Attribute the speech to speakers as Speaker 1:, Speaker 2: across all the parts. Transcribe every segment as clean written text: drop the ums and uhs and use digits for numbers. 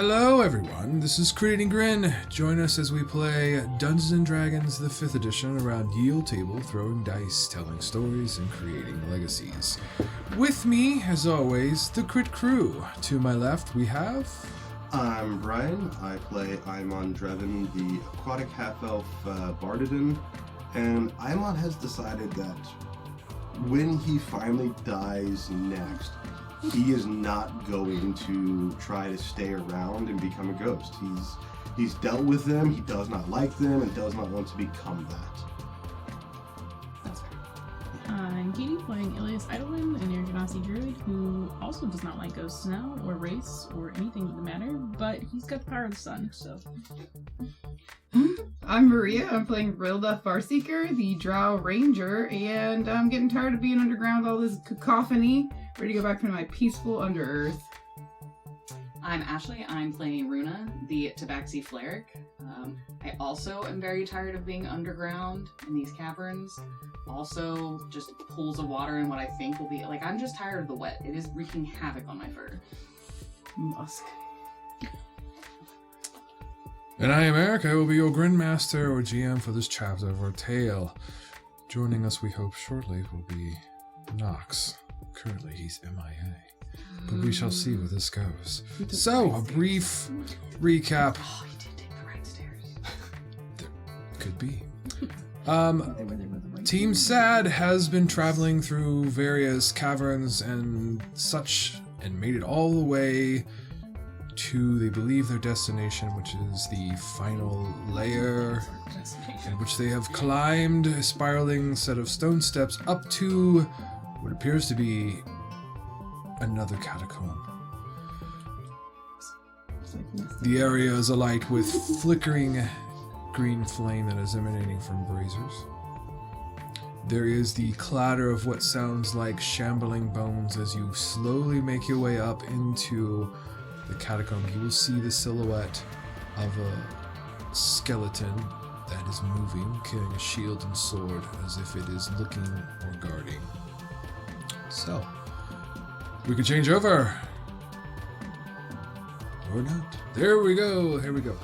Speaker 1: Hello everyone, this is Creating Grin. Join us as we play Dungeons & Dragons the 5th edition around Ye Olde Table, throwing dice, telling stories, and creating legacies. With me, as always, the Crit Crew. To my left, we have...
Speaker 2: I'm Bryan. I play Aimon Drevin, the aquatic half-elf Bardadin, and Aimon has decided that when he finally dies next, he is not going to try to stay around and become a ghost. He's dealt with them, he does not like them, and does not want to become that.
Speaker 3: That's fair. I'm Katie, playing Ilias Eidolon, an Air druid who also does not like ghosts now, or race, or anything of the matter, but he's got the power of the sun, so...
Speaker 4: I'm Maria. I'm playing Rilda Farseeker, the Drow Ranger, and I'm getting tired of being underground, all this cacophony. Ready to go back to my peaceful Underearth.
Speaker 5: I'm Ashley. I'm playing Runa, the Tabaxi Fleric. I also am very tired of being underground in these caverns. Also, just pools of water in what I think will be... I'm just tired of the wet. It is wreaking havoc on my fur.
Speaker 4: Musk.
Speaker 1: And I am Eric. I will be your Grin Master or GM for this chapter of our tale. Joining us, we hope, shortly will be Nox. Currently, he's MIA. But we shall see where this goes. So, a brief recap.
Speaker 5: Oh, he did take the right stairs.
Speaker 1: There could be. Team Sad has been traveling through various caverns and such, and made it all the way to, they believe, their destination, which is the final layer, in which they have climbed a spiraling set of stone steps up to what appears to be another catacomb. The area is alight with flickering green flame that is emanating from braziers. There is the clatter of what sounds like shambling bones as you slowly make your way up into the catacomb. You will see the silhouette of a skeleton that is moving, carrying a shield and sword as if it is looking or guarding. So, we can change over. Or not. There we go. Here we go.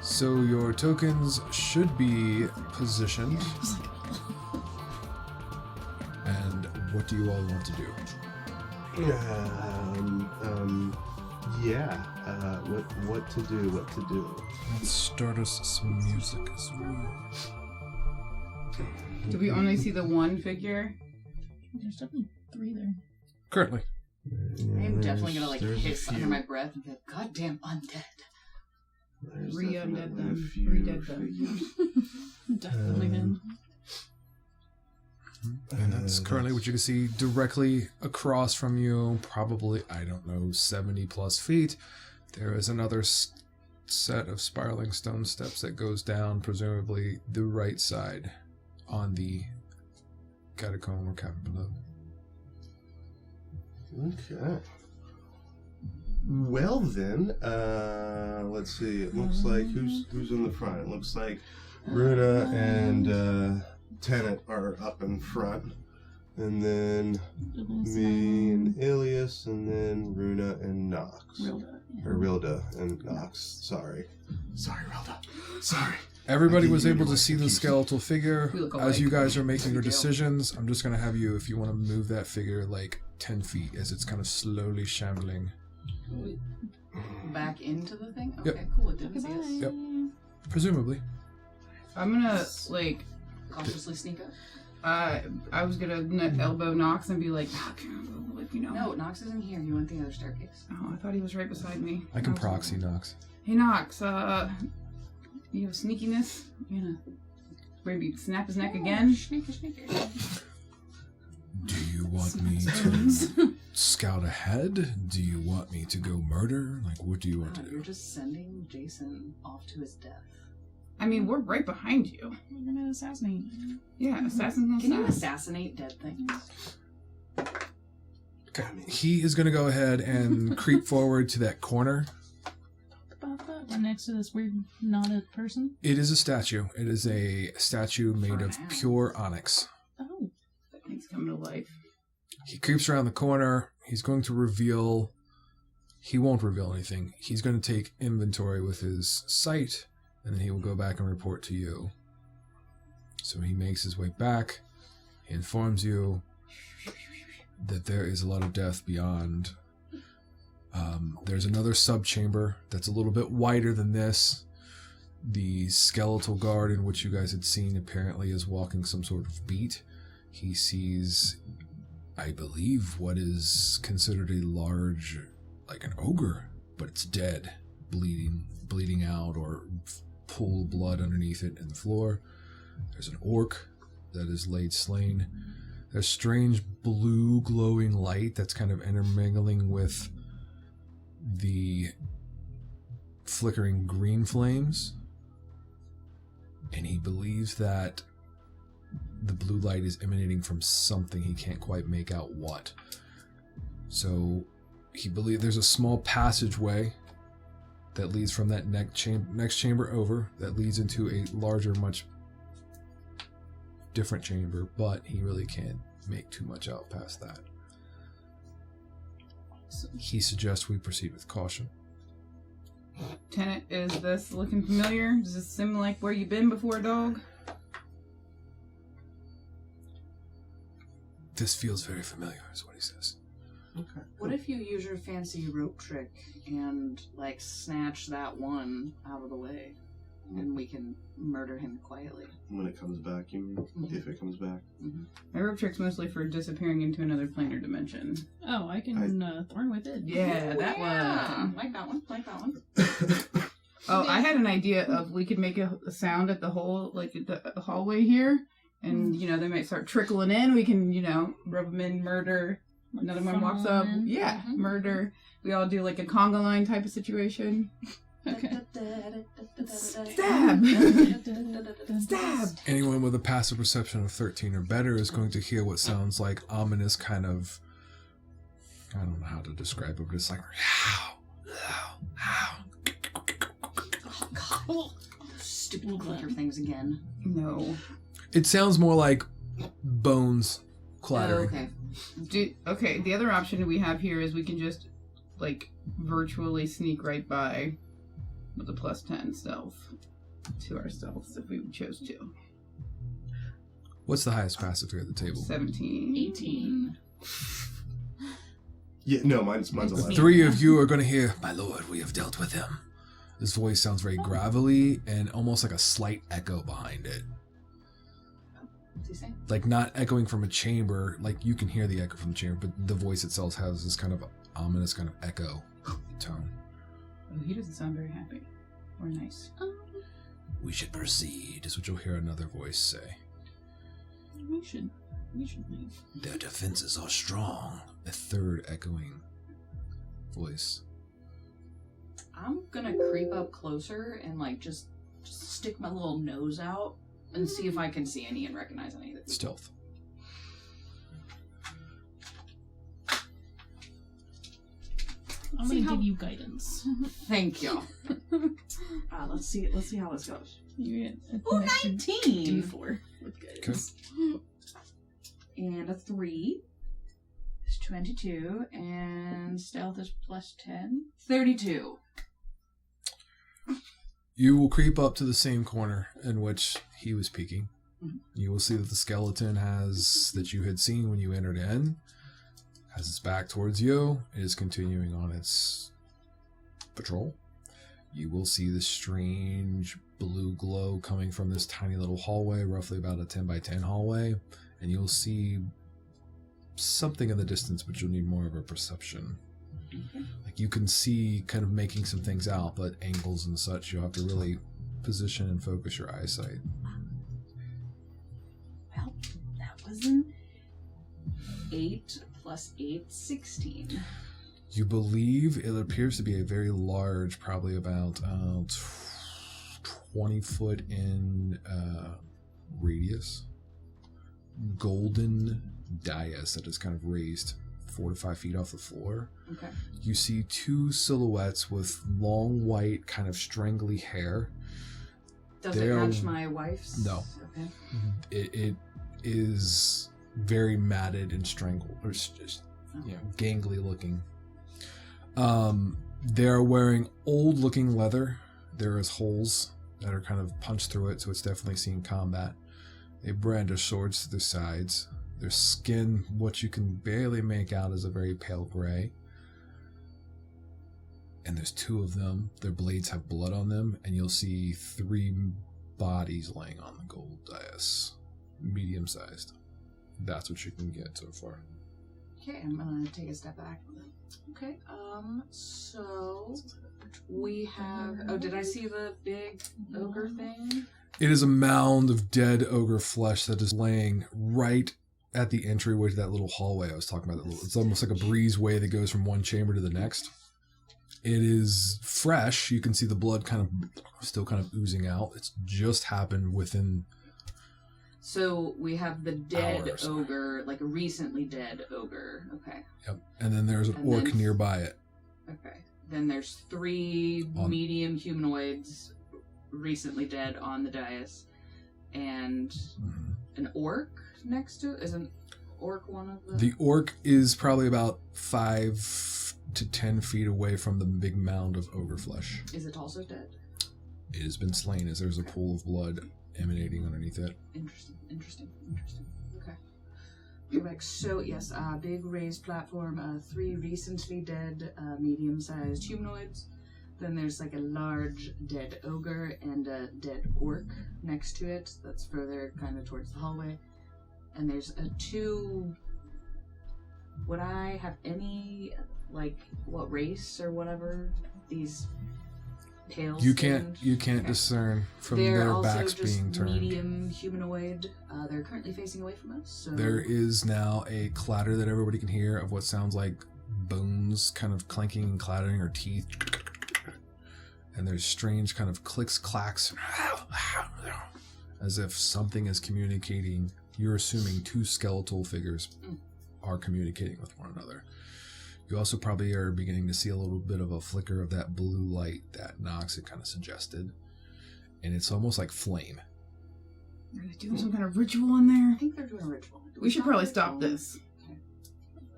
Speaker 1: So your tokens should be positioned. And what do you all want to do?
Speaker 2: What to do.
Speaker 1: Let's start us some music as well.
Speaker 4: Do we only see the one figure?
Speaker 3: There's definitely 3 there.
Speaker 1: Currently.
Speaker 5: I'm definitely gonna hiss under my breath and go, "Goddamn undead!"
Speaker 4: Re-undead them. Re-dead them.
Speaker 3: Definitely him.
Speaker 1: And that's currently what you can see directly across from you, probably, 70 plus feet. There is another set of spiraling stone steps that goes down, presumably the right side on the catacomb or cavern below.
Speaker 2: Okay. Well then, let's see. It looks like who's in the front? It looks like Runa and Tenet are up in front, and then me and Ilias, and then Runa and Nox. Rilda and Nox. Sorry, Rilda. Sorry.
Speaker 1: Everybody was able to see the skeletal figure. As you guys are making your decisions, I'm just going to have you, if you want to move that figure 10 feet as it's kind of slowly shambling.
Speaker 5: Back into the thing?
Speaker 1: Yep.
Speaker 5: Okay, cool. It didn't see us.
Speaker 1: Yep. Presumably.
Speaker 4: I'm gonna,
Speaker 5: Cautiously sneak up?
Speaker 4: I was gonna elbow Nox and be like,
Speaker 5: No, Nox isn't here. He went the other staircase.
Speaker 4: Oh, I thought he was right beside me.
Speaker 1: I can proxy Nox.
Speaker 4: Hey, Nox, you have sneakiness? You gonna maybe snap his neck again?
Speaker 5: Sneaker.
Speaker 1: Do you want me to scout ahead? Do you want me to go murder? What do you want to do?
Speaker 5: You're just sending Jason off to his death.
Speaker 4: I mean, we're right behind you.
Speaker 3: We're gonna assassinate.
Speaker 4: Yeah, assassins.
Speaker 5: Can you assassinate dead things?
Speaker 1: Okay. He is going to go ahead and creep forward to that corner.
Speaker 3: About that one next to this weird knotted person.
Speaker 1: It is a statue. It is a statue made of pure onyx.
Speaker 3: Oh.
Speaker 4: That thing's coming to life.
Speaker 1: He creeps around the corner. He's going to reveal He won't reveal anything. He's going to take inventory with his sight, and then he will go back and report to you. So he makes his way back. He informs you that there is a lot of death beyond. There's another subchamber that's a little bit wider than this. The skeletal guard in which you guys had seen apparently is walking some sort of beat. He sees, I believe, what is considered a large, like an ogre, but it's dead, bleeding out, or pool of blood underneath it in the floor. There's an orc that is laid slain. There's strange blue glowing light that's kind of intermingling with the flickering green flames. And he believes that the blue light is emanating from something. He can't quite make out what. So he believes there's a small passageway that leads from that next chamber over, that leads into a larger, much different chamber, but he really can't make too much out past that. So he suggests we proceed with caution.
Speaker 4: Tenant, is this looking familiar? Does this seem like where you've been before, dog?
Speaker 1: This feels very familiar, is what he says.
Speaker 2: Okay.
Speaker 5: What if you use your fancy rope trick and, like, snatch that one out of the way? And we can murder him quietly.
Speaker 2: When it comes back, you mean?
Speaker 5: Mhm.
Speaker 2: If it comes back.
Speaker 5: Mm-hmm.
Speaker 4: My rope trick's mostly for disappearing into another planar dimension.
Speaker 3: Oh, I can thorn with it.
Speaker 4: Yeah, that one.
Speaker 5: Like that one. Like that one.
Speaker 4: Oh, I had an idea of we could make a sound at the hole, like at the hallway here, and they might start trickling in. We can, rub them in, murder. Another one walks up.
Speaker 3: Fun.
Speaker 4: Yeah,
Speaker 5: Mhm.
Speaker 4: murder. We all do like a conga line type of situation.
Speaker 3: Okay.
Speaker 4: Stab! Stab!
Speaker 1: Anyone with a passive perception of 13 or better is going to hear what sounds like ominous kind of, I don't know how to describe it, but it's like, how.
Speaker 5: Oh, God. Stupid clicker things again.
Speaker 4: No.
Speaker 1: It sounds more like bones clattering.
Speaker 5: Okay.
Speaker 4: Okay, the other option we have here is we can just, virtually sneak right by with a +10 stealth to our stealths if we chose to.
Speaker 1: What's the highest passive here at the table?
Speaker 4: 17.
Speaker 5: 18.
Speaker 2: Yeah, no, mine's 11.
Speaker 1: Three of you are going to hear, "My lord, we have dealt with him." This voice sounds very gravelly and almost like a slight echo behind it.
Speaker 5: What's he saying?
Speaker 1: Like not echoing from a chamber, like you can hear the echo from the chamber, but the voice itself has this kind of ominous kind of echo tone.
Speaker 4: Oh, he doesn't sound very happy or nice.
Speaker 1: "We should proceed," is what you'll hear another voice say.
Speaker 3: We should leave.
Speaker 1: "Their defenses are strong," a third echoing voice.
Speaker 5: I'm gonna creep up closer and just stick my little nose out and see if I can see any and recognize any of the people.
Speaker 1: Stealth.
Speaker 3: I'm
Speaker 5: See
Speaker 3: gonna
Speaker 5: how-
Speaker 3: give you guidance.
Speaker 5: Thank you. Let's see how this goes.
Speaker 3: You get
Speaker 5: Oh,
Speaker 3: an extra
Speaker 5: 19!
Speaker 3: D4 with guidance.
Speaker 5: And a 3 is 22, and stealth is +10. 32.
Speaker 1: You will creep up to the same corner in which he was peeking.
Speaker 5: Mhm.
Speaker 1: You will see that the skeleton that you had seen when you entered in has its back towards you. It is continuing on its patrol. You will see the strange blue glow coming from this tiny little hallway, roughly about a 10 by 10 hallway, and you'll see something in the distance, but you'll need more of a perception. Like you can see kind of making some things out, but angles and such, you'll have to really position and focus your eyesight.
Speaker 5: Well, that was an 8 + 8, 16.
Speaker 1: You believe it appears to be a very large, probably about 20 foot in radius, golden dais that is kind of raised 4 to 5 feet off the floor.
Speaker 5: Okay.
Speaker 1: You see two silhouettes with long white kind of strangly hair.
Speaker 5: Does
Speaker 1: They're-
Speaker 5: it match my wife's?
Speaker 1: No.
Speaker 5: Okay.
Speaker 1: It is very matted and strangled, or just, gangly looking. They're wearing old-looking leather. There is holes that are kind of punched through it, so it's definitely seen combat. They brandish swords to their sides. Their skin, what you can barely make out, is a very pale gray. And there's 2 of them. Their blades have blood on them, and you'll see 3 bodies laying on the gold dais. Medium-sized. That's what you can get so far.
Speaker 5: Okay, I'm gonna take a step back. Okay, so we have. Oh, did I see the big ogre thing?
Speaker 1: It is a mound of dead ogre flesh that is laying right at the entryway to that little hallway I was talking about. It's almost like a breezeway that goes from one chamber to the next. It is fresh. You can see the blood still oozing out. It's just happened within.
Speaker 5: So we have the dead
Speaker 1: hours.
Speaker 5: ogre, like a recently dead ogre. Okay.
Speaker 1: Yep. And then there's an orc nearby it.
Speaker 5: Okay. Then there's 3 medium humanoids recently dead on the dais, and an orc next to it. Is an orc one of the?
Speaker 1: The orc is probably about 5 to 10 feet away from the big mound of ogre flesh.
Speaker 5: Is it also dead?
Speaker 1: It has been slain, as there's a pool of blood emanating underneath it.
Speaker 5: Interesting. Okay. Correct. So yes, big raised platform, 3 recently dead, medium-sized humanoids. Then there's like a large dead ogre and a dead orc next to it. That's further kind of towards the hallway. And there's 2. Would I have any, like, what race or whatever these pale?
Speaker 1: You can't discern from their backs being turned.
Speaker 5: They're also just medium humanoid. They're currently facing away from us. So
Speaker 1: there is now a clatter that everybody can hear of what sounds like bones kind of clanking and clattering, or teeth. And there's strange kind of clicks, clacks, as if something is communicating. You're assuming 2 skeletal figures are communicating with one another. You also probably are beginning to see a little bit of a flicker of that blue light that Nox had kind of suggested. And it's almost like flame.
Speaker 4: Are they doing some kind of ritual in there?
Speaker 5: I think they're doing a ritual.
Speaker 4: We should probably stop this.
Speaker 5: Okay.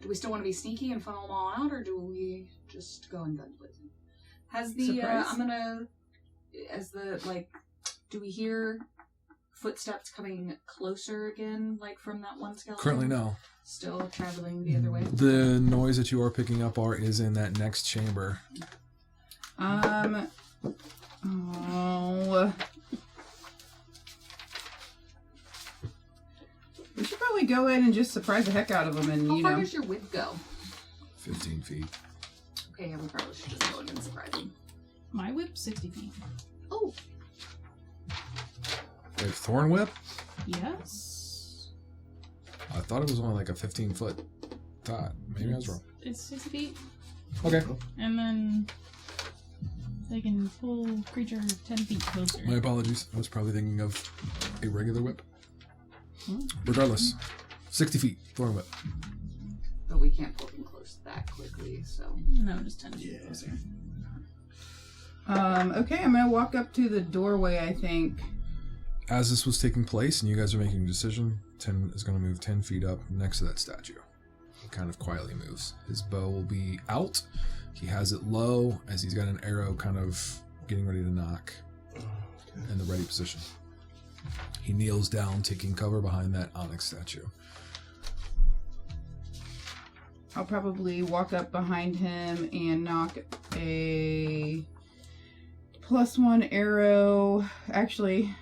Speaker 5: Do we still want to be sneaky and funnel them all out, or do we just go and gun blazing? Has the do we hear footsteps coming closer again, like from that one skeleton?
Speaker 1: Currently, no.
Speaker 5: Still traveling the other way?
Speaker 1: The noise that you are picking up is in that next chamber.
Speaker 4: We should probably go in and just surprise the heck out of them, and
Speaker 5: How far does your whip go?
Speaker 1: 15 feet.
Speaker 5: Okay, yeah, we probably should just go in and surprise him.
Speaker 3: My whip's 60 feet.
Speaker 5: Oh.
Speaker 1: They have thorn whip?
Speaker 3: Yes.
Speaker 1: I thought it was only like a 15-foot thought. Maybe I was wrong.
Speaker 3: It's 60 feet.
Speaker 1: Okay.
Speaker 3: And then they can pull creature 10 feet closer.
Speaker 1: My apologies. I was probably thinking of a regular whip.
Speaker 3: Hmm.
Speaker 1: Regardless, 60 feet, thorn whip.
Speaker 5: But we can't pull them close that quickly, so...
Speaker 3: No, just 10 feet closer.
Speaker 4: Okay, I'm gonna walk up to the doorway, I think.
Speaker 1: As this was taking place and you guys are making a decision, 10 is going to move 10 feet up next to that statue. He kind of quietly moves. His bow will be out. He has it low as he's got an arrow kind of getting ready to knock in the ready position. He kneels down, taking cover behind that onyx statue.
Speaker 4: I'll probably walk up behind him and knock a +1 arrow. Actually,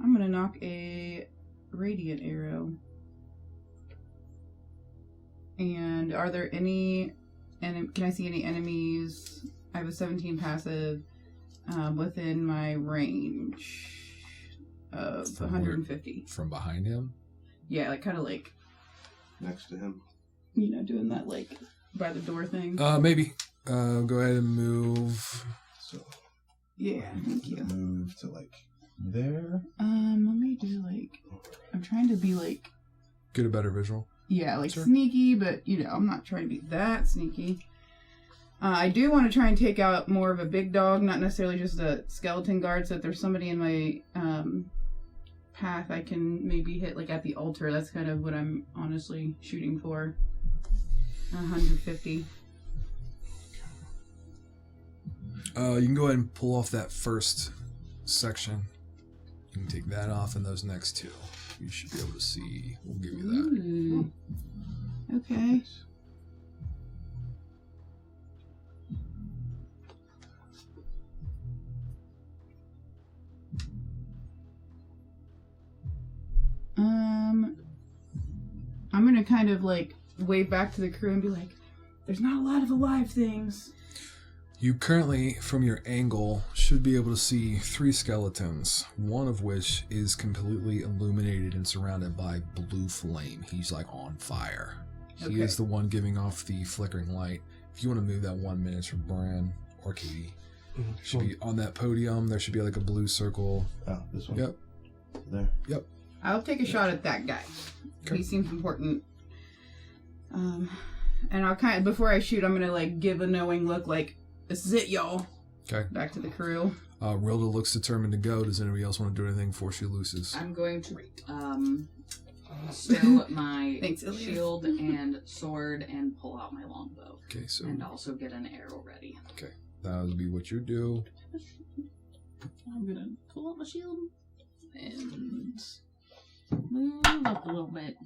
Speaker 4: I'm going to knock a radiant arrow. And are there any... can I see any enemies? I have a 17 passive within my range of 150.
Speaker 1: From behind him?
Speaker 4: Yeah, like kind of like...
Speaker 2: Next to him.
Speaker 4: You know, doing that like by the door thing.
Speaker 1: Maybe. Go ahead and move.
Speaker 2: So...
Speaker 4: Yeah, thank you.
Speaker 2: Move to like there.
Speaker 4: Let me do like... I'm trying to be like...
Speaker 1: Get a better visual.
Speaker 4: Yeah, like
Speaker 1: Sure.
Speaker 4: sneaky, but, you know, I'm not trying to be that sneaky. I do want to try and take out more of a big dog, not necessarily just a skeleton guard, so if there's somebody in my path, I can maybe hit, like, at the altar. That's kind of what I'm honestly shooting for. 150.
Speaker 1: You can go ahead and pull off that first section. You can take that off and those next two. You should be able to see. We'll give you that.
Speaker 4: Ooh. Okay. I'm gonna kind of like wave back to the crew and be like, there's not a lot of alive things.
Speaker 1: You currently, from your angle, should be able to see 3 skeletons, one of which is completely illuminated and surrounded by blue flame. He's like on fire.
Speaker 4: Okay.
Speaker 1: He is the one giving off the flickering light. If you want to move that 1 minute from Bryan or Katie, should be on that podium. There should be like a blue circle.
Speaker 2: Oh, this one?
Speaker 1: Yep.
Speaker 2: There.
Speaker 1: Yep.
Speaker 4: I'll take a shot at that guy.
Speaker 1: Okay.
Speaker 4: He seems important. And I'll kind of, before I shoot, I'm gonna like give a knowing look like, this is it, y'all.
Speaker 1: Okay.
Speaker 4: Back to the crew.
Speaker 1: Rilda looks determined to go. Does anybody else want to do anything before she loses?
Speaker 5: I'm going to stow my
Speaker 4: Thanks, Ilias.
Speaker 5: shield and sword and pull out my longbow.
Speaker 1: Okay, so
Speaker 5: And also get an arrow ready.
Speaker 1: that would be what you do.
Speaker 3: I'm gonna pull out my shield and move up a little bit.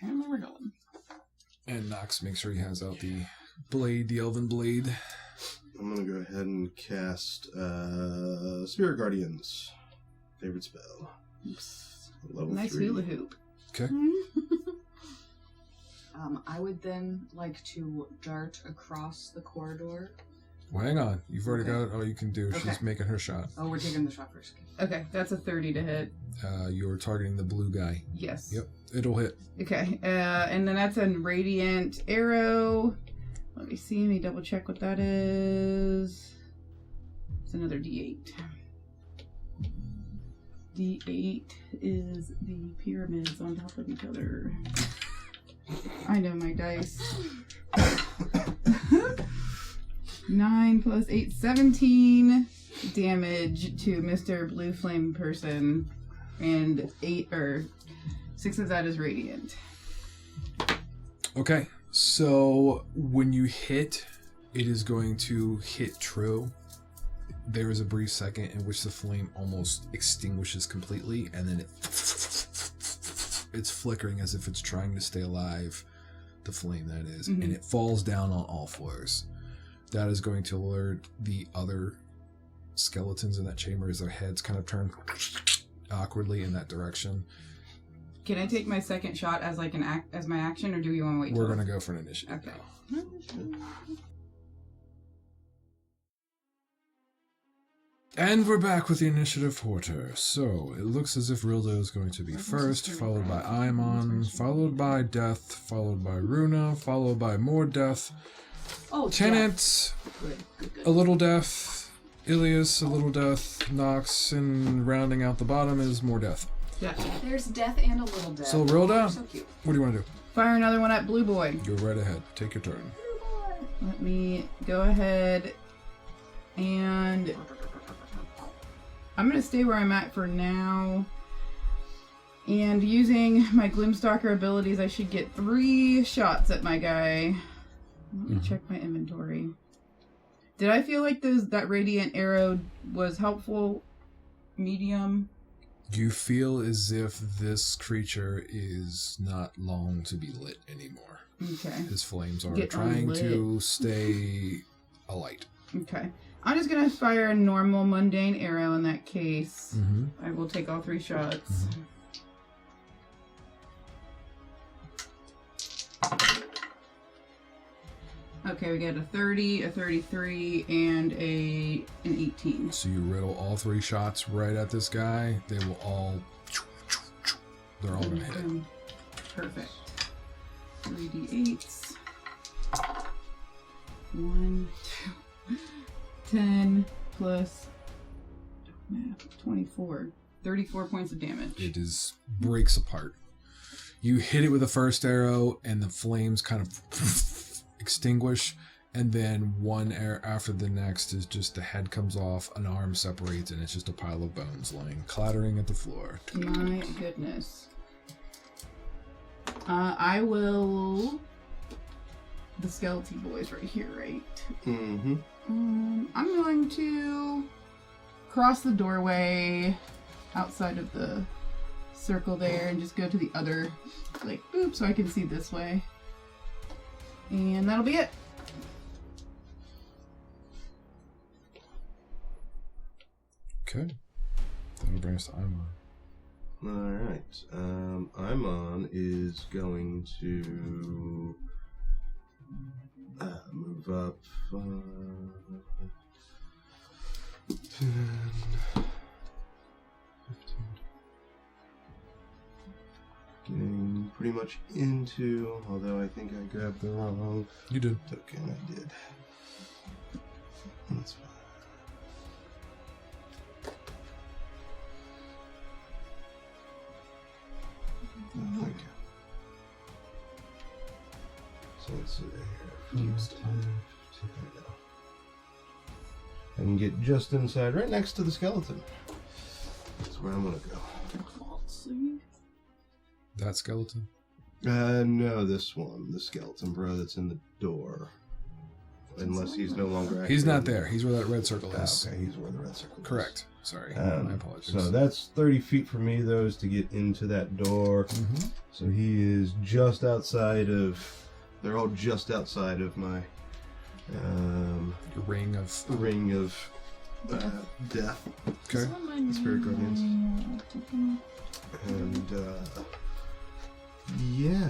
Speaker 3: And where we're going.
Speaker 1: And Nox makes sure he has out the blade, the elven blade.
Speaker 2: I'm gonna go ahead and cast Spirit Guardians. Favorite spell. Level
Speaker 4: Nice
Speaker 2: 3.
Speaker 4: hula hoop.
Speaker 1: Okay.
Speaker 5: I would then like to dart across the corridor.
Speaker 1: Well, hang on. You've already got all you can do.
Speaker 5: Okay.
Speaker 1: She's making her shot.
Speaker 5: Oh, we're taking the shot first.
Speaker 4: Okay, that's a 30 to hit.
Speaker 1: You're targeting the blue guy.
Speaker 4: Yes.
Speaker 1: Yep. It'll hit.
Speaker 4: Okay, and then that's a radiant arrow. Let me see. Let me double check what that is. It's another D8. D8 is the pyramids on top of each other. I know my dice. 9 plus 8, 17 damage to Mr. Blue Flame person, and 6 of that is radiant.
Speaker 1: Okay. So when you hit, it is going to hit true. There is a brief second in which the flame almost extinguishes completely, and then it's flickering as if it's trying to stay alive. The flame, that is.
Speaker 4: Mm-hmm.
Speaker 1: And it falls down on all fours. That is going to alert the other skeletons in that chamber as their heads kind of turn awkwardly in that direction.
Speaker 4: Can I take my second shot as like as my action, or do we want to wait?
Speaker 1: We're going to go for an initiative
Speaker 4: Okay.
Speaker 1: now. And we're back with the initiative order. So, it looks as if Rildo is going to be first, followed by Aimon, followed by Death, followed by Runa, followed by more Death,
Speaker 5: Oh,
Speaker 1: Tenant,
Speaker 5: Good.
Speaker 1: a little Death, Ilias, a little Death, Nox, and rounding out the bottom is more Death.
Speaker 4: Yeah.
Speaker 5: There's death and a little death.
Speaker 1: So, Rilda,
Speaker 5: So cute.
Speaker 1: what do you want to do?
Speaker 4: Fire another one at Blue Boy.
Speaker 1: Go right ahead. Take your turn.
Speaker 4: Let me go ahead and I'm going to stay where I'm at for now. And using my Gloomstalker abilities, I should get 3 shots at my guy. Let me check my inventory. Did I feel like that radiant arrow was helpful? Medium?
Speaker 1: You feel as if this creature is not long to be lit anymore.
Speaker 4: Okay.
Speaker 1: His flames are
Speaker 4: Get
Speaker 1: trying
Speaker 4: unlit.
Speaker 1: to stay alight.
Speaker 4: Okay. I'm just going to fire a normal mundane arrow in that case.
Speaker 1: Mm-hmm.
Speaker 4: I will take all 3 shots. Okay, we get a 30, a 33, and an 18.
Speaker 1: So you riddle all 3 shots right at this guy. They will all... They're all going to hit.
Speaker 4: Perfect. 3d8s. 1, 2, 10 plus 24. 34 points of damage.
Speaker 1: It breaks apart. You hit it with the first arrow, and the flames kind of extinguish, and then one arrow after the next is just the head comes off, an arm separates, and it's just a pile of bones laying clattering at the floor.
Speaker 4: My goodness. I will. The skeleton boy's right here, right?
Speaker 2: Mm-hmm.
Speaker 4: I'm going to cross the doorway outside of the circle there and just go to the other, like, boop, so I can see this way. And that'll be it.
Speaker 1: Okay. That'll bring us to Imon.
Speaker 2: Alright. Imon is going to move up 10, 15. Getting pretty much into, although I think I grabbed the wrong
Speaker 1: You did.
Speaker 2: token. I did. That's fine. Thank you. So let's see here. I can get just inside, right next to the skeleton. That's where I'm gonna go.
Speaker 1: That skeleton?
Speaker 2: No, this one. The skeleton bro that's in the door. Unless he's no longer
Speaker 1: He's not
Speaker 2: active.
Speaker 1: there. He's where that red circle is.
Speaker 2: Okay, he's where the red circle is.
Speaker 1: Correct. Sorry. My apologies.
Speaker 2: So that's 30 feet for me, those, to get into that door.
Speaker 1: Mm-hmm.
Speaker 2: So he is just outside of... They're all just outside of my
Speaker 1: Your ring of...
Speaker 2: death.
Speaker 1: Okay.
Speaker 2: Spirit guardians. And yeah,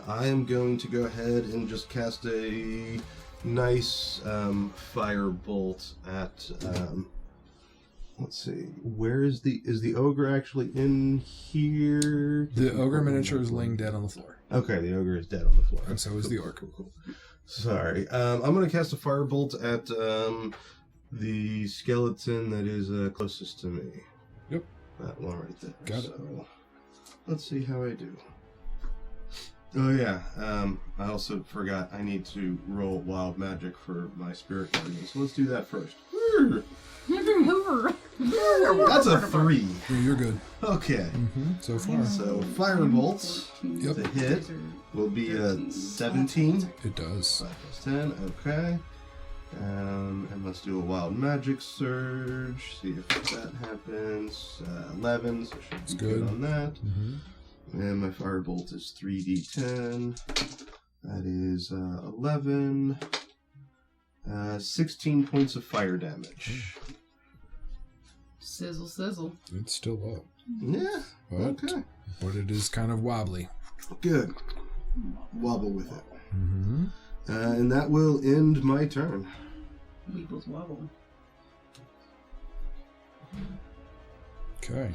Speaker 2: I am going to go ahead and just cast a nice fire bolt at let's see, where is the ogre actually in here?
Speaker 1: The ogre miniature is laying dead on the floor.
Speaker 2: Okay, the ogre is dead on the floor.
Speaker 1: And so is the orc.
Speaker 2: Cool. Sorry. I'm going to cast a fire bolt at the skeleton that is closest to me.
Speaker 1: Yep.
Speaker 2: That one right there.
Speaker 1: Got it.
Speaker 2: So, let's see how I do. Oh yeah, I also forgot I need to roll wild magic for my spirit guardian, so let's do that first. That's a 3.
Speaker 1: Yeah, you're good.
Speaker 2: Okay.
Speaker 1: Mm-hmm. So far.
Speaker 2: So fire bolts,
Speaker 1: Yep.
Speaker 2: the hit will be a 17.
Speaker 1: It does.
Speaker 2: 5 plus 10, okay. And let's do a wild magic surge, see if that happens. 11, so should be good on that.
Speaker 1: Mm-hmm.
Speaker 2: And my firebolt is 3d10. That is 11. 16 points of fire damage.
Speaker 4: Sizzle, sizzle.
Speaker 1: It's still up.
Speaker 2: Yeah,
Speaker 1: But,
Speaker 2: okay.
Speaker 1: but it is kind of wobbly.
Speaker 2: Good. Wobble with it.
Speaker 1: Mm-hmm.
Speaker 2: And that will end my turn.
Speaker 4: Weebles wobble.
Speaker 1: Okay.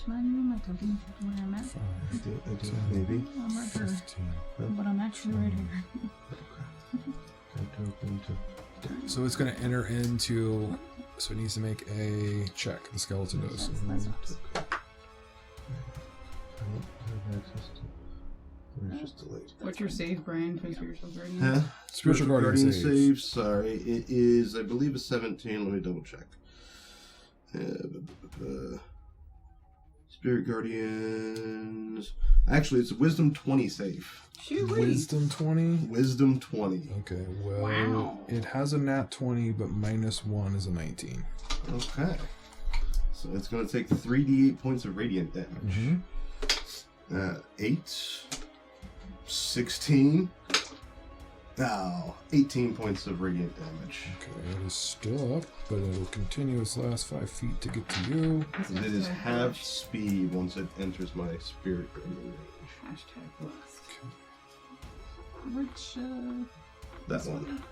Speaker 3: Do I know my token where I'm at?
Speaker 1: 5,
Speaker 2: I do,
Speaker 1: 10,
Speaker 2: maybe.
Speaker 3: I'm right here.
Speaker 1: 15.
Speaker 3: But I'm actually right here.
Speaker 1: So it's going to enter into... So it needs to make a check. The skeleton does.
Speaker 2: It's just delayed.
Speaker 4: What's your save, Bryan, for spiritual guardian?
Speaker 2: Huh?
Speaker 1: Spiritual Guardian save.
Speaker 2: Sorry, it is, I believe, a 17. Let me double check. Spirit Guardians. Actually, it's a Wisdom 20 save.
Speaker 1: Wisdom 20?
Speaker 2: Wisdom 20.
Speaker 1: Okay, well,
Speaker 4: Wow.
Speaker 1: it has a nat 20, but -1 is a 19.
Speaker 2: Okay. So it's going to take 3d8 points of radiant damage. 8, 16. Oh, 18 points of radiant damage.
Speaker 1: Okay, it is still up, but it'll continue its last 5 feet to get to you.
Speaker 2: And it is half speed once it enters my Spirit Guardian range.
Speaker 4: Hashtag blast.
Speaker 3: Which,
Speaker 2: That one.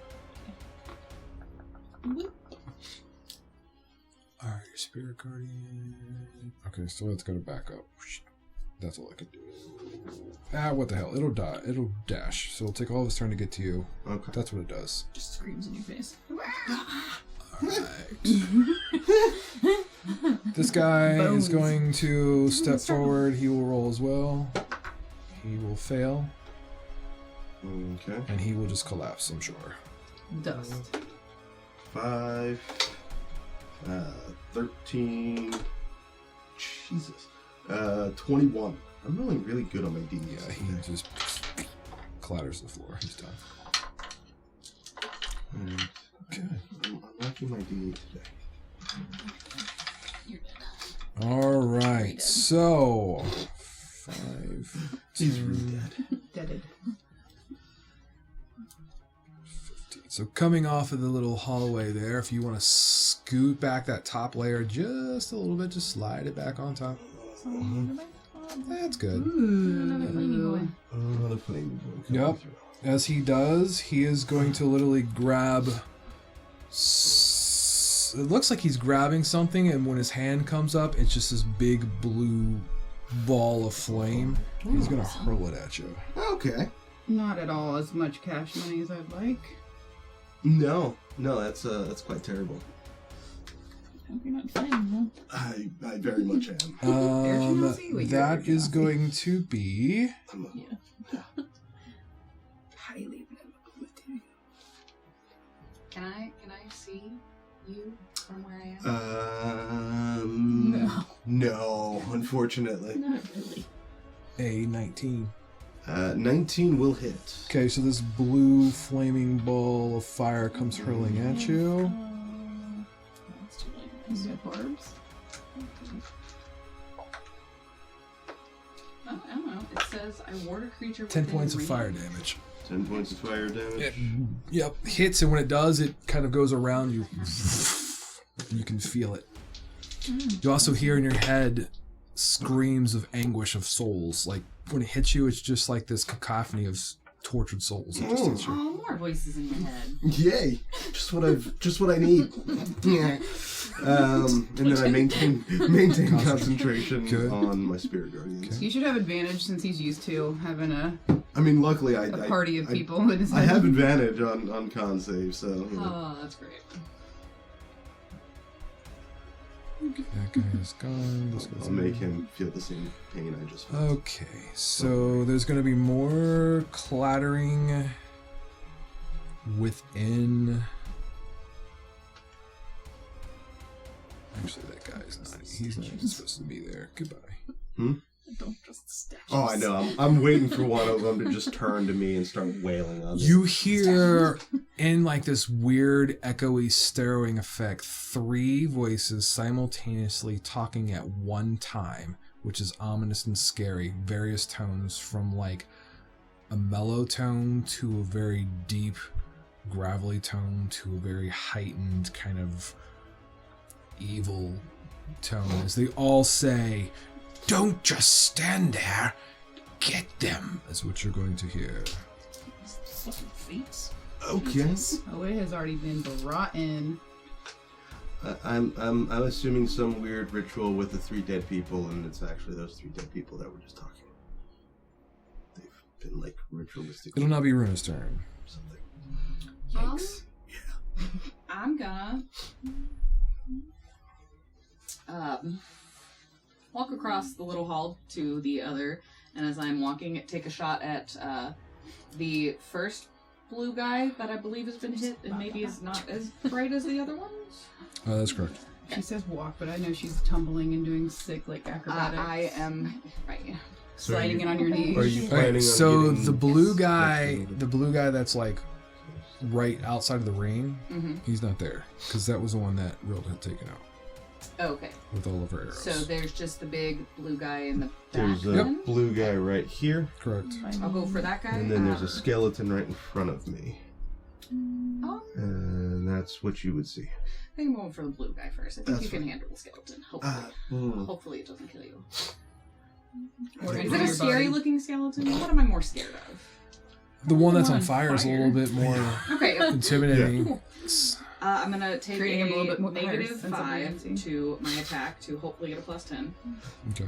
Speaker 1: Alright, your Spirit Guardian. Okay, so it's got to back up. That's all I can do. Ah, what the hell? It'll die. It'll dash. So it'll take all of its turn to get to you.
Speaker 2: Okay.
Speaker 1: That's what it does.
Speaker 3: just screams in your face.
Speaker 1: Alright. This guy is going to step forward. He will roll as well. He will fail.
Speaker 2: Okay.
Speaker 1: And he will just collapse, I'm sure.
Speaker 4: Dust.
Speaker 2: 5, 13. Jesus. 21. I'm rolling really good on my D.
Speaker 1: Yeah, he just clatters the floor. He's done.
Speaker 2: And
Speaker 1: Okay.
Speaker 2: I'm unlocking my D8 today.
Speaker 3: You're dead.
Speaker 1: All right. So 5.
Speaker 2: He's really dead.
Speaker 4: Deaded.
Speaker 1: 15. So coming off of the little hallway there, if you want to scoot back that top layer just a little bit, just slide it back on top. That's good.
Speaker 3: Another flaming boy.
Speaker 2: Another flaming boy.
Speaker 1: Yep. As he does, he is going to literally grab. It looks like he's grabbing something, and when his hand comes up, it's just this big blue ball of flame. He's gonna hurl it at you.
Speaker 2: Okay.
Speaker 4: Not at all as much cash money as I'd like.
Speaker 2: No, that's quite terrible.
Speaker 3: Hope you're not flaming,
Speaker 2: I very much am.
Speaker 1: That is going to be.
Speaker 3: Yeah.
Speaker 4: Highly manipulative.
Speaker 5: Can I see you from where I am?
Speaker 2: No, unfortunately.
Speaker 3: Not really.
Speaker 1: A 19.
Speaker 2: 19 will hit.
Speaker 1: Okay, so this blue flaming ball of fire comes hurling at you.
Speaker 3: That's too late.
Speaker 4: Is that barbs?
Speaker 5: Oh, I don't know. It says I ward a creature
Speaker 1: 10
Speaker 5: within
Speaker 1: points of
Speaker 5: range.
Speaker 1: fire damage.
Speaker 2: 10 points of fire damage.
Speaker 1: Yep, hits, and when it does, it kind of goes around you. You can feel it. You also hear in your head screams of anguish of souls. Like, when it hits you, it's just like this cacophony of tortured souls. It just hits you.
Speaker 5: Oh, more voices in my head.
Speaker 2: Yay! Just what I need. Yeah. And then I maintain concentration
Speaker 1: Good.
Speaker 2: on my spirit guardians.
Speaker 1: Okay.
Speaker 4: He should have advantage since he's used to having a
Speaker 2: I mean, luckily I
Speaker 4: party of people in his
Speaker 2: I
Speaker 4: head.
Speaker 2: have advantage on con save, so you know.
Speaker 5: Oh, that's great.
Speaker 1: That guy is gone. This guy's
Speaker 2: I'll make him feel the same pain I just felt.
Speaker 1: Okay, so there's going to be more clattering within. Actually, that guy's not. He's not even supposed to be there. Goodbye.
Speaker 3: Don't just statues.
Speaker 2: Oh, I know. I'm waiting for one of them to just turn to me and start wailing on me.
Speaker 1: You hear, in like this weird, echoey, stirring effect, 3 voices simultaneously talking at one time, which is ominous and scary. Various tones from like a mellow tone to a very deep, gravelly tone to a very heightened kind of evil tone. As they all say, "Don't just stand there. Get them," is what you're going to hear.
Speaker 3: Fucking fates.
Speaker 2: Okay.
Speaker 4: Oh, it has already been brought in.
Speaker 2: I'm assuming some weird ritual with the 3 dead people, and it's actually those 3 dead people that were just talking. They've been like ritualistic.
Speaker 1: It'll not be Runa's turn.
Speaker 2: Something.
Speaker 4: Yikes.
Speaker 5: I'm gonna walk across the little hall to the other, and as I'm walking, take a shot at the first blue guy that I believe has been hit and maybe is not as bright as the other ones.
Speaker 1: That's correct.
Speaker 4: She says walk, but I know she's tumbling and doing sick like acrobatics.
Speaker 5: I am right.
Speaker 4: Sliding it on your knees.
Speaker 2: Are you planning
Speaker 1: Alright,
Speaker 2: on
Speaker 1: so
Speaker 2: getting
Speaker 1: the blue guy,
Speaker 2: next to
Speaker 1: the blue guy that's like right outside of the ring,
Speaker 5: Mm-hmm.
Speaker 1: he's not there because that was the one that Rilda had taken out
Speaker 5: Okay,
Speaker 1: with all of her arrows.
Speaker 5: so there's just the big blue guy in the back.
Speaker 2: There's a
Speaker 5: then?
Speaker 2: blue guy right here,
Speaker 1: Correct.
Speaker 5: I'll go for that guy.
Speaker 2: and then there's a skeleton right in front of me.
Speaker 5: Oh,
Speaker 2: And that's what you would see.
Speaker 5: I think I'm going for the blue guy first. I think
Speaker 2: That's
Speaker 5: you can
Speaker 2: fine.
Speaker 5: handle the skeleton. Hopefully, hopefully it doesn't kill you.
Speaker 4: Or
Speaker 5: Is
Speaker 4: enter
Speaker 5: it a
Speaker 4: your
Speaker 5: scary
Speaker 4: body.
Speaker 5: looking skeleton? What am I more scared of?
Speaker 1: The one that's on
Speaker 3: on
Speaker 1: fire is a
Speaker 3: fire.
Speaker 1: little bit more
Speaker 5: Okay,
Speaker 1: intimidating.
Speaker 5: I'm gonna take
Speaker 4: Creating a little bit more
Speaker 5: negative
Speaker 4: sense of
Speaker 5: 5
Speaker 4: urgency.
Speaker 5: to my attack to hopefully get a +10.
Speaker 1: Okay.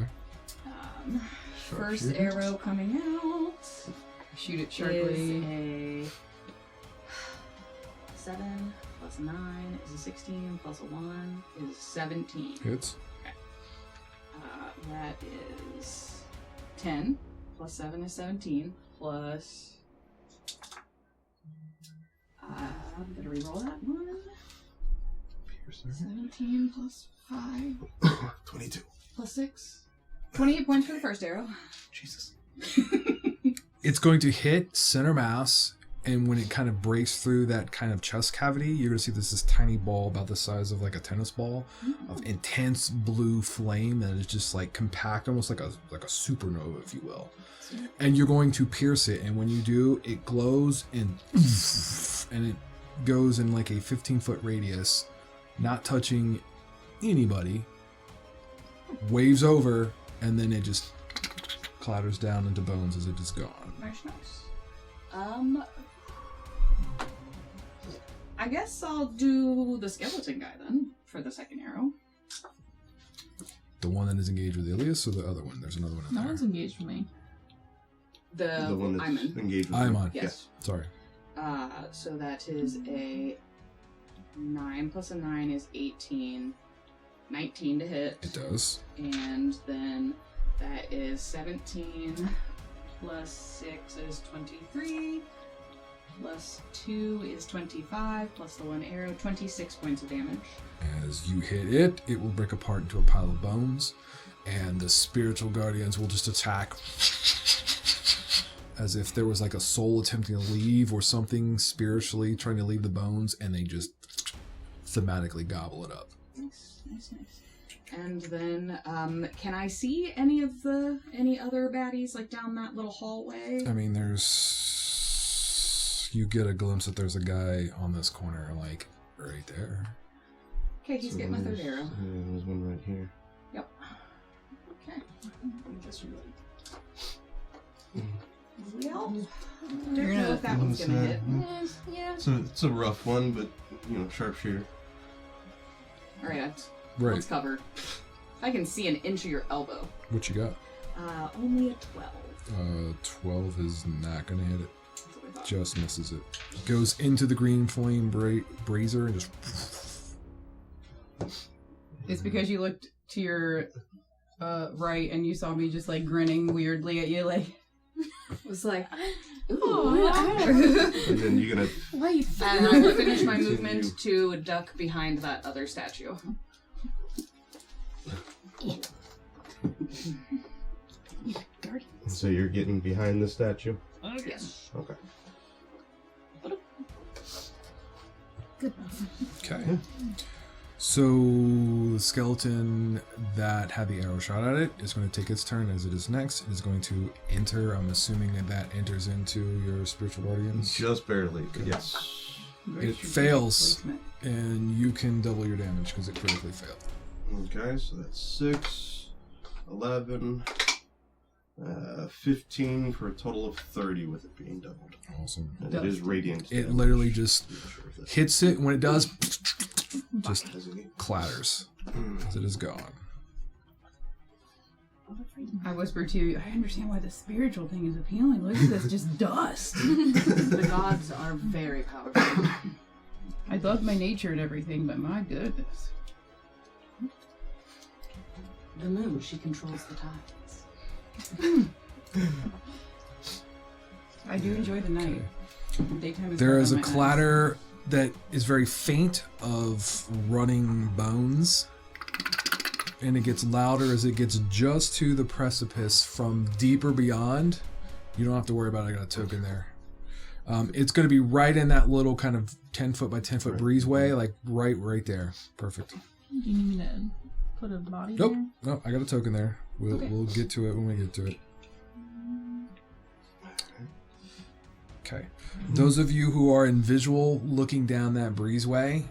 Speaker 5: First
Speaker 2: Sharpshooter.
Speaker 5: arrow coming out
Speaker 4: Shoot it
Speaker 5: is
Speaker 4: sharply.
Speaker 5: a 7 plus 9 is a 16 plus a 1 is 17.
Speaker 1: Hits.
Speaker 5: That is 10 plus 7 is 17 plus. I'm gonna reroll that one. 17 plus 5
Speaker 2: 22.
Speaker 5: plus 6 28 points for the first arrow.
Speaker 2: Jesus.
Speaker 1: It's going to hit center mass, and when it kind of breaks through that kind of chest cavity, you're going to see this tiny ball about the size of like a tennis ball of intense blue flame that is just like compact, almost like a supernova, if you will. And you're going to pierce it, and when you do, it glows and it goes in like a 15-foot radius, not touching anybody, waves over, and then it just clatters down into bones as it is gone.
Speaker 5: Nice. I guess I'll do the skeleton guy then for the second arrow.
Speaker 1: The one that is engaged with Ilias, or the other one? There's another one in
Speaker 3: No
Speaker 1: there.
Speaker 3: one's engaged with me.
Speaker 2: The one that's
Speaker 5: Iman.
Speaker 2: engaged with
Speaker 1: Iman.
Speaker 5: Yes.
Speaker 1: Sorry.
Speaker 5: So that is a 9 plus a 9 is 18. 19 to hit.
Speaker 1: It does.
Speaker 5: And then that is 17 plus 6 is 23. Plus 2 is 25. Plus the one arrow, 26 points of damage.
Speaker 1: As you hit it, it will break apart into a pile of bones, and the spiritual guardians will just attack as if there was like a soul attempting to leave or something spiritually trying to leave the bones, and they just thematically gobble it up.
Speaker 5: Nice. And then, can I see any other baddies like down that little hallway?
Speaker 1: I mean, you get a glimpse that there's a guy on this corner, like right there.
Speaker 5: Okay, he's getting my third arrow.
Speaker 2: There's one right here.
Speaker 5: Yep. Okay. I guess you're right. Well, don't know if that one's gonna hit. Yeah.
Speaker 2: So it's a rough one, but sharpshooter.
Speaker 5: Alright,
Speaker 1: Right.
Speaker 5: let's cover. I can see an inch of your elbow.
Speaker 1: What you got?
Speaker 5: Only a 12.
Speaker 1: 12 is not gonna hit it.
Speaker 5: That's what I thought.
Speaker 1: Just misses it. Goes into the green flame brazier and just.
Speaker 4: It's because you looked to your right and you saw me just like grinning weirdly at you, like.
Speaker 5: It was like,
Speaker 3: Ooh.
Speaker 2: And then you're gonna.
Speaker 3: Life.
Speaker 5: and I will finish my movement to duck behind that other statue.
Speaker 2: So you're getting behind the statue.
Speaker 5: Yes.
Speaker 2: Okay.
Speaker 3: Good.
Speaker 1: Okay. So the skeleton that had the arrow shot at it is going to take its turn as it is next. It is going to enter. I'm assuming that enters into your spiritual guardians.
Speaker 2: Just barely. Yes.
Speaker 1: It fails, and you can double your damage because it critically failed.
Speaker 2: Okay, so that's 6, 11, 15 for a total of 30 with it being doubled.
Speaker 1: Awesome.
Speaker 2: And it is radiant.
Speaker 1: It
Speaker 2: damage.
Speaker 1: literally just
Speaker 2: I'm not sure if that's-
Speaker 1: hits it. When it does, just
Speaker 2: Does it-
Speaker 1: clatters as it is gone.
Speaker 4: I whispered to you, I understand why the spiritual thing is appealing. Look at this, just dust.
Speaker 5: The gods are very powerful.
Speaker 4: I love my nature and everything, but my goodness.
Speaker 5: The moon, she controls the tides.
Speaker 4: I do enjoy the night. Daytime is
Speaker 1: There
Speaker 4: hard
Speaker 1: is
Speaker 4: on
Speaker 1: a
Speaker 4: my eyes.
Speaker 1: clatter that is very faint of running bones, and it gets louder as it gets just to the precipice from deeper beyond. You don't have to worry about it. I got a token there. It's going to be right in that little kind of 10-foot by 10-foot breezeway, like right there. Perfect.
Speaker 3: Do you need me to put a body
Speaker 1: Nope.
Speaker 3: there?
Speaker 1: Nope, I got a token there. We'll get to it when we get to it. Okay. Those of you who are in visual looking down that breezeway,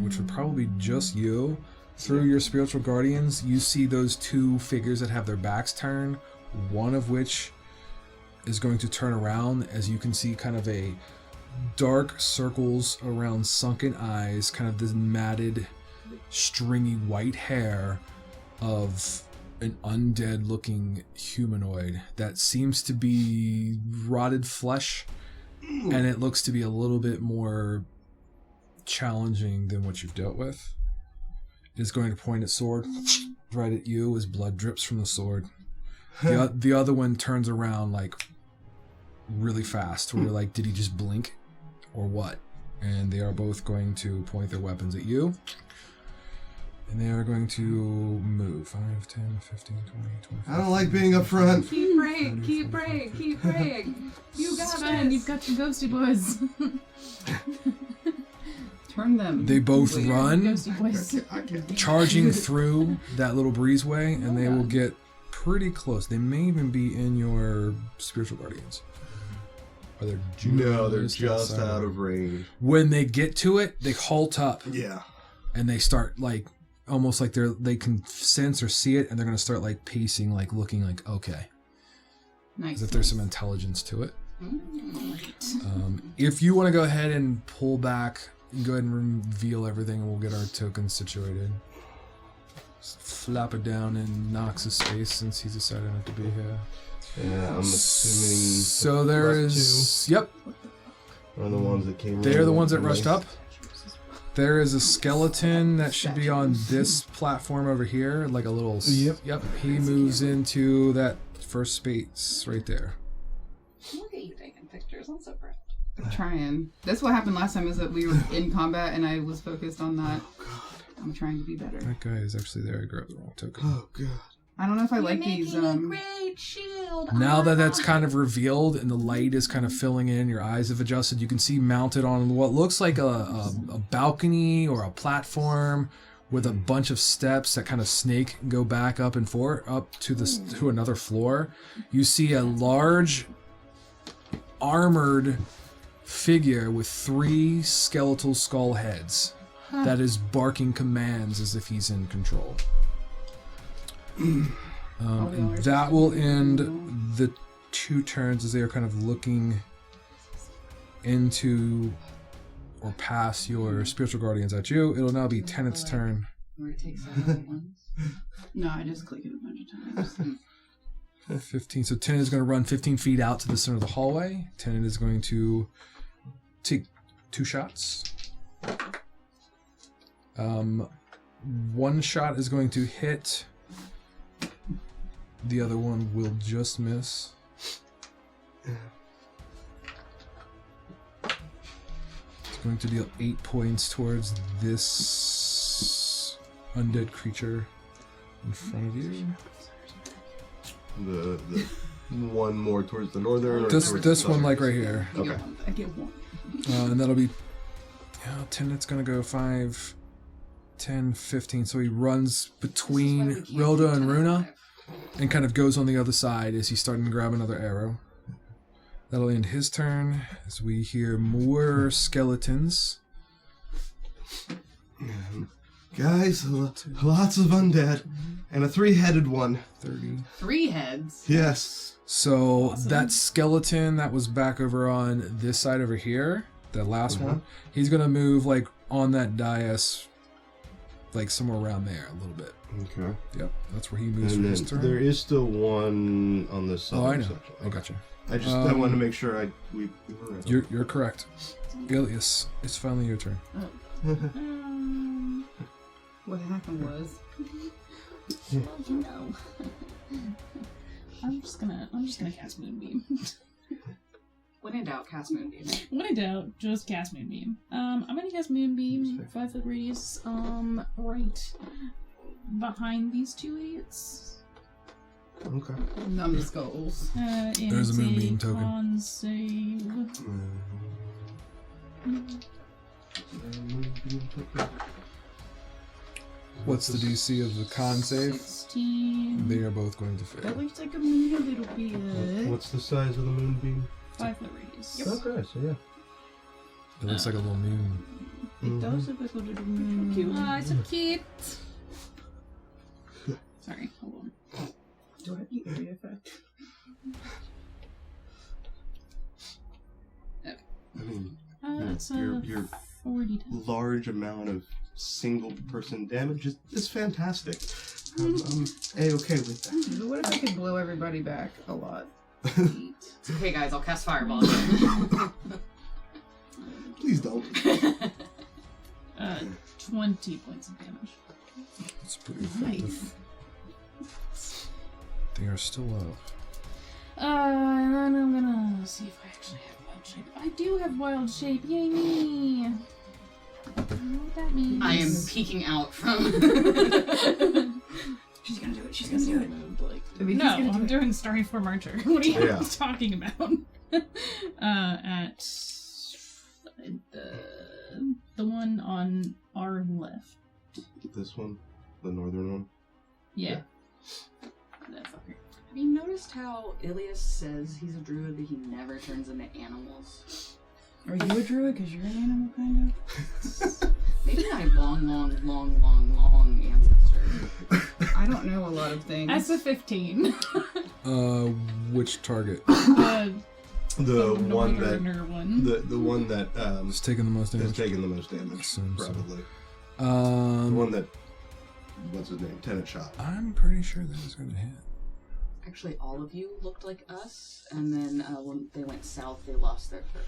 Speaker 1: which would probably be just you, through your spiritual guardians, you see those two figures that have their backs turned, one of which is going to turn around, as you can see kind of a dark circles around sunken eyes, kind of this matted, stringy white hair of an undead looking humanoid that seems to be rotted flesh, and it looks to be a little bit more challenging than what you've dealt with. It's going to point its sword right at you as blood drips from the sword. The other one turns around like really fast, where you're like, did he just blink or what? And they are both going to point their weapons at you. And they are going to move. 5, 10, 15, 20, 25.
Speaker 2: I don't like being up front.
Speaker 5: Keep praying, keep praying, keep praying. You got
Speaker 3: Sven,
Speaker 5: this.
Speaker 3: you've got the ghosty boys.
Speaker 4: Turn them.
Speaker 1: They both run,
Speaker 3: Ghosty boys.
Speaker 2: I can't.
Speaker 1: charging through that little breezeway, and they will get pretty close. They may even be in your spiritual guardians. Or they're
Speaker 2: No, they're
Speaker 1: just
Speaker 2: just
Speaker 1: outside.
Speaker 2: out of range.
Speaker 1: When they get to it, they halt up
Speaker 2: Yeah.
Speaker 1: and they start like almost like they can sense or see it, and they're gonna start like pacing, like looking like okay,
Speaker 4: Nice.
Speaker 1: as if there's some intelligence to it.
Speaker 5: Mm.
Speaker 1: If you want to go ahead and pull back, go ahead and reveal everything, and we'll get our tokens situated. Just flap it down in Nox's space since he's decided not to be here.
Speaker 2: Yeah, I'm assuming.
Speaker 1: So there
Speaker 2: last
Speaker 1: is. Yep,
Speaker 2: two are the ones that came.
Speaker 1: they're
Speaker 2: in
Speaker 1: the ones that
Speaker 2: with
Speaker 1: rushed
Speaker 2: the
Speaker 1: up. There is a skeleton that should be on this platform over here, like a little.
Speaker 2: Yep.
Speaker 1: He moves into that first space right there.
Speaker 5: Look at you taking pictures. I'm so proud.
Speaker 4: I'm trying. That's what happened last time is that we were in combat and I was focused on that. I'm trying to be better.
Speaker 1: That guy is actually there. I grabbed the wrong token.
Speaker 2: Oh god.
Speaker 4: I don't know if I like these.
Speaker 5: Great shield.
Speaker 1: Now that that's kind of revealed and the light is kind of filling in, your eyes have adjusted, you can see mounted on what looks like a balcony or a platform with a bunch of steps that kind of snake and go back up and forth up to to another floor. You see a large armored figure with 3 skeletal skull heads that is barking commands as if he's in control. And that will end the 2 turns as they are kind of looking into or past your spiritual guardians at you. It'll now be Tenet's turn.
Speaker 5: Where it takes all at once.
Speaker 4: No, I just click it a bunch of times.
Speaker 1: 15. So Tenet is going to run 15 feet out to the center of the hallway. Tenet is going to take 2 shots. 1 shot is going to hit. The other one will just miss. It's going to deal 8 points towards this undead creature in front of you.
Speaker 2: The one more towards the northern. Or
Speaker 1: This
Speaker 2: towards the
Speaker 1: one,
Speaker 2: southern?
Speaker 1: like right here.
Speaker 2: Okay.
Speaker 4: I get 1.
Speaker 1: And that'll be... Yeah, Tenet's going to go 5, 10, 15. So he runs between Rilda and Runa and kind of goes on the other side as he's starting to grab another arrow. That'll end his turn as we hear more skeletons.
Speaker 2: Guys, lots of undead. And a 3-headed one.
Speaker 1: 30.
Speaker 5: 3 heads.
Speaker 2: Yes.
Speaker 1: So that skeleton that was back over on this side over here, that last one, he's going to move like on that dais, like somewhere around there a little bit.
Speaker 2: Okay.
Speaker 1: Yep, that's where he moves
Speaker 2: And
Speaker 1: for his
Speaker 2: then
Speaker 1: turn.
Speaker 2: there is still one on this side.
Speaker 1: Oh, I know. I gotcha.
Speaker 2: I just I wanted to make sure we were right.
Speaker 1: You're correct. Ilias, it's finally your turn.
Speaker 4: What happened was...
Speaker 3: Well, you know. I'm just gonna cast Moonbeam.
Speaker 5: When in doubt, cast Moonbeam.
Speaker 3: When in doubt, just cast Moonbeam. I'm gonna cast Moonbeam, 5-foot radius, right behind these 2 idiots.
Speaker 2: Okay.
Speaker 4: Numbskulls.
Speaker 3: And
Speaker 1: There's a Moonbeam
Speaker 3: it's
Speaker 1: token.
Speaker 3: Con save.
Speaker 1: What's the DC of the con save?
Speaker 3: 16.
Speaker 1: They are both going to
Speaker 3: That
Speaker 1: fail.
Speaker 3: looks like a little bit.
Speaker 2: What's the size of the moonbeam?
Speaker 3: 5-foot radius.
Speaker 2: Okay, so yeah.
Speaker 1: It looks like a little moon.
Speaker 3: It does look like a little moon.
Speaker 5: Cute.
Speaker 3: Ah, it's so cute. Sorry, hold on.
Speaker 4: Do I have the area effect?
Speaker 2: I mean,
Speaker 3: It's
Speaker 2: your
Speaker 3: 40
Speaker 2: large amount of single person damage is fantastic. I'm A-okay with that.
Speaker 4: What if I could blow everybody back a lot?
Speaker 5: It's okay, guys. I'll cast Fireball.
Speaker 2: Please don't.
Speaker 3: 20 points of damage.
Speaker 1: It's pretty effective. They are still up.
Speaker 3: And then I'm gonna see if I actually have wild shape. I do have wild shape. Yay me! what that means.
Speaker 5: I am peeking out from.
Speaker 4: She's gonna do it. She's gonna do it. I mean,
Speaker 3: No,
Speaker 4: she's gonna
Speaker 3: I'm
Speaker 4: do it.
Speaker 3: doing Starry Form Archer. What are you
Speaker 2: Yeah.
Speaker 3: talking about? At the one on our left.
Speaker 2: This one, the northern one.
Speaker 3: Yeah. That fucker.
Speaker 5: Have you noticed how Ilias says he's a druid, but he never turns into animals?
Speaker 4: Are you a druid? Because you're an animal, kind of.
Speaker 5: Maybe my long ancestor.
Speaker 4: I don't know a lot of things.
Speaker 3: That's a 15.
Speaker 1: Which target?
Speaker 2: The one that
Speaker 3: one.
Speaker 2: the one that
Speaker 1: It's taking the most
Speaker 2: has
Speaker 1: damage.
Speaker 2: taken the most damage,
Speaker 1: Assume so.
Speaker 2: probably. The
Speaker 1: Um,
Speaker 2: one that, what's his name? Tenet shot.
Speaker 1: I'm pretty sure that is going to hit.
Speaker 5: Actually, all of you looked like us, and then when they went south, they lost their fur.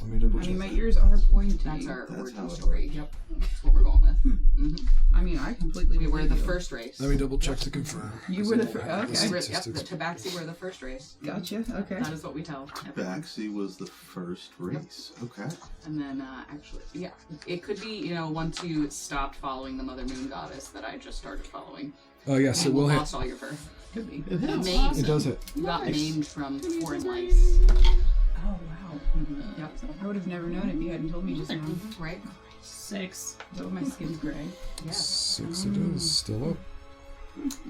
Speaker 1: Let me double
Speaker 4: I
Speaker 1: check.
Speaker 4: mean, my ears are pointy.
Speaker 5: That's our
Speaker 2: That's
Speaker 5: origin
Speaker 2: how it
Speaker 5: story.
Speaker 2: works.
Speaker 5: Yep, that's what we're going with.
Speaker 4: I mean, I completely.
Speaker 5: We were
Speaker 4: believe
Speaker 5: the
Speaker 4: you.
Speaker 5: first race.
Speaker 1: Let me double check to confirm.
Speaker 4: You were the first.
Speaker 5: We
Speaker 4: Okay.
Speaker 5: were, yep, the
Speaker 1: Statistics.
Speaker 5: Tabaxi were the first race.
Speaker 4: Gotcha. Okay.
Speaker 5: That is what we tell everyone.
Speaker 2: Baxi was the first race. Okay.
Speaker 5: And then, actually, yeah, it could be, once you stopped following the Mother Moon Goddess that I just started following.
Speaker 1: Oh, yes, it
Speaker 5: and
Speaker 1: will hit.
Speaker 5: lost all your fur.
Speaker 4: Could be.
Speaker 2: It hits.
Speaker 5: Maimed.
Speaker 1: It does hit.
Speaker 5: You got
Speaker 2: Nice.
Speaker 5: maimed from foreign lice.
Speaker 4: Oh wow.
Speaker 5: Yep.
Speaker 4: I would have never known if you hadn't told me just now.
Speaker 5: Right?
Speaker 3: 6.
Speaker 4: So my skin's gray.
Speaker 5: Yeah.
Speaker 1: 6 it is. Still up.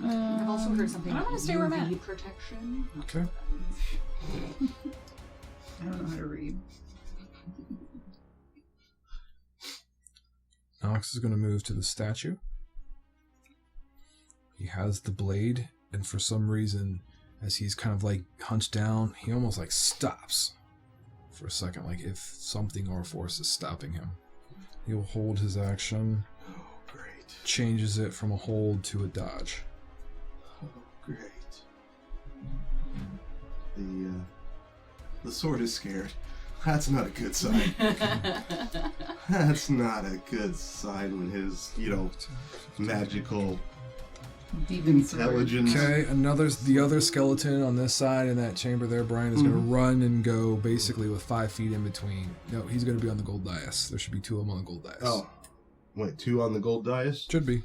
Speaker 5: I've also heard something
Speaker 3: I
Speaker 5: about
Speaker 3: want to stay where I'm at.
Speaker 5: UV protection.
Speaker 1: Okay.
Speaker 4: I don't know how to read.
Speaker 1: Alex is going to move to the statue. He has the blade, and for some reason, as he's kind of like hunched down, he almost like stops for a second, like if something or force is stopping him. He'll hold his action,
Speaker 2: Oh, great.
Speaker 1: changes it from a hold to a dodge.
Speaker 2: Oh, great. The sword is scared. That's not a good sign. That's not a good sign when his, magical
Speaker 4: Demon sword.
Speaker 2: intelligence.
Speaker 1: Okay, the other skeleton on this side in that chamber there, Bryan, is going to run and go basically with 5 feet in between. No, he's going to be on the gold dais. There should be 2 of them on the gold dais.
Speaker 2: Oh, wait, 2 on the gold dais?
Speaker 1: Should be.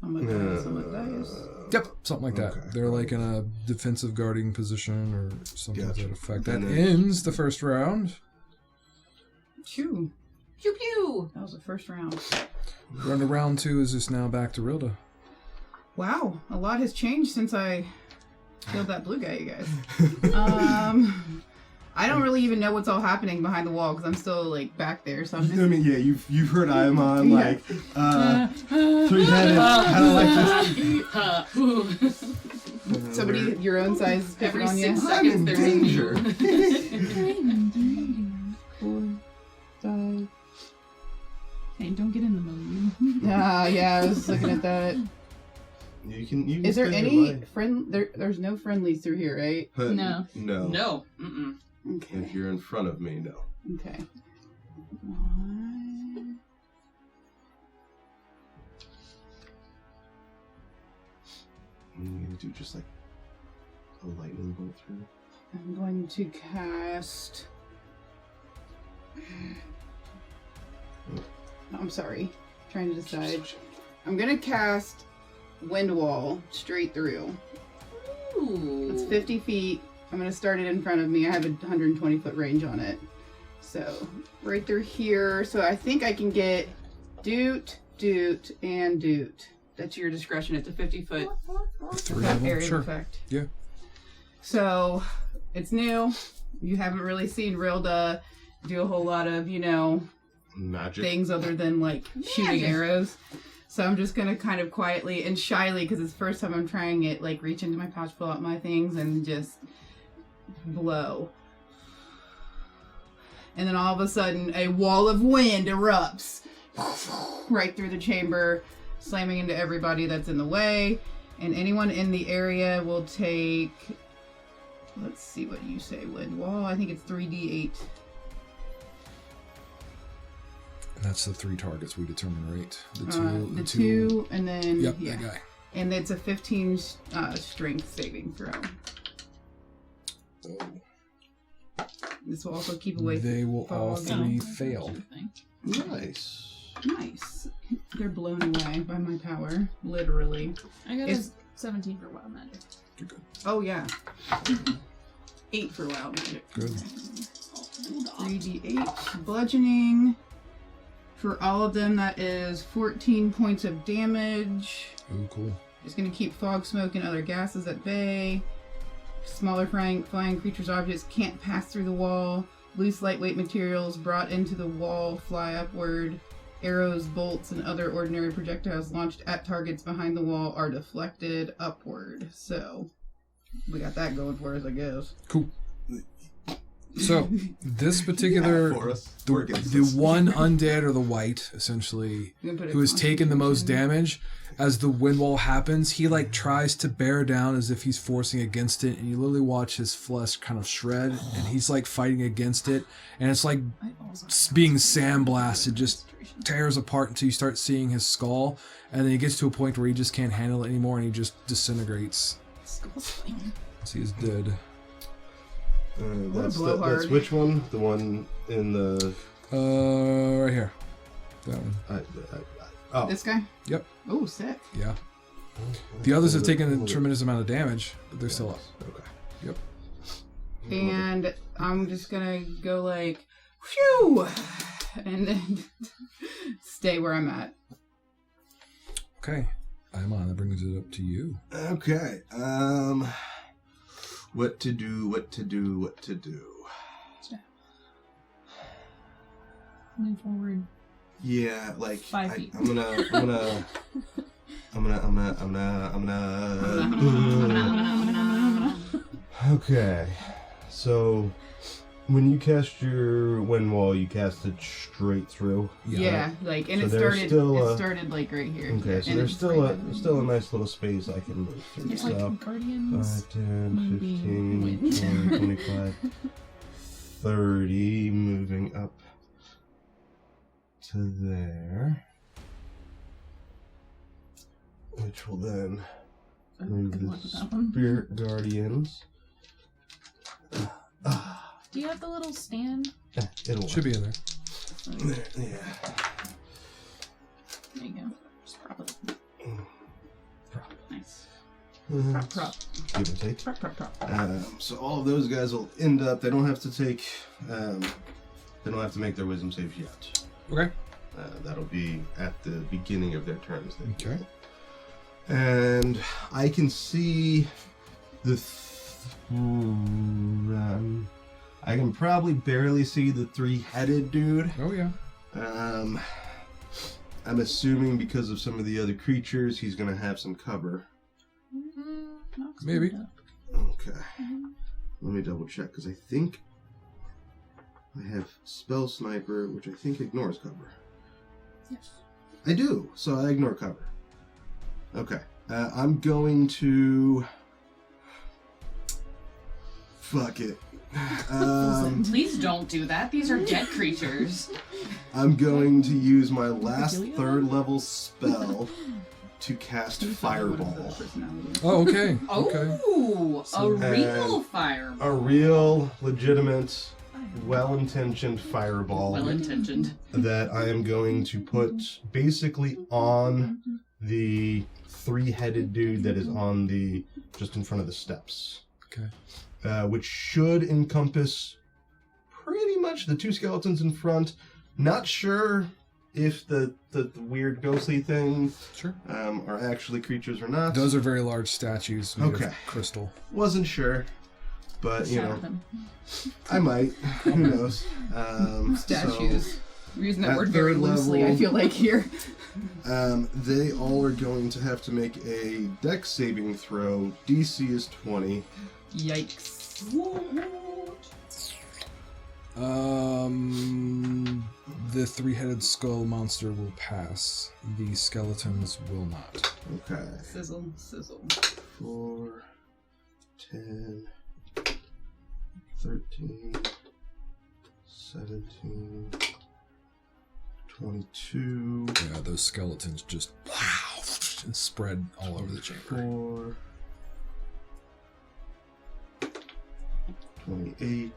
Speaker 4: I'm like, dice.
Speaker 1: Yep, something like that.
Speaker 2: Okay.
Speaker 1: They're like in a defensive guarding position or something
Speaker 2: Gotcha.
Speaker 1: to that effect. That
Speaker 2: And then-
Speaker 1: ends the first round.
Speaker 4: Phew.
Speaker 5: Pew pew!
Speaker 4: That was the first round.
Speaker 1: Run to round 2 is just now back to Rilda.
Speaker 4: Wow, a lot has changed since I killed that blue guy, you guys. I don't really even know what's all happening behind the wall because I'm still like back there. So I'm just.
Speaker 2: I mean, yeah, you've heard Iamon,
Speaker 4: Yeah.
Speaker 2: like, three-headed, kind of like this.
Speaker 4: Somebody your own size is picking
Speaker 5: Every
Speaker 4: on you.
Speaker 5: 6
Speaker 2: I'm in
Speaker 5: seconds there's a
Speaker 2: danger.
Speaker 5: new.
Speaker 4: 4, 5.
Speaker 3: Hey, don't get in the mood.
Speaker 4: Yeah, I was looking at that.
Speaker 2: You can
Speaker 4: Is there
Speaker 2: spend
Speaker 4: any
Speaker 2: your life.
Speaker 4: friend? There's no friendlies through here, right?
Speaker 3: No.
Speaker 2: No.
Speaker 5: No. Mm-mm.
Speaker 4: Okay.
Speaker 2: If you're in front of me, no.
Speaker 4: Okay. 1.
Speaker 2: I'm gonna do just like a lightning bolt through.
Speaker 4: I'm going to cast. I'm sorry. Trying to decide. I'm gonna cast Wind Wall straight through.
Speaker 5: Ooh.
Speaker 4: It's 50 feet. I'm gonna start it in front of me. I have a 120 foot range on it. So right through here. So I think I can get Doot, and Doot. That's your discretion. It's a 50 foot
Speaker 1: 3 of them,
Speaker 4: area
Speaker 1: sure.
Speaker 4: effect.
Speaker 1: Yeah.
Speaker 4: So it's new. You haven't really seen Rilda do a whole lot of,
Speaker 2: Magic.
Speaker 4: things other than like shooting arrows. So I'm just gonna kind of quietly and shyly, because it's the first time I'm trying it, like reach into my pouch, pull out my things, and just blow. And then all of a sudden, a wall of wind erupts right through the chamber, slamming into everybody that's in the way. And anyone in the area will take, let's see what you say, wind wall. I think it's 3d8.
Speaker 1: And that's the 3 targets we determined, right?
Speaker 4: The two, and then
Speaker 1: Yep,
Speaker 4: yeah.
Speaker 1: that guy.
Speaker 4: And it's a 15 strength saving throw.
Speaker 1: Oh.
Speaker 4: This will also keep away.
Speaker 1: They will all
Speaker 4: fog.
Speaker 1: 3
Speaker 3: Oh,
Speaker 1: fail.
Speaker 3: thing.
Speaker 2: Nice.
Speaker 4: Nice. They're blown away by my power, literally.
Speaker 3: I got a 17 for wild magic.
Speaker 1: You're good.
Speaker 4: Oh yeah. 8 for wild magic.
Speaker 1: Good.
Speaker 4: 3d8 bludgeoning. For all of them, that is 14 points of damage.
Speaker 1: Oh, cool.
Speaker 4: It's going to keep fog, smoke, and other gases at bay. Smaller flying creatures' objects can't pass through the wall. Loose, lightweight materials brought into the wall fly upward. Arrows, bolts, and other ordinary projectiles launched at targets behind the wall are deflected upward. So, we got that going for us, I guess.
Speaker 1: Cool. So, this particular...
Speaker 2: Yeah, for us.
Speaker 1: the one undead, or the white, essentially, who has taken the most damage, as the wind wall happens, he, like, tries to bear down as if he's forcing against it, and you literally watch his flesh kind of shred, and he's, like, fighting against it, and it's like being sandblasted, just tears apart until you start seeing his skull, and then he gets to a point where he just can't handle it anymore, and he just disintegrates. So he's dead.
Speaker 2: That's which one? The one in the...
Speaker 1: Right here. That one.
Speaker 2: Oh.
Speaker 4: This guy?
Speaker 1: Yep.
Speaker 4: Oh, sick.
Speaker 1: Yeah. The others have taken a tremendous amount of damage, but they're still up.
Speaker 2: Okay.
Speaker 1: Yep.
Speaker 4: And I'm just gonna go like, phew! And then stay where I'm at.
Speaker 1: Okay. Aimon, that brings it up to you.
Speaker 2: Okay. What to do.
Speaker 3: Move forward.
Speaker 2: Yeah, like
Speaker 3: 5 feet.
Speaker 2: I'm gonna Okay. So when you cast your wind wall, you cast it straight through.
Speaker 4: Yeah, like, and
Speaker 2: So
Speaker 4: it
Speaker 2: there's
Speaker 4: started.
Speaker 2: still
Speaker 4: It started like right here.
Speaker 2: Okay, so
Speaker 4: And
Speaker 2: there's
Speaker 4: it's
Speaker 2: still
Speaker 4: right
Speaker 2: a nice little space I can move through.
Speaker 3: It's
Speaker 2: So
Speaker 3: like Guardians.
Speaker 2: 5, 10,
Speaker 3: maybe
Speaker 2: 15,
Speaker 3: wind.
Speaker 2: 20, 25, 30, moving up to there. Which will then move
Speaker 3: Good
Speaker 2: the
Speaker 3: luck with that one.
Speaker 2: Spirit Guardians.
Speaker 3: Do you have the little stand?
Speaker 2: It'll
Speaker 1: Should be in there.
Speaker 2: There, yeah.
Speaker 3: There you go. Just prop it.
Speaker 5: Nice.
Speaker 3: Prop, prop.
Speaker 2: Give and take.
Speaker 3: Prop, prop, prop.
Speaker 2: So all of those guys will end up. They don't have to take. They don't have to make their wisdom saves yet.
Speaker 1: Okay.
Speaker 2: That'll be at the beginning of their turns.
Speaker 1: Okay.
Speaker 2: And I can see the. I can probably barely see the three-headed dude.
Speaker 1: Oh, yeah.
Speaker 2: I'm assuming because of some of the other creatures, he's going to have some cover.
Speaker 1: Maybe.
Speaker 2: Okay. Let me double check, because I think I have Spell Sniper, which I think ignores cover.
Speaker 3: Yes.
Speaker 2: I do, so I ignore cover. Okay. I'm going to... Fuck it.
Speaker 5: Please don't do that. These are dead creatures.
Speaker 2: I'm going to use my last third level spell to cast Fireball.
Speaker 1: Oh, okay. Okay.
Speaker 5: Oh, a real fireball.
Speaker 2: A real, legitimate, well-intentioned Fireball.
Speaker 5: Well-intentioned.
Speaker 2: That I am going to put basically on the three-headed dude that is on the just in front of the steps.
Speaker 1: Okay.
Speaker 2: Which should encompass pretty much the two skeletons in front. Not sure if the weird ghostly things are actually creatures or not.
Speaker 1: Those are very large statues made
Speaker 2: Okay.
Speaker 1: of crystal.
Speaker 2: Wasn't sure, but you know,
Speaker 3: Shatter them.
Speaker 2: I might. Who knows?
Speaker 4: Statues. We're using that
Speaker 2: at
Speaker 4: word very
Speaker 2: third
Speaker 4: loosely,
Speaker 2: level-
Speaker 4: I feel like, here.
Speaker 2: They all are going to have to make a Dex saving throw. DC is 20.
Speaker 4: Yikes.
Speaker 1: The three-headed skull monster will pass. The skeletons will not.
Speaker 2: Okay.
Speaker 4: Sizzle, sizzle.
Speaker 2: 4, 10, 13, 17, 22.
Speaker 1: Yeah, those skeletons just and spread all over the chamber.
Speaker 2: 4, 28,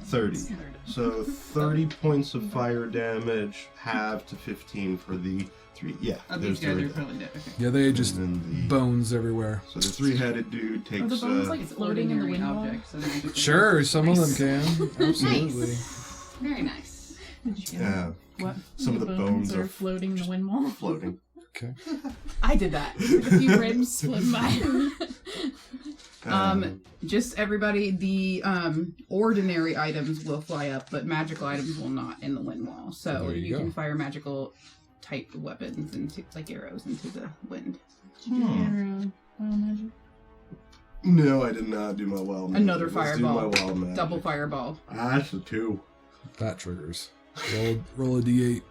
Speaker 2: 30. So 30 points of fire damage, half to 15 for the 3. Yeah,
Speaker 4: Oh,
Speaker 2: there's
Speaker 4: these guys
Speaker 2: three.
Speaker 4: are probably dead. Okay.
Speaker 1: Yeah, they just
Speaker 2: And then
Speaker 1: bones everywhere.
Speaker 2: So the 3-headed dude
Speaker 3: Are the
Speaker 2: takes.
Speaker 3: bones like
Speaker 4: It's
Speaker 3: floating in the
Speaker 4: ordinary
Speaker 3: wind wall?
Speaker 4: object. So they're just-
Speaker 1: Sure, some of them can. Absolutely.
Speaker 5: Nice. Very nice.
Speaker 3: Did you get what?
Speaker 2: some of the bones
Speaker 3: are
Speaker 2: are
Speaker 3: floating in the wind wall.
Speaker 2: floating.
Speaker 1: Okay.
Speaker 4: I did that.
Speaker 3: A few ribs floating by.
Speaker 4: Just everybody, the ordinary items will fly up, but magical items will not in the wind wall. So
Speaker 1: There you
Speaker 4: you
Speaker 1: go.
Speaker 4: can fire magical type weapons into like arrows into the wind.
Speaker 3: Did you get your wild magic?
Speaker 2: No, I did not do my wild magic.
Speaker 4: Another
Speaker 2: Let's do
Speaker 4: fireball.
Speaker 2: my wild magic.
Speaker 4: Double fireball.
Speaker 2: That's a 2.
Speaker 1: That triggers. Roll a d8.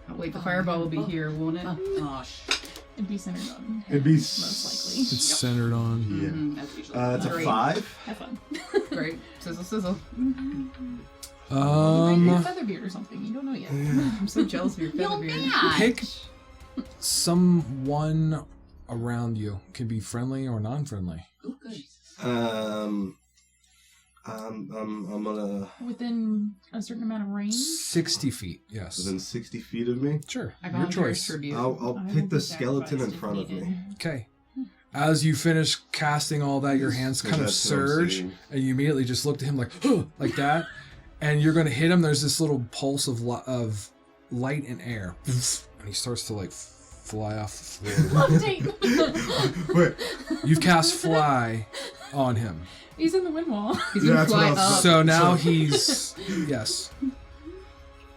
Speaker 4: Oh, wait, the fireball will be here, won't it?
Speaker 5: Oh gosh.
Speaker 3: It'd be centered on.
Speaker 2: It'd be
Speaker 3: most likely.
Speaker 1: It's centered on.
Speaker 2: Yeah.
Speaker 5: That's usually
Speaker 2: It's a
Speaker 4: Great.
Speaker 2: 5.
Speaker 3: Have fun.
Speaker 4: Great. Sizzle, sizzle.
Speaker 3: Featherbeard or something. You don't know yet.
Speaker 4: I'm so jealous of your
Speaker 5: You'll
Speaker 4: featherbeard.
Speaker 1: Pick someone around you. Can be friendly or non-friendly.
Speaker 5: Oh, good.
Speaker 2: I'm gonna
Speaker 3: Within a certain amount of range.
Speaker 1: 60 feet. Yes.
Speaker 2: within 60 feet of me.
Speaker 1: Sure.
Speaker 4: I
Speaker 1: Your
Speaker 4: volunteer as
Speaker 1: choice.
Speaker 4: tribute.
Speaker 2: I'll
Speaker 3: I
Speaker 2: pick
Speaker 3: will
Speaker 2: the
Speaker 3: be
Speaker 2: skeleton in
Speaker 3: sacrificed
Speaker 2: front
Speaker 3: if
Speaker 2: of me.
Speaker 3: needed.
Speaker 1: Okay. As you finish casting all that, your hands kind of
Speaker 2: That's what I'm
Speaker 1: surge,
Speaker 2: seeing.
Speaker 1: and you immediately just look at him like, "Huh," like that, and you're going to hit him. There's this little pulse of light and air, and he starts to like fly off the floor.
Speaker 3: Levitate!
Speaker 2: Wait,
Speaker 1: You've cast fly on him,
Speaker 3: He's in the wind wall.
Speaker 4: He's
Speaker 2: Yeah,
Speaker 4: gonna
Speaker 2: that's what
Speaker 4: fly
Speaker 2: I was-
Speaker 4: up.
Speaker 1: so now he's yes.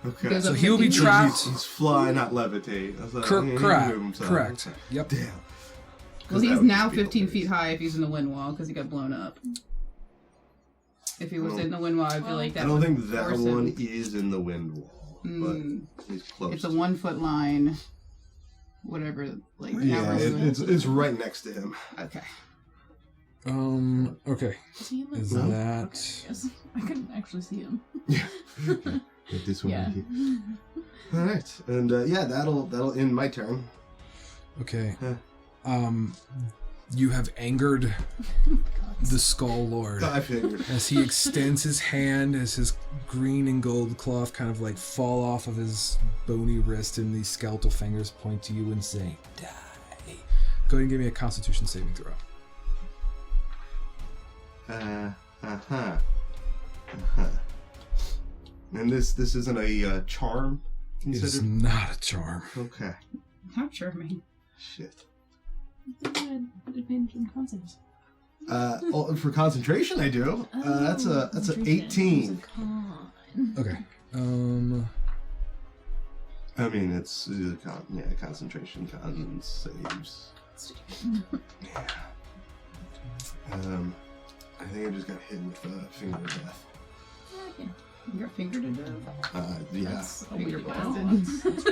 Speaker 2: okay.
Speaker 4: Goes
Speaker 1: So
Speaker 4: up
Speaker 1: he'll be
Speaker 4: 50 feet.
Speaker 1: trapped.
Speaker 2: He's fly, not levitate. I was like, he can move
Speaker 1: Correct.
Speaker 2: himself.
Speaker 1: Correct.
Speaker 2: Okay.
Speaker 1: Yep.
Speaker 2: Damn.
Speaker 4: Well,
Speaker 2: 'Cause
Speaker 4: he's
Speaker 2: that would
Speaker 4: now
Speaker 2: just be
Speaker 4: 15 feet
Speaker 2: hilarious.
Speaker 4: high if he's in the wind wall because he got blown up. If he was
Speaker 2: Well,
Speaker 4: in the wind wall, I feel like that
Speaker 2: I don't
Speaker 4: would
Speaker 2: think that
Speaker 4: force
Speaker 2: one
Speaker 4: him.
Speaker 2: is in the wind wall,
Speaker 4: Mm.
Speaker 2: but he's close.
Speaker 4: It's a 1 foot line. Whatever, like
Speaker 2: Yeah,
Speaker 4: however you-
Speaker 2: it's right next to him.
Speaker 4: okay.
Speaker 1: Okay.
Speaker 3: Is he in the
Speaker 1: Is
Speaker 3: Oh,
Speaker 1: that
Speaker 3: okay, yes. I couldn't actually see him.
Speaker 2: Get this one
Speaker 3: Yeah.
Speaker 2: right here. All right, and yeah, that'll end my turn.
Speaker 1: okay?
Speaker 2: Huh.
Speaker 1: You have angered the Skull Lord.
Speaker 2: I figured.
Speaker 1: As he extends his hand, as his green and gold cloth kind of like fall off of his bony wrist, and these skeletal fingers point to you and say, "Die." Go ahead and give me a Constitution saving throw.
Speaker 2: And this isn't a charm
Speaker 1: It is
Speaker 2: considered.
Speaker 1: not a charm.
Speaker 2: Okay.
Speaker 4: How charming.
Speaker 2: Shit.
Speaker 3: Good advantage in concepts.
Speaker 2: For concentration, I do. That's a 18.
Speaker 1: Okay.
Speaker 2: I mean, it's concentration con saves. Yeah. I think I just got hit with finger of death.
Speaker 4: You got fingered to death.
Speaker 2: Yeah.
Speaker 3: That's a
Speaker 4: Finger
Speaker 3: weird
Speaker 4: blasted.
Speaker 3: That's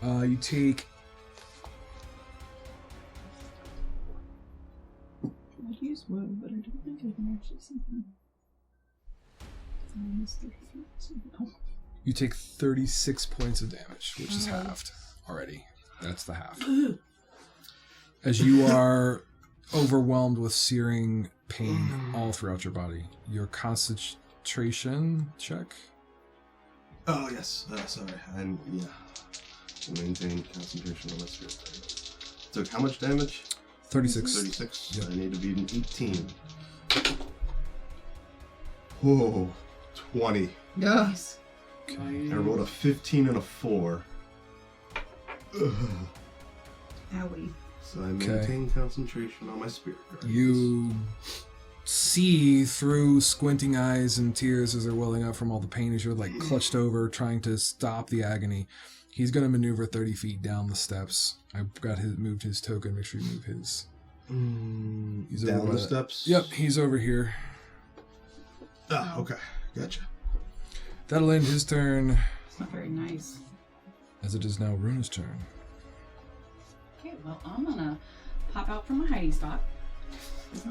Speaker 3: rough.
Speaker 1: You take
Speaker 3: I'd use wood, but I don't think I can actually see him. Minus 30 feet. Oh.
Speaker 1: You take 36 points of damage, which is halved already. That's the half. As you are overwhelmed with searing pain all throughout your body. Your concentration check.
Speaker 2: Oh yes. Sorry. And yeah. Maintain concentration on my spirit. Took how much damage?
Speaker 1: 36.
Speaker 2: 36.
Speaker 1: Yep.
Speaker 2: I need to beat an 18. Whoa. 20.
Speaker 4: Yes.
Speaker 1: Okay.
Speaker 2: I rolled a 15 and a 4. Ugh.
Speaker 4: Owie.
Speaker 2: So I maintain concentration on my spirit guards.
Speaker 1: You see through squinting eyes and tears as they're welling up from all the pain as you're like clutched over trying to stop the agony. He's going to maneuver 30 feet down the steps. I moved his token. Make sure you move his. He's over
Speaker 2: Down
Speaker 1: by
Speaker 2: the steps?
Speaker 1: Yep, he's over here.
Speaker 2: Ah, okay. Gotcha.
Speaker 1: That'll end his turn,
Speaker 4: It's not very nice.
Speaker 1: as it is now Runa's turn.
Speaker 5: Okay, well, I'm gonna pop out from my hiding spot,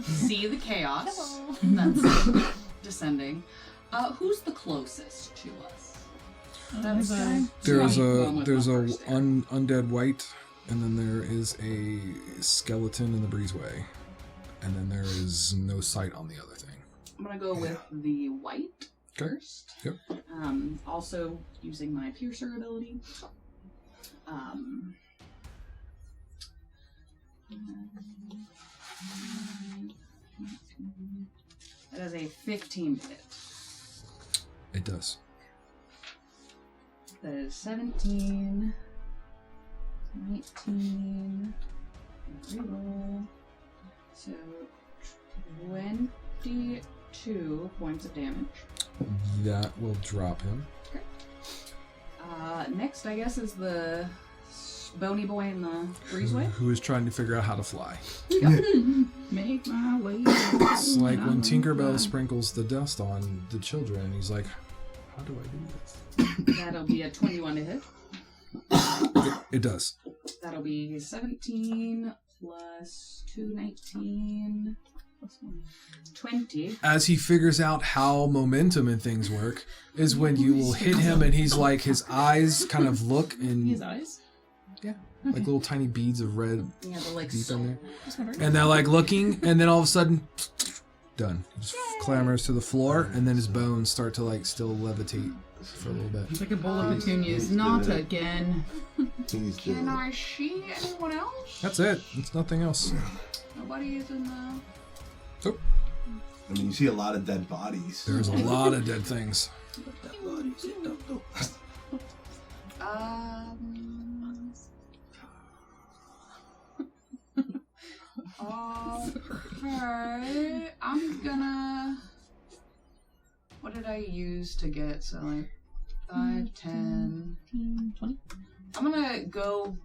Speaker 5: see the chaos that's descending. Who's the closest to us?
Speaker 3: There's a
Speaker 1: There's
Speaker 5: Going
Speaker 1: a
Speaker 5: with
Speaker 1: there's
Speaker 5: my
Speaker 1: a
Speaker 5: first there.
Speaker 1: undead white, and then there is a skeleton in the breezeway. And then there is no sight on the other thing.
Speaker 5: I'm gonna go with the white
Speaker 1: Okay.
Speaker 5: first.
Speaker 1: Yep.
Speaker 5: Also using my piercer ability. That is a 15 to hit.
Speaker 1: It does.
Speaker 5: That is 17, 19, reroll. So 22 points of damage.
Speaker 1: That will drop him.
Speaker 5: Okay. Next, I guess, is the bony boy in the breezeway.
Speaker 1: Who is trying to figure out how to fly.
Speaker 4: Make my way.
Speaker 1: It's like when Tinkerbell sprinkles the dust on the children, and he's like, how do I do this?
Speaker 5: That'll be a 21 to hit.
Speaker 1: It does.
Speaker 5: That'll be 17 plus 2, 19 plus 1, 20.
Speaker 1: As he figures out how momentum and things work, is when you will hit him, and he's like, his eyes kind of look and
Speaker 3: His eyes?
Speaker 1: yeah, like little tiny beads of red
Speaker 5: Yeah, the like
Speaker 1: deep in there.
Speaker 3: Just wondering.
Speaker 1: And they're like looking, and then all of a sudden, done. He just clambers to the floor, and then his bones start to like still levitate for a little bit.
Speaker 4: It's like a bowl of petunias. Not again.
Speaker 2: He's
Speaker 5: Can
Speaker 2: dead.
Speaker 5: I see anyone else?
Speaker 1: That's it. It's nothing else.
Speaker 5: Nobody is in the...
Speaker 2: I mean, you see a lot of dead bodies.
Speaker 1: There's a lot of dead things.
Speaker 2: Dead bodies. Don't.
Speaker 5: Okay, I'm gonna... What did I use to get, so like 5, 10...
Speaker 3: 20?
Speaker 5: I'm gonna go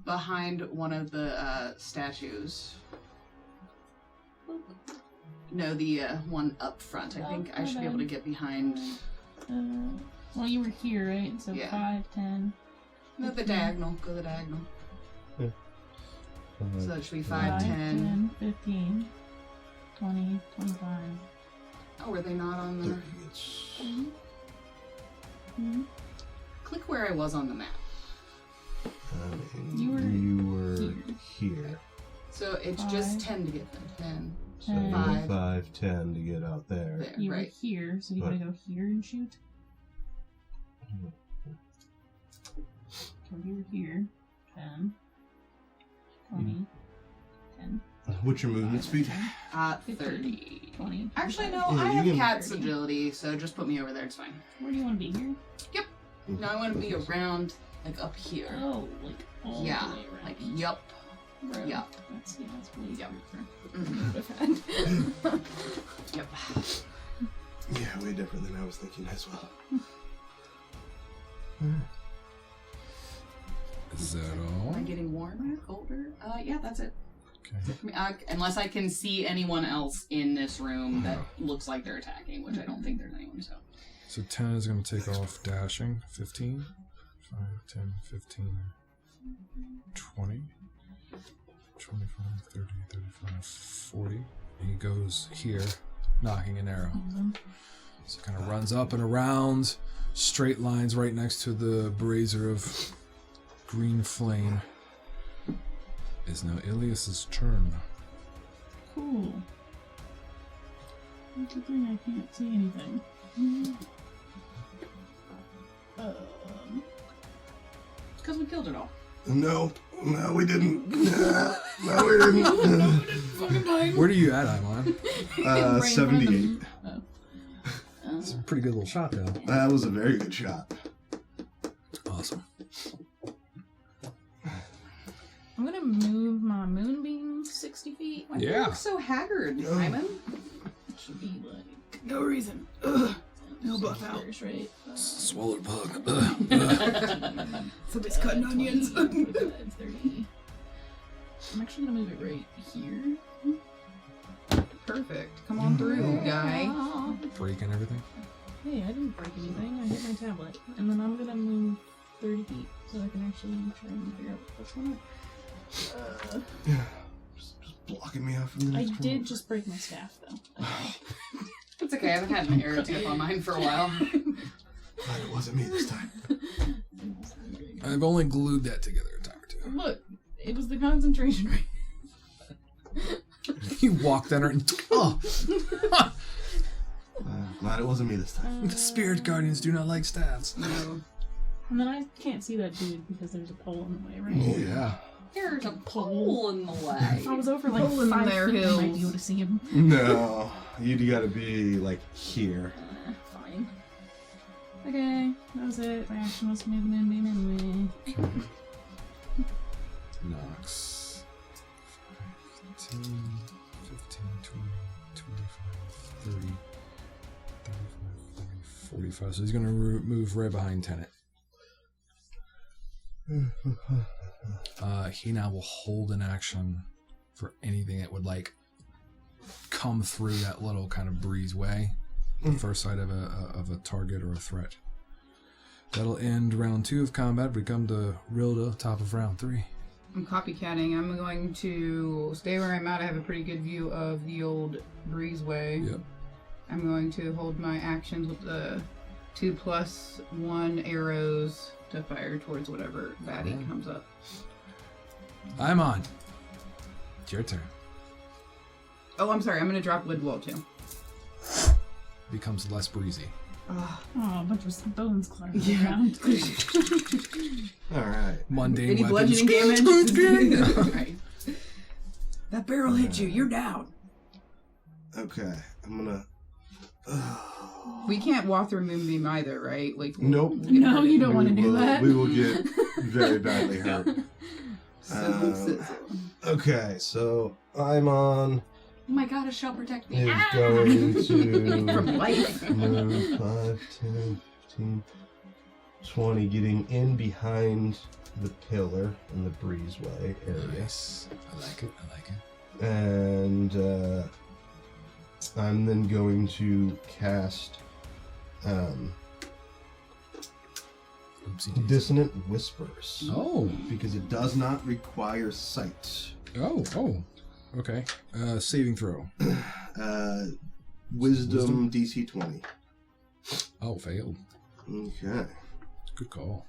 Speaker 5: behind one of the statues. No, the one up front. I think I should be able to get behind...
Speaker 3: Well, you were here, right? So
Speaker 5: Yeah.
Speaker 3: 5, 10.
Speaker 5: No, the diagonal. Go the diagonal. So that should be 5,
Speaker 3: 5,
Speaker 5: 10.
Speaker 3: 15, 20, 25.
Speaker 5: Oh, were they not on the...
Speaker 2: 30. It's...
Speaker 5: Click where I was on the map.
Speaker 3: You were
Speaker 2: You were here.
Speaker 5: So it's just 10 to get there. 10.
Speaker 2: So
Speaker 3: Ten.
Speaker 2: you
Speaker 5: Five.
Speaker 2: were 5, 10 to get out there.
Speaker 5: There,
Speaker 3: You were
Speaker 5: right.
Speaker 3: here, so you want to go here and shoot? So you were here. 10, 20, 10.
Speaker 2: What's your movement speed?
Speaker 5: 30.
Speaker 3: 20.
Speaker 5: Actually,
Speaker 3: 25.
Speaker 5: no,
Speaker 2: Yeah,
Speaker 5: I
Speaker 2: you
Speaker 5: have
Speaker 2: can-
Speaker 5: cat's agility, so just put me over there. It's fine.
Speaker 3: Where do you want to be here?
Speaker 5: No, I want to be around, like, up here.
Speaker 3: Oh, like all
Speaker 5: Yeah,
Speaker 3: the way around.
Speaker 5: like, yup.
Speaker 3: Bro,
Speaker 5: Yup.
Speaker 3: That's way
Speaker 5: Yup.
Speaker 3: different.
Speaker 5: Yep.
Speaker 2: Yeah, way different than I was thinking as well.
Speaker 1: Is that
Speaker 5: Am
Speaker 1: all?
Speaker 5: I getting warmer, colder? Yeah, that's it.
Speaker 1: Okay.
Speaker 5: I mean, unless I can see anyone else in this room that looks like they're attacking, which I don't think there's anyone, so.
Speaker 1: So 10 is going to take off dashing. 15. 5, 10, 15, 20, 25, 30, 35, 40. And he goes here, knocking an arrow. So it kind of runs up and around, straight lines right next to the brazier of green flame. Is now Ilias's turn.
Speaker 3: Cool. Good thing I can't see anything.
Speaker 5: Because we killed it all.
Speaker 2: No, we didn't. No, we didn't.
Speaker 1: Where are you at, Imon?
Speaker 2: 78.
Speaker 1: It's a pretty good little shot, though.
Speaker 2: That was a very good shot.
Speaker 1: Awesome.
Speaker 3: I'm gonna move my moonbeam 60 feet.
Speaker 5: Why do you
Speaker 1: Yeah.
Speaker 5: look so haggard, Simon?
Speaker 3: It should be like
Speaker 4: No reason. No buff out.
Speaker 3: right?
Speaker 1: Swallowed bug.
Speaker 4: Somebody's cutting onions.
Speaker 3: 30. I'm actually gonna move it right here.
Speaker 4: Perfect. Come on through, guy.
Speaker 1: Breaking everything.
Speaker 3: Hey, I didn't break anything. I hit my tablet. And then I'm gonna move 30 feet so I can actually try and figure out what's going on.
Speaker 2: Just blocking me out from the
Speaker 3: I
Speaker 2: next
Speaker 3: did
Speaker 2: one.
Speaker 3: just break my staff, though.
Speaker 5: It's okay, I haven't had an arrow tip on mine for a while.
Speaker 2: Glad it wasn't me this time.
Speaker 1: I've only glued that together a time or two.
Speaker 3: Look, it was the concentration rate.
Speaker 1: You walked under and oh,
Speaker 2: Glad it wasn't me this time.
Speaker 1: the spirit guardians do not like stats.
Speaker 4: No.
Speaker 3: And then I can't see that dude because there's a pole in the way, right?
Speaker 1: Oh yeah.
Speaker 5: There's a pole in the way.
Speaker 3: If I was over like
Speaker 4: Pole in
Speaker 3: 5
Speaker 4: their
Speaker 3: feet, I might
Speaker 4: hills.
Speaker 3: be able to see him.
Speaker 2: No, you gotta be like here.
Speaker 3: Fine. Okay, that was it. My action was moving in being anyway.
Speaker 1: Okay. Nox. 10, 15, 20, 25, 30, 35, 40, 45. So he's going to move right behind Tenet. He now will hold an action for anything that would like come through that little kind of breezeway, the first sight of a target or a threat. That'll end round 2 of combat. We come to Rilda, top of round 3.
Speaker 4: I'm copycatting. I'm going to stay where I'm at. I have a pretty good view of the old breezeway.
Speaker 1: Yep.
Speaker 4: I'm going to hold my actions with the 2+1 arrows to fire towards whatever baddie comes up.
Speaker 1: I'm on. It's your turn.
Speaker 4: Oh, I'm sorry. I'm going to drop lid wall too.
Speaker 1: Becomes less breezy.
Speaker 4: Oh,
Speaker 3: Oh, a bunch of bones clattering
Speaker 4: yeah.
Speaker 3: around.
Speaker 2: Alright.
Speaker 1: Mundane
Speaker 4: Any
Speaker 1: weapons.
Speaker 4: bludgeoning damage? Right. That barrel hit you. You're down.
Speaker 2: Okay, I'm gonna.
Speaker 4: We can't walk through Moonbeam either, right? Like,
Speaker 2: Nope.
Speaker 4: we'll get
Speaker 3: No,
Speaker 4: hurt.
Speaker 3: you don't want to do that.
Speaker 2: We will get very badly hurt.
Speaker 4: So-
Speaker 2: Okay, so I'm on.
Speaker 5: Oh my god, it shall protect me.
Speaker 2: Is going to
Speaker 4: From life.
Speaker 2: move 5, 10, 15, 20, getting in behind the pillar in the breezeway area.
Speaker 1: Nice. I like it. I like it.
Speaker 2: And I'm then going to cast
Speaker 1: Oopsie.
Speaker 2: Dissonant Whispers.
Speaker 1: Oh.
Speaker 2: Because it does not require sight.
Speaker 1: Oh. Okay. Saving throw.
Speaker 2: Wisdom DC 20.
Speaker 1: Oh, failed.
Speaker 2: Okay.
Speaker 1: Good call.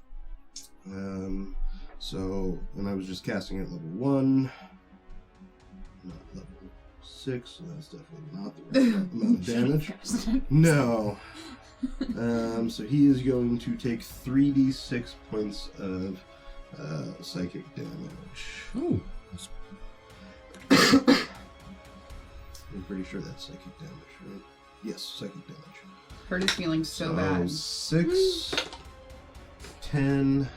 Speaker 2: So, and I was just casting it at level 1. Not level 6, so that's definitely not the right amount of damage. No. So he is going to take 3d6 points of psychic damage.
Speaker 1: Oh.
Speaker 2: I'm pretty sure that's psychic damage, right? Yes, psychic damage.
Speaker 4: Hurt is feeling so bad.
Speaker 2: 6, 10,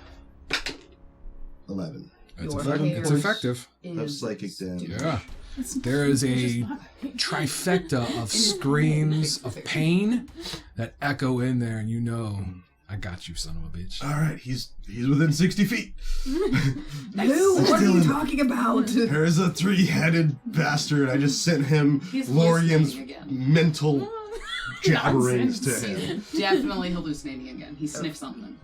Speaker 2: 11
Speaker 1: It's,
Speaker 4: Your
Speaker 1: it's
Speaker 4: hair
Speaker 1: effective.
Speaker 2: of psychic damage.
Speaker 1: Yeah. There is a trifecta of screams of pain that echo in there, and you know, I got you, son of a bitch.
Speaker 2: All right, he's within 60 feet.
Speaker 4: Who? What are
Speaker 2: Still
Speaker 4: you
Speaker 2: in-
Speaker 4: talking about?
Speaker 2: There is a 3-headed bastard. I just sent him
Speaker 5: He's
Speaker 2: Lorian's
Speaker 5: hallucinating again.
Speaker 2: mental jabberings to
Speaker 3: Nonsense.
Speaker 2: him.
Speaker 5: Definitely hallucinating again. He sniffed something.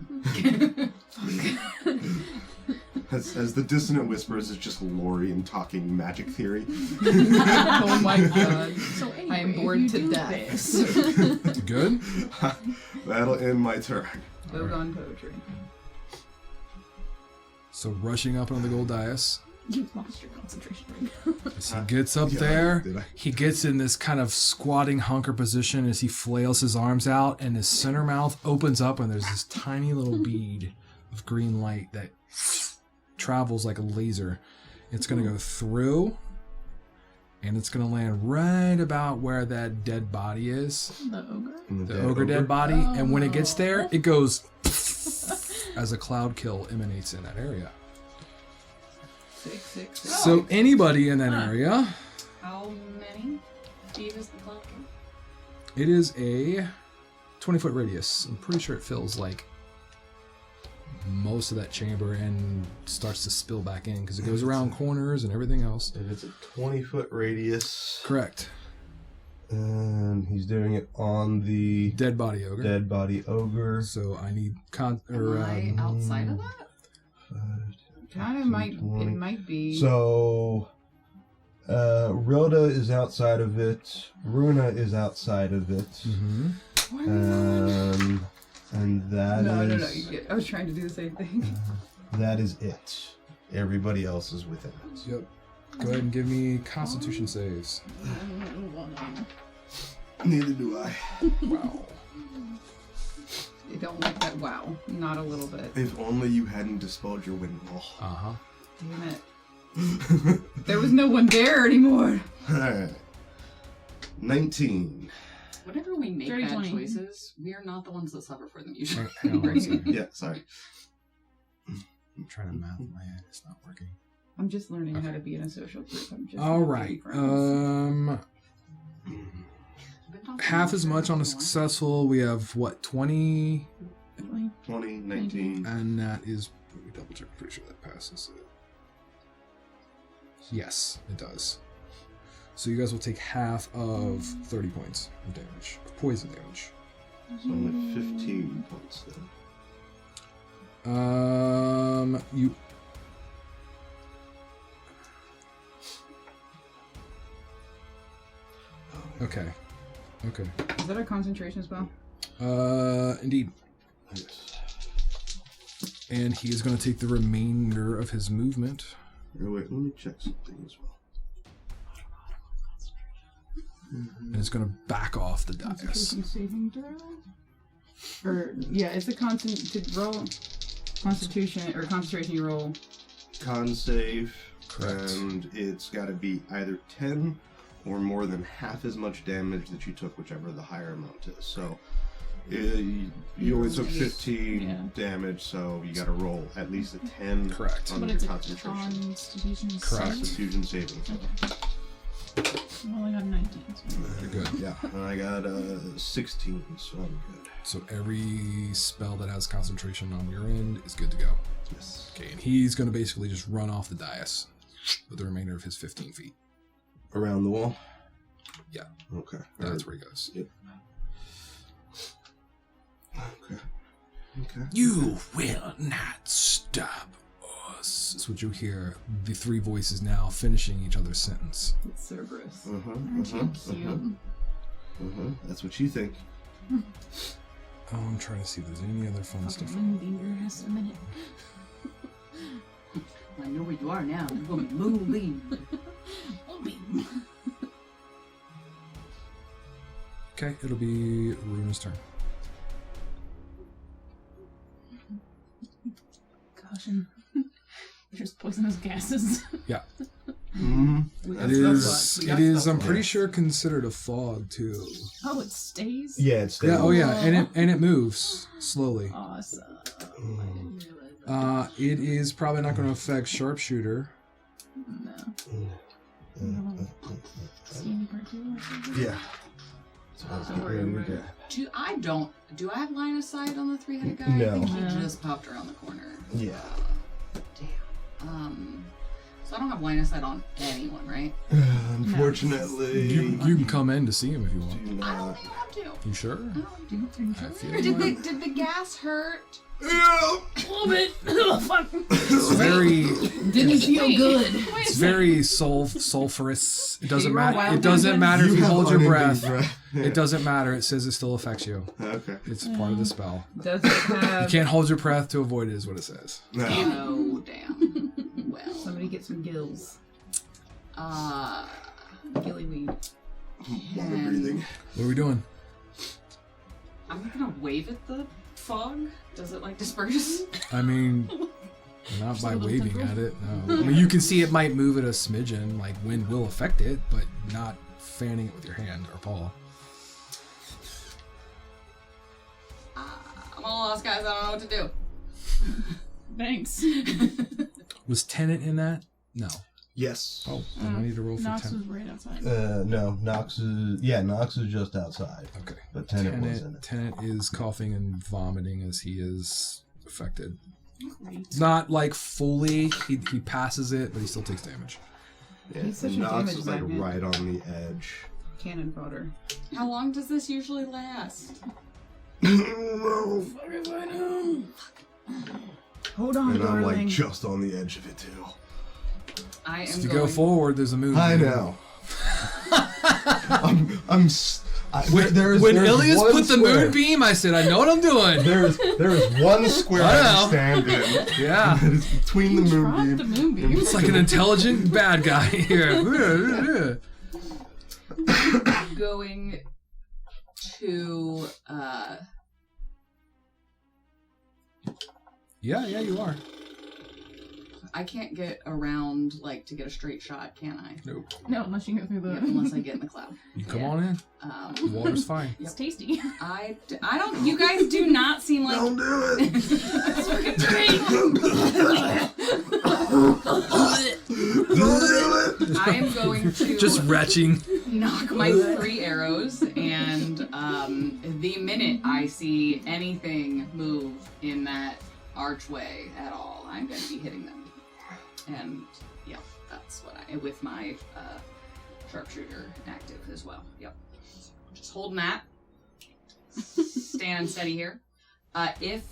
Speaker 2: As the Dissonant Whispers is just Lorian talking magic theory.
Speaker 4: Oh my god.
Speaker 3: So anyway,
Speaker 4: I am
Speaker 3: if
Speaker 4: bored
Speaker 3: you
Speaker 4: to
Speaker 3: do
Speaker 4: death.
Speaker 3: this-
Speaker 1: Good?
Speaker 2: That'll end my turn.
Speaker 4: Bogon poetry.
Speaker 1: So rushing up on the gold dais.
Speaker 3: You lost your concentration ring.
Speaker 1: As he gets up
Speaker 2: Yeah,
Speaker 1: there,
Speaker 2: did I?
Speaker 1: he gets in this kind of squatting hunker position as he flails his arms out, and his center mouth opens up, and there's this tiny little bead of green light that travels like a laser. It's going to go through, and it's going to land right about where that dead body is.
Speaker 3: The ogre?
Speaker 1: The ogre dead body. And when it gets there, it goes as a cloud kill emanates in that area.
Speaker 4: 6.
Speaker 1: So anybody in that area,
Speaker 5: How many feet is the cloud?
Speaker 1: it is a 20-foot radius. I'm pretty sure it fills like most of that chamber and starts to spill back in because it goes around corners and everything else.
Speaker 2: If it's a 20-foot radius,
Speaker 1: Correct.
Speaker 2: and he's doing it on the
Speaker 1: Dead body ogre.
Speaker 2: dead body ogre.
Speaker 1: So I need
Speaker 5: Am I outside of that?
Speaker 4: Kind of might. It might be.
Speaker 2: So, Rhoda is outside of it. Runa is outside of it.
Speaker 1: Mm-hmm.
Speaker 2: And that
Speaker 4: No.
Speaker 2: is
Speaker 4: You get, I was trying to do the same thing.
Speaker 2: that is it. Everybody else is within it.
Speaker 1: Yep. Go ahead and give me Constitution saves.
Speaker 2: Neither do I.
Speaker 1: Wow.
Speaker 4: They don't like that wow. Not a little bit.
Speaker 2: If only you hadn't dispelled your wind wall.
Speaker 1: Uh-huh.
Speaker 4: Damn it. There was no one there anymore.
Speaker 2: Alright. 19.
Speaker 5: Whenever we make
Speaker 3: Dirty
Speaker 5: bad
Speaker 3: 20.
Speaker 5: choices, we are not the ones that suffer for them usually.
Speaker 1: Hang on one second.
Speaker 2: Yeah, sorry.
Speaker 1: I'm trying to math in my head. It's not working.
Speaker 4: I'm just learning how to be in a social group. I'm just
Speaker 1: All
Speaker 4: not
Speaker 1: right.
Speaker 4: making friends.
Speaker 1: Half as much on a successful. We have, what, 20?
Speaker 2: 20, 19.
Speaker 1: And that is... Let me double check. I'm pretty sure that passes it. Yes, it does. So you guys will take half of 30 points of damage. Of poison damage.
Speaker 2: So I'm at 15 points then.
Speaker 1: You... Okay. Okay.
Speaker 4: Is that a concentration spell?
Speaker 1: Indeed.
Speaker 2: Yes.
Speaker 1: And he is going to take the remainder of his movement.
Speaker 2: Oh, wait, let me check something as well.
Speaker 1: And it's going to back off the dais.
Speaker 4: Concentration saving throw? Or, yeah, it's a to roll Constitution, or concentration you roll.
Speaker 2: Con save.
Speaker 1: Correct.
Speaker 2: And it's got to be either 10 or more than half as much damage that you took, whichever the higher amount is. So you only took 15 damage, so you got to roll at least a 10
Speaker 1: Correct.
Speaker 2: on
Speaker 3: But
Speaker 2: your
Speaker 3: it's a
Speaker 2: concentration.
Speaker 3: Constitution
Speaker 1: Correct.
Speaker 2: Constitution saving.
Speaker 3: Okay. I only got 19. So.
Speaker 1: You're good.
Speaker 2: Yeah, and I got 16, so I'm good.
Speaker 1: So every spell that has concentration on your end is good to go.
Speaker 2: Yes.
Speaker 1: Okay, and he's going to basically just run off the dais with the remainder of his 15 feet.
Speaker 2: Around the wall?
Speaker 1: Yeah.
Speaker 2: Okay.
Speaker 1: That's where he goes.
Speaker 2: Yep. Okay. Okay.
Speaker 1: You will not stop us. Is what you hear. The three voices now finishing each other's sentence.
Speaker 4: It's Cerberus.
Speaker 3: Aren't you cute?
Speaker 2: That's what you think.
Speaker 1: Oh, I'm trying to see if there's any other fun stuff.
Speaker 3: Moonbeamer has a minute.
Speaker 5: I know where you are now. You're going to Moonbeam.
Speaker 3: Moonbeam.
Speaker 1: Okay, it'll be Runa's turn.
Speaker 3: Caution. There's poisonous gases.
Speaker 1: Yeah.
Speaker 2: Mm-hmm.
Speaker 1: It is. It is. I'm pretty sure considered a fog too.
Speaker 3: Oh, it stays?
Speaker 2: Yeah, it's
Speaker 1: Yeah. Oh yeah, and it moves slowly.
Speaker 3: Awesome.
Speaker 1: It is probably not going to affect sharpshooter.
Speaker 3: No. See any part two or something?
Speaker 2: Yeah. So I was
Speaker 3: Don't
Speaker 2: getting
Speaker 3: worry,
Speaker 2: ready to
Speaker 3: I'm
Speaker 2: grab.
Speaker 5: Do I have line of sight on the three-headed guy?
Speaker 2: No.
Speaker 5: I think he
Speaker 3: No.
Speaker 5: just popped around the corner.
Speaker 2: Yeah.
Speaker 5: Damn. So I don't have line of sight on anyone, right?
Speaker 2: Unfortunately,
Speaker 1: You can come in to see him if you want.
Speaker 2: do
Speaker 5: I don't
Speaker 2: not.
Speaker 5: think I have to.
Speaker 1: You sure?
Speaker 5: I don't think
Speaker 1: I feel
Speaker 5: Did the gas hurt?
Speaker 3: A little bit. Oh, fuck.
Speaker 1: It's very.
Speaker 4: Didn't feel good.
Speaker 1: It's very sulfurous. It doesn't
Speaker 4: Can you roll
Speaker 1: matter.
Speaker 4: wild
Speaker 1: It doesn't
Speaker 4: damage?
Speaker 1: matter if you
Speaker 2: have
Speaker 1: hold your
Speaker 2: unending
Speaker 1: breath.
Speaker 2: Yeah.
Speaker 1: It doesn't matter. It says it still affects you.
Speaker 2: Okay.
Speaker 1: It's part of the spell.
Speaker 4: Does it
Speaker 1: You
Speaker 4: have...
Speaker 1: can't hold your breath to avoid it, is what it says.
Speaker 2: No.
Speaker 5: Oh, damn. Well.
Speaker 4: Somebody get some gills.
Speaker 5: Gillyweed.
Speaker 2: Water breathing.
Speaker 1: What are we doing?
Speaker 5: I'm gonna wave at the fog. Does it like disperse?
Speaker 1: I mean, not by
Speaker 3: a little
Speaker 1: waving
Speaker 3: tendril?
Speaker 1: at it. No. I mean, you can see it might move it a smidgen. Like wind will affect it, but not fanning it with your hand or paw.
Speaker 5: I'm all lost, guys. I don't know what to do.
Speaker 3: Thanks.
Speaker 1: Was Tenet in that? No.
Speaker 2: Yes.
Speaker 1: Oh, then I need to roll for
Speaker 3: Nox was
Speaker 1: Tenet.
Speaker 3: right outside.
Speaker 2: No, Nox is just outside.
Speaker 1: Okay.
Speaker 2: But Tenet was in it.
Speaker 1: Tenet is coughing and vomiting as he is affected.
Speaker 3: Great.
Speaker 1: Not like fully. He passes it, but he still takes damage.
Speaker 2: Yeah,
Speaker 4: He's such a
Speaker 2: Nox
Speaker 4: damage
Speaker 2: is like
Speaker 4: magnet.
Speaker 2: right on the edge.
Speaker 4: Cannon fodder.
Speaker 5: How long does this usually last?
Speaker 4: Hold on,
Speaker 2: And I'm
Speaker 4: darling.
Speaker 2: like just on the edge of it too.
Speaker 5: I am
Speaker 1: If you
Speaker 5: going.
Speaker 1: go forward, there's a move.
Speaker 2: I know.
Speaker 1: When Ilias put the moonbeam, I said, I know what I'm doing.
Speaker 2: There is one square I can stand in.
Speaker 1: Yeah.
Speaker 2: That is between the moonbeam.
Speaker 3: The moonbeam.
Speaker 1: It's like an intelligent bad guy here.
Speaker 5: Going to
Speaker 1: Yeah, you are.
Speaker 5: I can't get around like to get a straight shot, can I?
Speaker 1: Nope.
Speaker 3: No, unless you go through the.
Speaker 5: Yeah, unless I get in the cloud.
Speaker 1: You come on in. The water's fine.
Speaker 3: It's tasty.
Speaker 5: I don't. You guys do not seem like.
Speaker 2: Don't do it.
Speaker 3: It's freaking great.
Speaker 5: I am going to
Speaker 1: Just retching.
Speaker 5: knock my 3 arrows, and the minute I see anything move in that archway at all, I'm going to be hitting them. And yeah, that's what I with my sharpshooter active as well. Yep, just holding that, standing steady here. If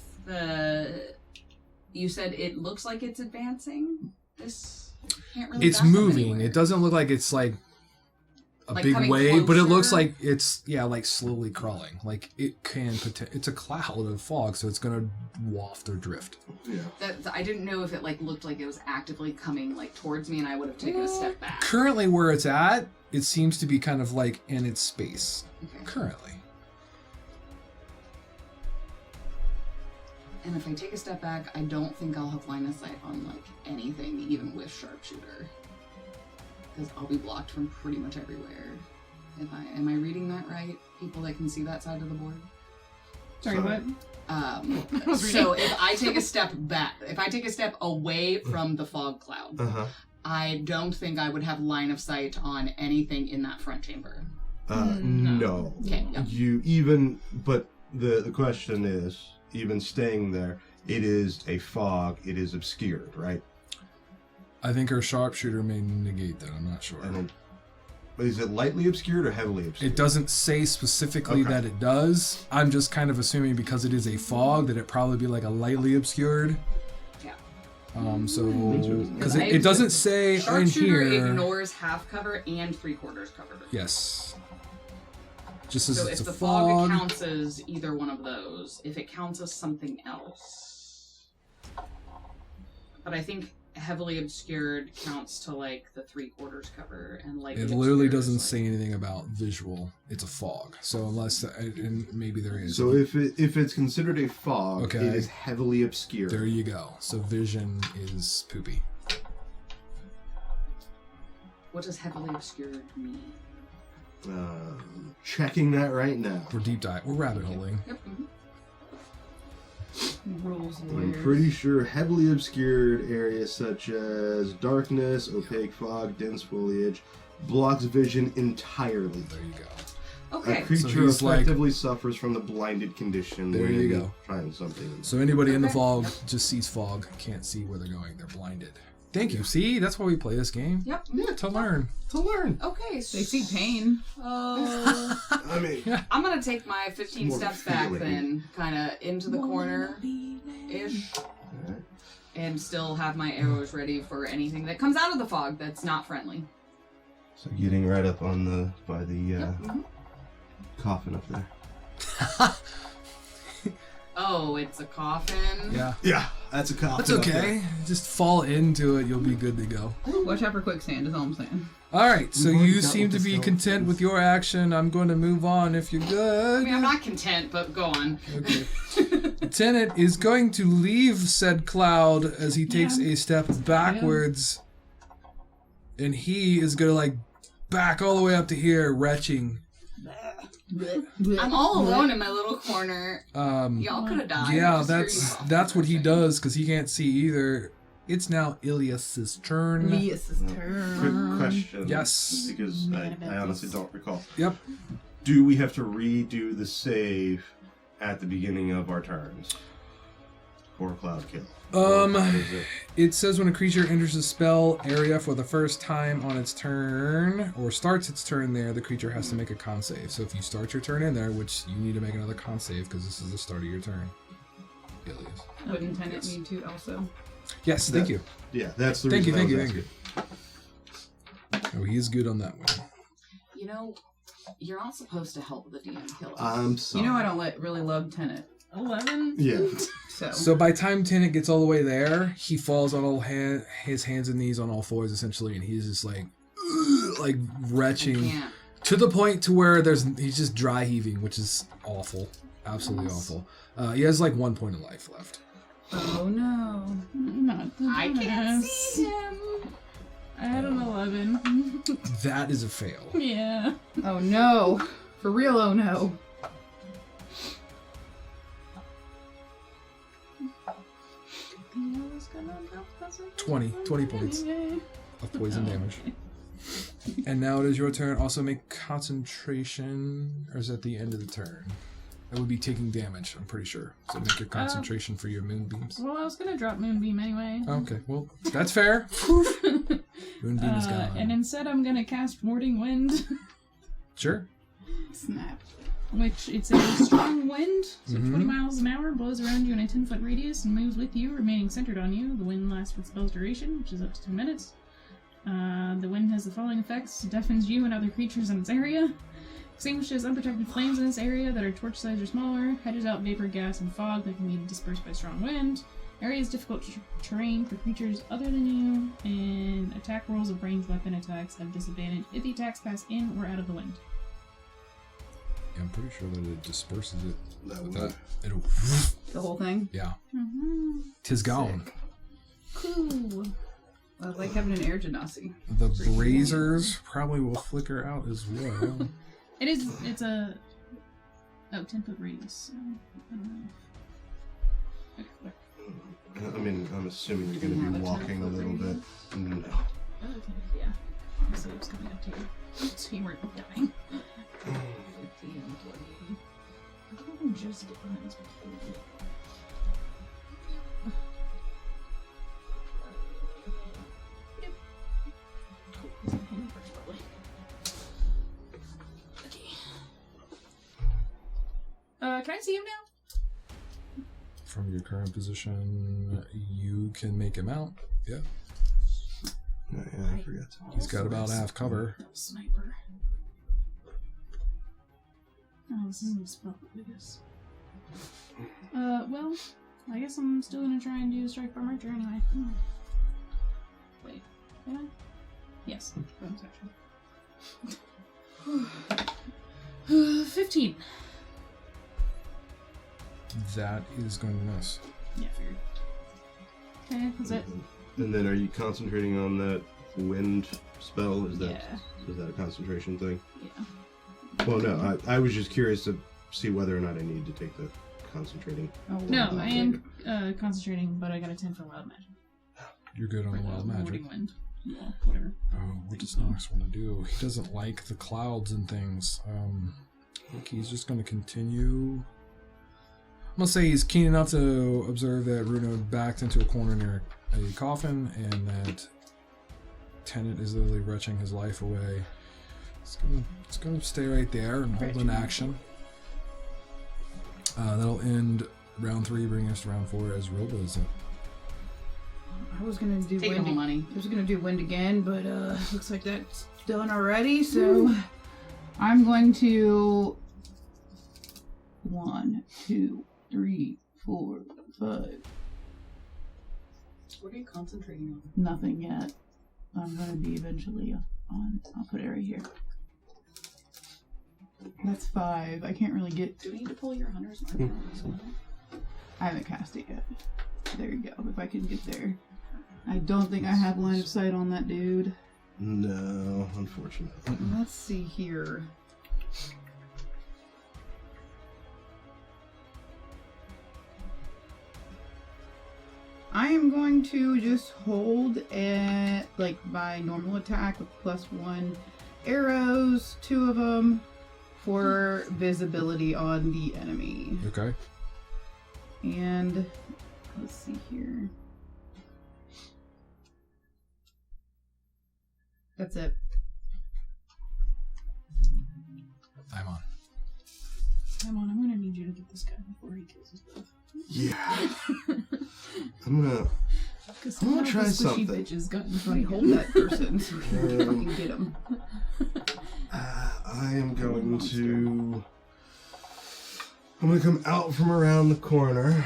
Speaker 5: you said it looks like it's advancing, this can't really.
Speaker 1: It's
Speaker 5: back up
Speaker 1: moving.
Speaker 5: anywhere.
Speaker 1: It doesn't look like it's like a
Speaker 5: Like
Speaker 1: big
Speaker 5: coming
Speaker 1: wave, but it looks
Speaker 5: closer?
Speaker 1: like it's like slowly crawling. Like it can. It's a cloud of fog, so it's gonna waft or drift.
Speaker 2: Yeah.
Speaker 5: I didn't know if it like looked like it was actively coming like towards me, and I would have taken a step back.
Speaker 1: Currently, where it's at, it seems to be kind of like in its space.
Speaker 5: Okay.
Speaker 1: Currently.
Speaker 5: And if I take a step back, I don't think I'll have line of sight on like anything, even with sharpshooter, because I'll be blocked from pretty much everywhere. Am I reading that right? People that can see that side of the board.
Speaker 3: Sorry, what?
Speaker 5: So if I take a step back, if I take a step away from the fog cloud, I don't think I would have line of sight on anything in that front chamber.
Speaker 2: No.
Speaker 5: Okay. Yep.
Speaker 2: But the question is, even staying there, it is a fog. It is obscured, right?
Speaker 1: I think our sharpshooter may negate that. I'm not sure.
Speaker 2: And is it lightly obscured or heavily obscured?
Speaker 1: It doesn't say specifically that it does. I'm just kind of assuming because it is a fog that it probably be like a lightly obscured.
Speaker 5: Yeah.
Speaker 1: So because it doesn't say in
Speaker 5: Sharpshooter
Speaker 1: here.
Speaker 5: ignores half cover and 3/4 cover.
Speaker 1: Yes. Just as
Speaker 5: So
Speaker 1: it's
Speaker 5: if
Speaker 1: a
Speaker 5: the fog
Speaker 1: fog.
Speaker 5: counts as either one of those, if it counts as something else. But I think heavily obscured counts to like the 3/4 cover, and like
Speaker 1: It literally doesn't say anything about visual. It's a fog. So unless and maybe there is.
Speaker 2: So if it's considered a fog,
Speaker 1: Okay.
Speaker 2: it is heavily obscured.
Speaker 1: There you go. So vision is poopy.
Speaker 5: What does heavily obscured mean?
Speaker 2: Checking that right now.
Speaker 1: We're deep dive. We're rabbit holing.
Speaker 5: Yep.
Speaker 3: Rules.
Speaker 2: I'm pretty sure heavily obscured areas such as darkness, opaque fog, dense foliage blocks vision entirely.
Speaker 1: There you go.
Speaker 2: A
Speaker 5: Okay.
Speaker 2: creature
Speaker 1: So he's like-
Speaker 2: effectively suffers from the blinded condition.
Speaker 1: There
Speaker 2: when
Speaker 1: you go.
Speaker 2: Trying something.
Speaker 1: So anybody in the
Speaker 5: Okay.
Speaker 1: fog just sees fog, can't see where they're going. They're blinded. Thank you. See, that's why we play this game.
Speaker 5: Yep.
Speaker 1: To learn.
Speaker 2: To learn.
Speaker 5: Okay.
Speaker 4: They see pain.
Speaker 2: I mean,
Speaker 5: I'm gonna take my 15
Speaker 2: More
Speaker 5: steps back
Speaker 2: feeling.
Speaker 5: then, kind of into the corner-ish, and still have my arrows ready for anything that comes out of the fog that's not friendly.
Speaker 2: so getting right up on by the coffin up there.
Speaker 5: Oh, it's a coffin?
Speaker 1: Yeah.
Speaker 2: Yeah, that's a coffin.
Speaker 1: That's okay. Just fall into it. You'll be good to go.
Speaker 4: Watch out for quicksand is all I'm saying.
Speaker 1: All right. So
Speaker 2: We've already
Speaker 1: you
Speaker 2: dealt
Speaker 1: seem
Speaker 2: with
Speaker 1: to
Speaker 2: this
Speaker 1: be
Speaker 2: though.
Speaker 1: content with your action. I'm going to move on if you're
Speaker 5: I
Speaker 1: good.
Speaker 5: mean, I'm not content, but go on.
Speaker 1: Okay. Lieutenant is going to leave said cloud as he takes a step backwards. And he is going to like back all the way up to here, retching.
Speaker 5: I'm all alone in my little corner. Y'all could have died.
Speaker 1: Yeah,
Speaker 5: I just hear you
Speaker 1: that's
Speaker 5: coughing
Speaker 1: what he
Speaker 5: for a
Speaker 1: does because he can't see either. It's now Ilias's turn.
Speaker 4: Elias's
Speaker 2: Quick
Speaker 4: turn.
Speaker 2: question.
Speaker 1: Yes.
Speaker 2: Because I honestly don't recall.
Speaker 1: Yep.
Speaker 2: Do we have to redo the save at the beginning of our turns? For Cloud Kill? Or how does it-
Speaker 1: It says when a creature enters the spell area for the first time on its turn, or starts its turn there, the creature has to make a con save. So if you start your turn in there, which you need to make another con save because this is the start of your turn. Ilias.
Speaker 4: Wouldn't Tenant need to also?
Speaker 1: Yes, thank you.
Speaker 2: Yeah, that's the
Speaker 1: Thank you,
Speaker 2: reason
Speaker 1: thank
Speaker 2: I
Speaker 1: you,
Speaker 2: was
Speaker 1: thank you. Oh, he is good on that one.
Speaker 5: You know, You're not supposed to help the DM kill us.
Speaker 2: I'm sorry.
Speaker 4: You know I don't really love Tenet.
Speaker 3: 11?
Speaker 2: Yeah.
Speaker 1: So by time Tenet gets all the way there, he falls on his hands and knees on all fours essentially, and he's just like retching
Speaker 5: Can't.
Speaker 1: to the point to where he's just dry heaving, which is awful, absolutely awful. He has like 1 point of life left.
Speaker 4: Oh no.
Speaker 3: Not the
Speaker 5: I can't see
Speaker 3: best.
Speaker 5: him.
Speaker 3: I had an 11.
Speaker 1: That is a fail.
Speaker 3: Yeah.
Speaker 4: Oh no. For real, oh no.
Speaker 3: I was gonna drop this
Speaker 1: 20 points
Speaker 3: anyway.
Speaker 1: of poison damage. And now it is your turn. Also make concentration, or is that the end of the turn? That would be taking damage, I'm pretty sure. So make your concentration for your moonbeams.
Speaker 3: Well, I was gonna drop Moonbeam anyway.
Speaker 1: Okay, well, that's fair. Moonbeam is gone.
Speaker 3: And instead I'm gonna cast Warding Wind,
Speaker 1: Sure.
Speaker 4: Snap.
Speaker 3: which it's a strong wind, so
Speaker 1: Mhm.
Speaker 3: 20 miles an hour, blows around you in a 10-foot radius and moves with you, remaining centered on you. The wind lasts for the spell's duration, which is up to 2 minutes. The wind has the following effects: deafens you and other creatures in its area, extinguishes unprotected flames in this area that are torch size or smaller, hedges out vapor, gas, and fog that can be dispersed by strong wind. Area is difficult terrain for creatures other than you, and attack rolls of ranged weapon attacks have disadvantage if the attacks pass in or out of the wind.
Speaker 1: Yeah, I'm pretty sure that it disperses it.
Speaker 2: That
Speaker 1: With
Speaker 2: would-
Speaker 1: that, it'll.
Speaker 4: The whole thing?
Speaker 1: Yeah.
Speaker 3: Mm-hmm.
Speaker 1: Tis gone.
Speaker 3: Cool.
Speaker 4: I was like having an air genasi.
Speaker 1: The braziers probably will flicker out as well.
Speaker 3: It's a 10-foot radius, so I don't know. Okay.
Speaker 2: I mean, I'm assuming you're going to be walking a little bit. No.
Speaker 3: Oh, okay, yeah. Obviously, it's coming up to you. So you weren't dying. 15, 20. I'm just getting this before. Yep. Cool. He's gonna hit him first, probably. Okay. Can I see him now?
Speaker 1: From your current position, you can make him out. Yeah.
Speaker 2: Yeah, I forgot.
Speaker 1: He's got about half cover.
Speaker 3: Sniper. Oh, this isn't a spell, I guess. Well, I guess I'm still gonna try and do Strike from Archer anyway. Wait, can I? Yes. Bonus action. 15.
Speaker 1: That is going to miss.
Speaker 3: Yeah, figured. Okay, that's it.
Speaker 2: And then are you concentrating on that wind spell? Is that
Speaker 3: Yeah.
Speaker 2: is that a concentration thing?
Speaker 3: Yeah.
Speaker 2: Well, no, I was just curious to see whether or not I need to take the concentrating.
Speaker 4: Oh,
Speaker 3: No,
Speaker 4: wow.
Speaker 3: I am concentrating, but I got a 10 for Wild Magic.
Speaker 1: You're good on
Speaker 3: Or
Speaker 1: wild magic.
Speaker 3: Warding Wind. Well, whatever.
Speaker 1: Oh, what does Nox want to do? He doesn't like the clouds and things. I think he's just going to continue. I'm going to say he's keen enough to observe that Runa backed into a corner near a coffin and that Tenet is literally retching his life away. It's gonna stay right there and hold an action. That'll end round 3, bringing us to round 4 as Roba is up.
Speaker 4: I was gonna do
Speaker 5: Take
Speaker 4: wind.
Speaker 5: all money.
Speaker 4: I was gonna do wind again, but looks like that's done already. So I'm going to 1, 2, 3, 4, 5.
Speaker 5: What are you concentrating on?
Speaker 4: Nothing yet. I'm gonna be eventually on. I'll put it right here. That's 5. I can't really get.
Speaker 5: Do we need to pull your hunter's mark on this one?
Speaker 4: I haven't cast it yet. There you go. If I can get there. I don't think I have line of sight on that dude.
Speaker 2: No, unfortunately.
Speaker 4: Let's see here. I am going to just hold at like my normal attack with +1 arrows, 2 of them, for visibility on the enemy.
Speaker 1: Okay.
Speaker 4: And let's see here. That's it.
Speaker 1: I'm on.
Speaker 3: Come on, I'm gonna need you to get this guy before he kills his stuff.
Speaker 2: Yeah. I'm gonna try something.
Speaker 3: Bitches got in front
Speaker 4: Somebody
Speaker 3: of
Speaker 4: hold that person so we can fucking get him.
Speaker 2: I am going to... I'm going to come out from around the corner.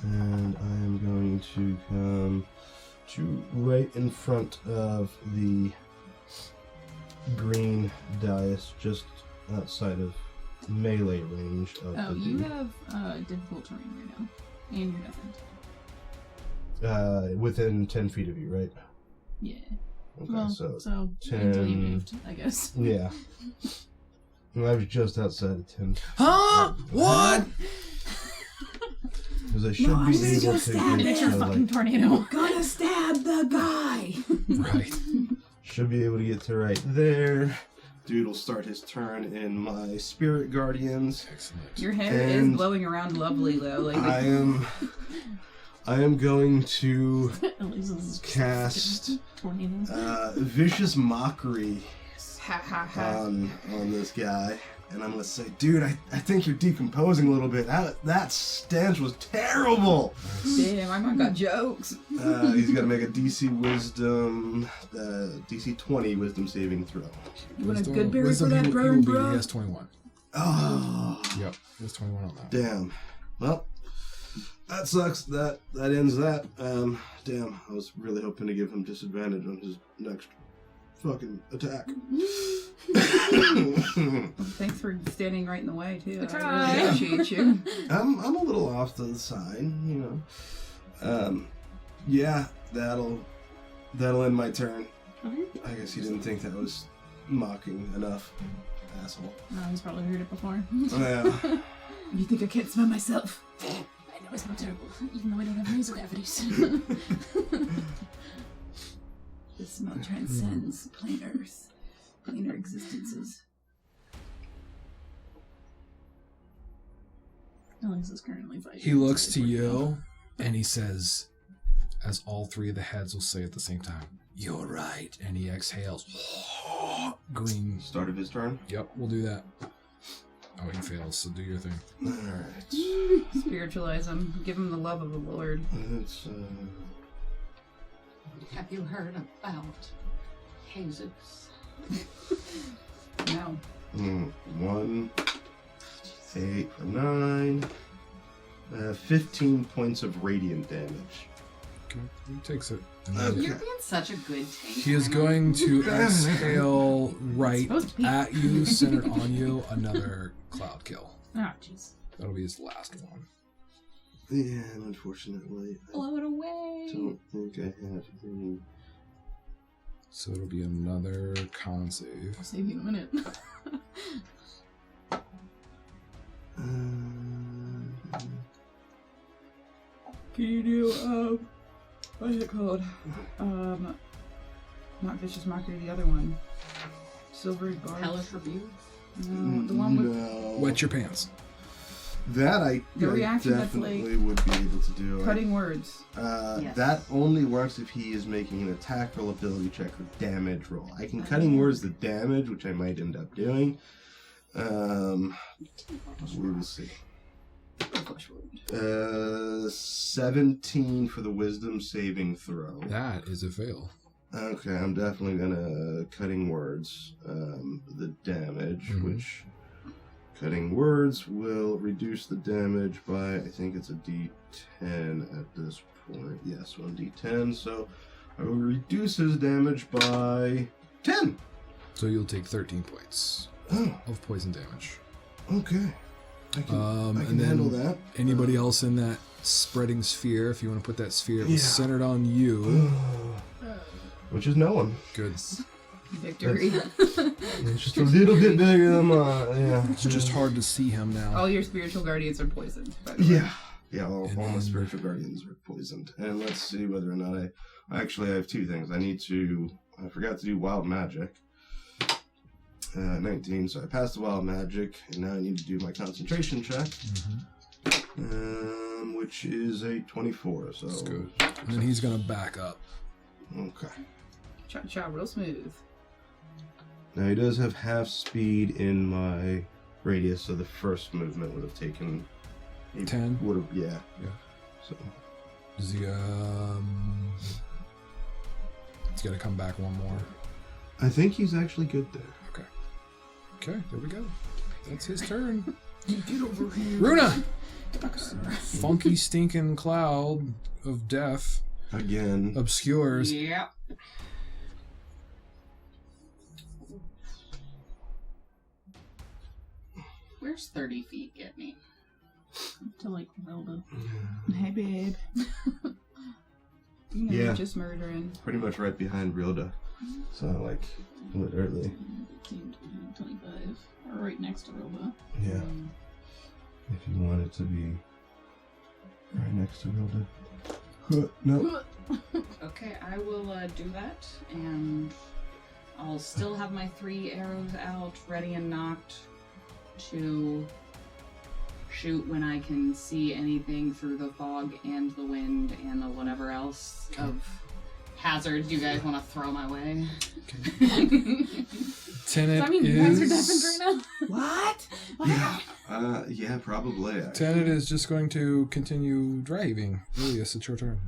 Speaker 2: And I am going to come to right in front of the green dais, just outside of melee range of
Speaker 3: Oh,
Speaker 2: the
Speaker 3: you
Speaker 2: dude.
Speaker 3: have difficult terrain right now. And you're deafened.
Speaker 2: Within 10 feet of you, right?
Speaker 3: Yeah.
Speaker 2: Okay,
Speaker 3: Well,
Speaker 2: so
Speaker 3: until you
Speaker 2: 10.
Speaker 3: moved, I guess.
Speaker 2: yeah. I was just outside of 10.
Speaker 1: Huh? What?
Speaker 2: Because I should
Speaker 4: No, I'm
Speaker 2: be
Speaker 4: gonna
Speaker 2: able
Speaker 4: go
Speaker 2: to
Speaker 4: stab
Speaker 2: get,
Speaker 3: And it's your
Speaker 2: to,
Speaker 3: fucking
Speaker 2: like,
Speaker 3: tornado.
Speaker 4: Gonna stab the guy.
Speaker 1: Right.
Speaker 2: should be able to get to right there. Dude will start his turn in my spirit guardians.
Speaker 1: Excellent.
Speaker 4: Your hair is
Speaker 2: And
Speaker 4: blowing around lovely though. Like
Speaker 2: I am going to
Speaker 3: Elisa's
Speaker 2: cast
Speaker 3: tornado.
Speaker 2: vicious mockery
Speaker 4: ha ha ha.
Speaker 2: on this guy. And I'm gonna say, dude, I think you're decomposing a little bit. That stench was terrible.
Speaker 4: Damn, my mom got jokes.
Speaker 2: He's got to make a DC Wisdom, DC 20 Wisdom saving throw.
Speaker 4: You want a
Speaker 1: Wisdom-
Speaker 4: good berry for
Speaker 1: wisdom
Speaker 4: that,
Speaker 1: he
Speaker 4: bro,
Speaker 1: will be-
Speaker 4: bro?
Speaker 1: He has 21.
Speaker 2: Oh,
Speaker 1: Yep, he has 21 on that.
Speaker 2: damn. Well, that sucks. That ends that. Damn. I was really hoping to give him disadvantage on his next fucking attack.
Speaker 4: Thanks for standing right in the way too.
Speaker 3: I
Speaker 4: I really appreciate you.
Speaker 2: I'm a little off to the side, you know. Yeah, that'll end my turn.
Speaker 3: Okay.
Speaker 2: I guess he didn't think that was mocking enough, asshole.
Speaker 3: No, he's probably heard it before.
Speaker 2: Yeah.
Speaker 4: You think I can't smell myself?
Speaker 3: I know it's not terrible, even though I don't have nasal cavities.
Speaker 4: The smell transcends plain earth, plainer existences.
Speaker 3: Elisa's currently fighting.
Speaker 1: He looks to you and he says, as all three of the heads will say at the same time, "You're right." And he exhales. Green.
Speaker 2: Start of his turn.
Speaker 1: Yep, we'll do that. Oh, he fails, so do your thing.
Speaker 2: Alright.
Speaker 4: Spiritualize him. Give him the love of the Lord.
Speaker 2: It's,
Speaker 5: Have you heard about Jesus?
Speaker 4: No.
Speaker 2: 1, 8, 9, 15 points of radiant damage.
Speaker 1: Okay, he takes it. And
Speaker 2: Okay.
Speaker 1: then
Speaker 5: You're being such a good tank.
Speaker 1: he is going to exhale right
Speaker 3: supposed to be.
Speaker 1: at you, centered on you, another cloud kill.
Speaker 3: Ah, jeez.
Speaker 1: That'll be his last one.
Speaker 2: Yeah, unfortunately, I
Speaker 3: Blow it away.
Speaker 2: don't think I have any.
Speaker 1: So it'll be another con save.
Speaker 3: I'll save you in a minute.
Speaker 4: Can you do what is it called? Not vicious mockery, the other one. Silvery barb.
Speaker 5: Hellish rebuke.
Speaker 4: No, the one with
Speaker 2: No.
Speaker 1: Wet your pants.
Speaker 2: That I
Speaker 4: The reaction that's
Speaker 2: definitely would be able to do.
Speaker 4: cutting words.
Speaker 5: Yes.
Speaker 2: That only works if he is making an attack roll, ability check, or damage roll. I can cutting words the damage, which I might end up doing. We will see. 17 for the wisdom saving throw.
Speaker 1: That is a fail.
Speaker 2: Okay, I'm definitely gonna cutting words. The damage,
Speaker 1: Mhm.
Speaker 2: which cutting words will reduce the damage by, I think it's a D10 at this point. Yes, 1D10. So I will reduce his damage by 10.
Speaker 1: So you'll take 13 points
Speaker 2: Oh,
Speaker 1: of poison damage.
Speaker 2: okay. I can
Speaker 1: And then
Speaker 2: handle that.
Speaker 1: anybody else in that spreading sphere, if you want to put that sphere, it was
Speaker 2: Yeah.
Speaker 1: centered on you.
Speaker 2: Which is no one.
Speaker 1: Good.
Speaker 4: Victory.
Speaker 2: It's just a little bit bigger than mine. Yeah.
Speaker 1: It's just hard to see him now.
Speaker 4: All your spiritual guardians are poisoned, by the way.
Speaker 2: Yeah. Yeah, all
Speaker 1: And
Speaker 2: my
Speaker 1: then-
Speaker 2: spiritual guardians are poisoned. And let's see whether or not I have two things. I forgot to do wild magic. 19, so I passed the wild magic, and now I need to do my concentration check, which is a 24, so...
Speaker 1: That's good. And then he's going to back up.
Speaker 2: Okay.
Speaker 4: Cha-cha, real smooth.
Speaker 2: Now he does have half speed in my radius, so the first movement would have taken...
Speaker 1: 10?
Speaker 2: Would have, yeah.
Speaker 1: Yeah.
Speaker 2: So...
Speaker 1: Does he, he's got to come back one more.
Speaker 2: I think he's actually good there.
Speaker 1: Okay, there we go. That's his turn.
Speaker 4: Get over here.
Speaker 1: Runa! Funky, stinking cloud of death
Speaker 2: Again.
Speaker 1: obscures.
Speaker 5: Yep. Where's 30 feet get me?
Speaker 3: To like Melba.
Speaker 4: Hey, babe. You know,
Speaker 2: Yeah.
Speaker 4: just murdering.
Speaker 2: Pretty much right behind Rilda. So, like, literally.
Speaker 3: 15, 20, 25. Or right next to Roba.
Speaker 2: Yeah. If you want it to be right next to Rilda. No.
Speaker 5: Okay, I will do that, and I'll still have my 3 arrows out, ready and knocked to shoot when I can see anything through the fog and the wind and the whatever else of hazards you guys want to throw my way.
Speaker 1: Tenet
Speaker 3: I mean, you guys are deafened right now.
Speaker 4: What?
Speaker 2: Yeah, probably.
Speaker 1: Tenet is just going to continue driving. Ilias, it's your turn.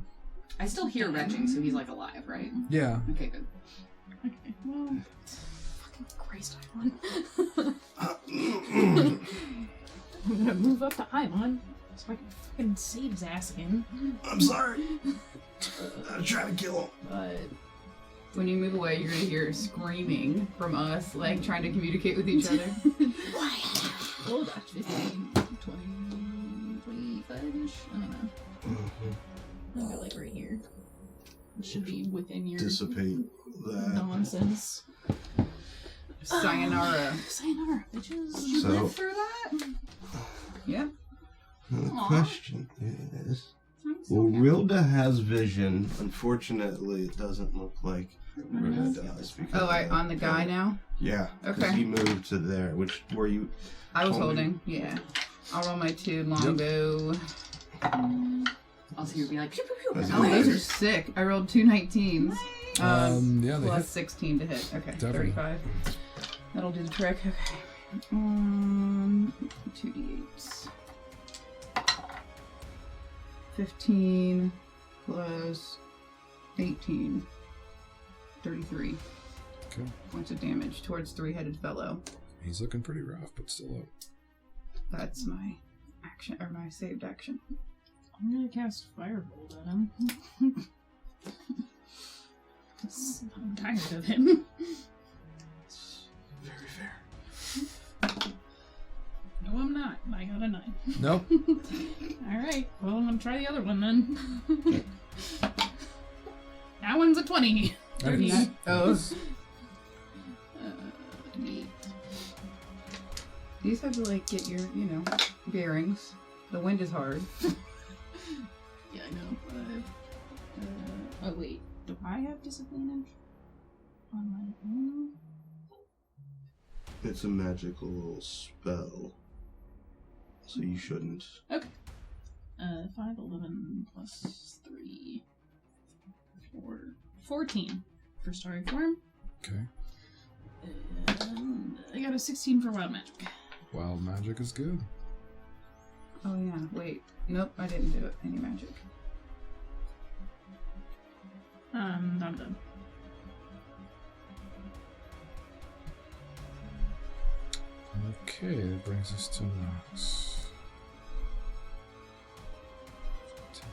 Speaker 5: I still hear retching, so he's like alive, right?
Speaker 1: Yeah.
Speaker 5: Okay, good.
Speaker 3: Okay, well. Fucking Christ, Ivan. I'm gonna move up to Ivan so I can fucking save his ass again.
Speaker 2: I'm sorry. I'm trying to kill him.
Speaker 3: But.
Speaker 4: When you move away, you're gonna hear screaming from us, like trying to communicate with each other.
Speaker 3: Oh, that's 15, 20, 25-ish. I don't know. I've got like right here. It should be within your
Speaker 2: Dissipate that.
Speaker 3: nonsense.
Speaker 4: Sayonara.
Speaker 3: Sayonara, bitches.
Speaker 5: You
Speaker 2: So-
Speaker 5: lived through that?
Speaker 4: Yeah.
Speaker 2: The
Speaker 5: Aw.
Speaker 2: question is,
Speaker 5: I'm so
Speaker 2: well,
Speaker 5: happy.
Speaker 2: Rilda has vision. Unfortunately, it doesn't look like Rilda does. Because
Speaker 4: Oh, on the guy now?
Speaker 2: Yeah. Because
Speaker 4: Okay.
Speaker 2: he moved to there, which were you?
Speaker 4: I was
Speaker 2: Holding.
Speaker 4: holding, yeah. I'll roll my 2 longbow.
Speaker 5: Also, you'd be like, pew, pew, pew.
Speaker 2: That's
Speaker 4: Oh,
Speaker 2: it.
Speaker 4: those are sick. I rolled 2 19s.
Speaker 1: Yeah, they
Speaker 4: Plus
Speaker 1: hit.
Speaker 4: 16 to hit. Okay,
Speaker 1: Definitely.
Speaker 4: 35. That'll do the trick. Okay. 2d8s. 15 plus 18. 33
Speaker 1: Okay.
Speaker 4: points of damage towards 3-headed fellow.
Speaker 1: He's looking pretty rough, but still up.
Speaker 4: That's my action, or my saved action.
Speaker 3: I'm gonna cast Firebolt at him. I'm tired of him.
Speaker 2: Very fair.
Speaker 3: No, I'm not. I got a 9.
Speaker 1: Nope.
Speaker 3: Alright, well, I'm gonna try the other one then. That one's a 20.
Speaker 1: That is-
Speaker 4: Oh,
Speaker 3: Eight.
Speaker 4: these have to like get your, bearings. The wind is hard.
Speaker 3: Yeah, I know. Oh, wait. Do I have disadvantage on my own?
Speaker 2: It's a magical spell, so you shouldn't.
Speaker 3: Okay. 5, 11 plus 3, 4, 14 for Starry Form.
Speaker 1: Okay.
Speaker 3: And I got a 16 for Wild Magic.
Speaker 1: Wild magic is good.
Speaker 4: Oh yeah, wait. Nope, I didn't do it. Any magic.
Speaker 3: I'm done.
Speaker 1: Okay, that brings us to Nox. 10,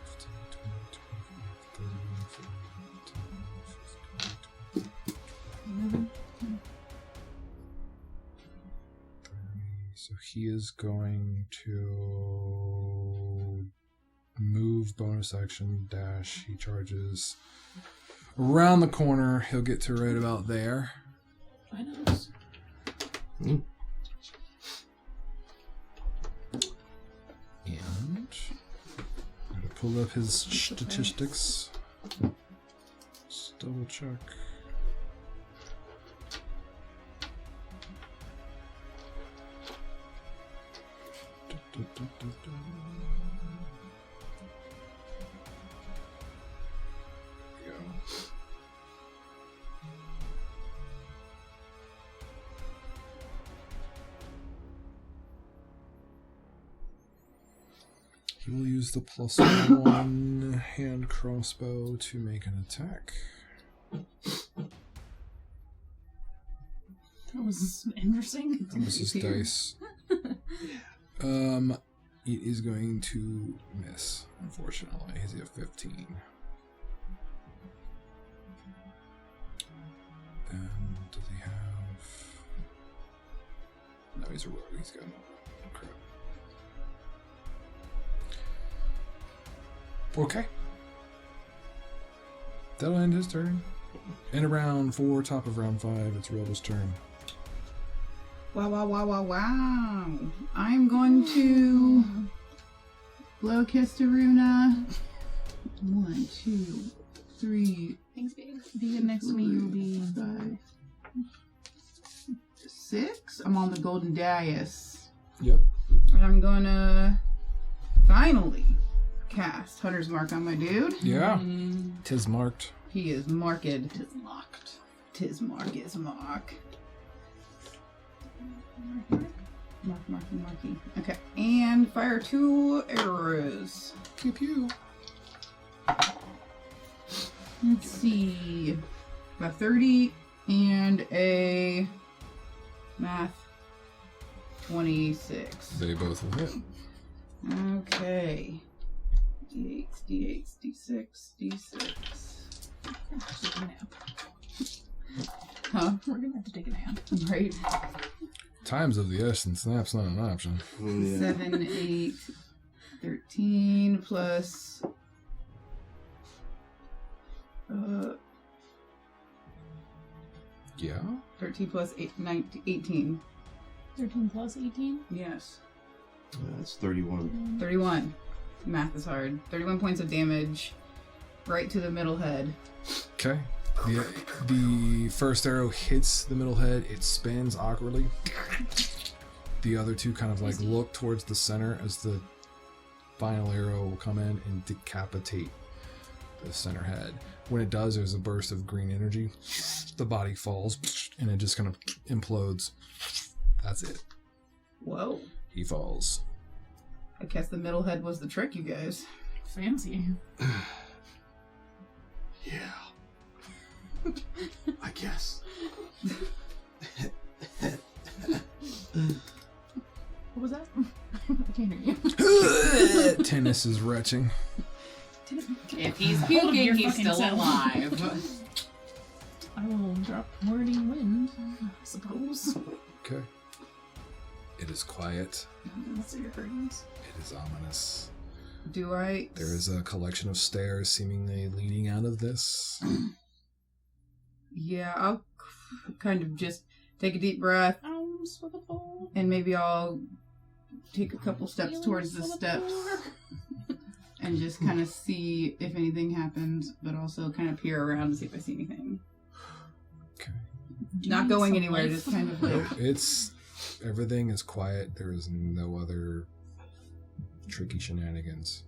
Speaker 1: 15, 20, 25, 30, 40, 50, 30. So he is going to move, bonus action, dash. He charges around the corner. He'll get to right about there.
Speaker 3: I know.
Speaker 1: And I'm gonna pull up his statistics. Just double check. There we go. He will use the +1 hand crossbow to make an attack.
Speaker 3: That was interesting.
Speaker 1: This is dice. It is going to miss, unfortunately. He's at 15. And does he have... No, he's a rogue. He's got no crap. Okay. That'll end his turn. In round 4, top of round 5, it's Robo's turn.
Speaker 4: Wow. I'm going to blow kiss to Runa. 1, 2, 3.
Speaker 3: Thanks, babe. If you get next to me, you'll be...
Speaker 4: 5, 6. I'm on the golden dais.
Speaker 1: Yep.
Speaker 4: And I'm going to finally cast Hunter's Mark on my dude.
Speaker 1: Yeah. Tis marked.
Speaker 4: He is marked.
Speaker 5: Tis locked.
Speaker 4: Tis mark is mark. Marky. Okay. And fire 2 arrows.
Speaker 1: Pew pew.
Speaker 4: Let's see. A 30 and a math 26.
Speaker 1: They both will hit.
Speaker 4: Okay. D8, D8, D6, D6.
Speaker 3: Take a nap.
Speaker 4: Huh?
Speaker 3: We're gonna have to take a nap.
Speaker 4: Right.
Speaker 1: Time's of the essence. Snap's not an option.
Speaker 2: Yeah.
Speaker 4: 7, 8, 13 plus.
Speaker 1: Yeah?
Speaker 4: 13 plus 8, 19, 18.
Speaker 3: 13 plus 18?
Speaker 4: Yes.
Speaker 2: That's 31.
Speaker 4: 31. Math is hard. 31 points of damage. Right to the middle head.
Speaker 1: Okay. The first arrow hits the middle head. It spins awkwardly. The other two kind of like look towards the center as the final arrow will come in and decapitate the center head. When it does, there's a burst of green energy. The body falls and it just kind of implodes. That's it.
Speaker 4: Whoa.
Speaker 1: He falls.
Speaker 4: I guess the middle head was the trick, you guys.
Speaker 3: Fancy.
Speaker 2: Yeah. I guess.
Speaker 3: What was that? I can't hear you.
Speaker 1: Tennis is retching.
Speaker 5: If he's
Speaker 3: Hold
Speaker 5: puking,
Speaker 3: your
Speaker 5: he's
Speaker 3: fucking
Speaker 5: still
Speaker 3: self.
Speaker 5: alive.
Speaker 3: I will drop Wording Wind, I suppose.
Speaker 1: Okay. It is quiet.
Speaker 3: Let's see your curtains.
Speaker 1: It is ominous.
Speaker 4: Do I?
Speaker 1: There is a collection of stairs seemingly leading out of this.
Speaker 4: Yeah, I'll kind of just take a deep breath
Speaker 3: Arms for the ball.
Speaker 4: and maybe I'll take a couple steps towards the steps and just kind of see if anything happens, but also kind of peer around to see if I see anything.
Speaker 1: Okay.
Speaker 4: Not going anywhere, just kind of like...
Speaker 1: It's... Everything is quiet. There is no other tricky shenanigans.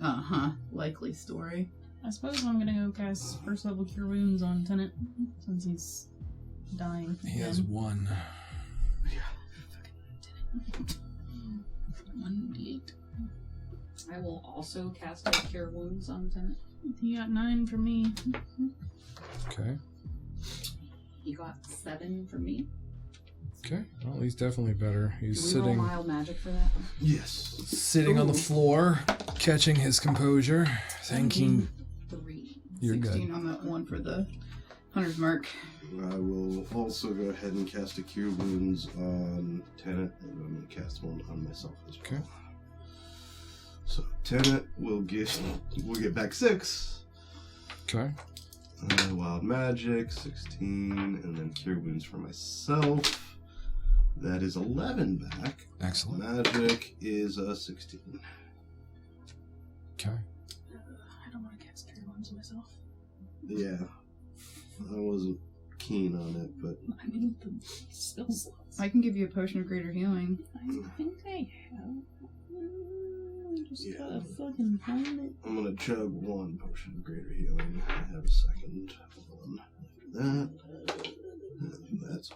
Speaker 4: Uh-huh. Likely story.
Speaker 3: I suppose I'm gonna go cast first level Cure Wounds on Tenet, since he's dying.
Speaker 1: He has one.
Speaker 3: 1d8.
Speaker 5: I will also cast a Cure Wounds on Tenet.
Speaker 3: He got 9 from me.
Speaker 1: Okay.
Speaker 5: He got 7 from me.
Speaker 1: Okay. Well, he's definitely better. He's
Speaker 5: Do we roll
Speaker 1: sitting
Speaker 5: mild magic for that?
Speaker 2: Yes.
Speaker 1: on the floor, catching his composure, thinking
Speaker 5: 3.
Speaker 1: you're
Speaker 4: 16
Speaker 1: good.
Speaker 4: on that one for the Hunter's Mark.
Speaker 2: I will also go ahead and cast a Cure Wounds on Tenet, and I'm going to cast one on myself as well.
Speaker 1: Okay.
Speaker 2: So Tenet will get back 6.
Speaker 1: Okay.
Speaker 2: Wild Magic, 16, and then Cure Wounds for myself. That is 11 back.
Speaker 1: Excellent.
Speaker 2: Magic is a 16.
Speaker 1: Okay.
Speaker 3: I don't want to cast Cure Wounds myself.
Speaker 2: Yeah. I wasn't keen on it, but
Speaker 3: I need the spell slots.
Speaker 4: I can give you a potion of greater healing.
Speaker 3: I think I have. Just
Speaker 2: Yeah.
Speaker 3: gotta fucking find it.
Speaker 2: I'm going to chug one potion of greater healing. I have a second one after that. And that's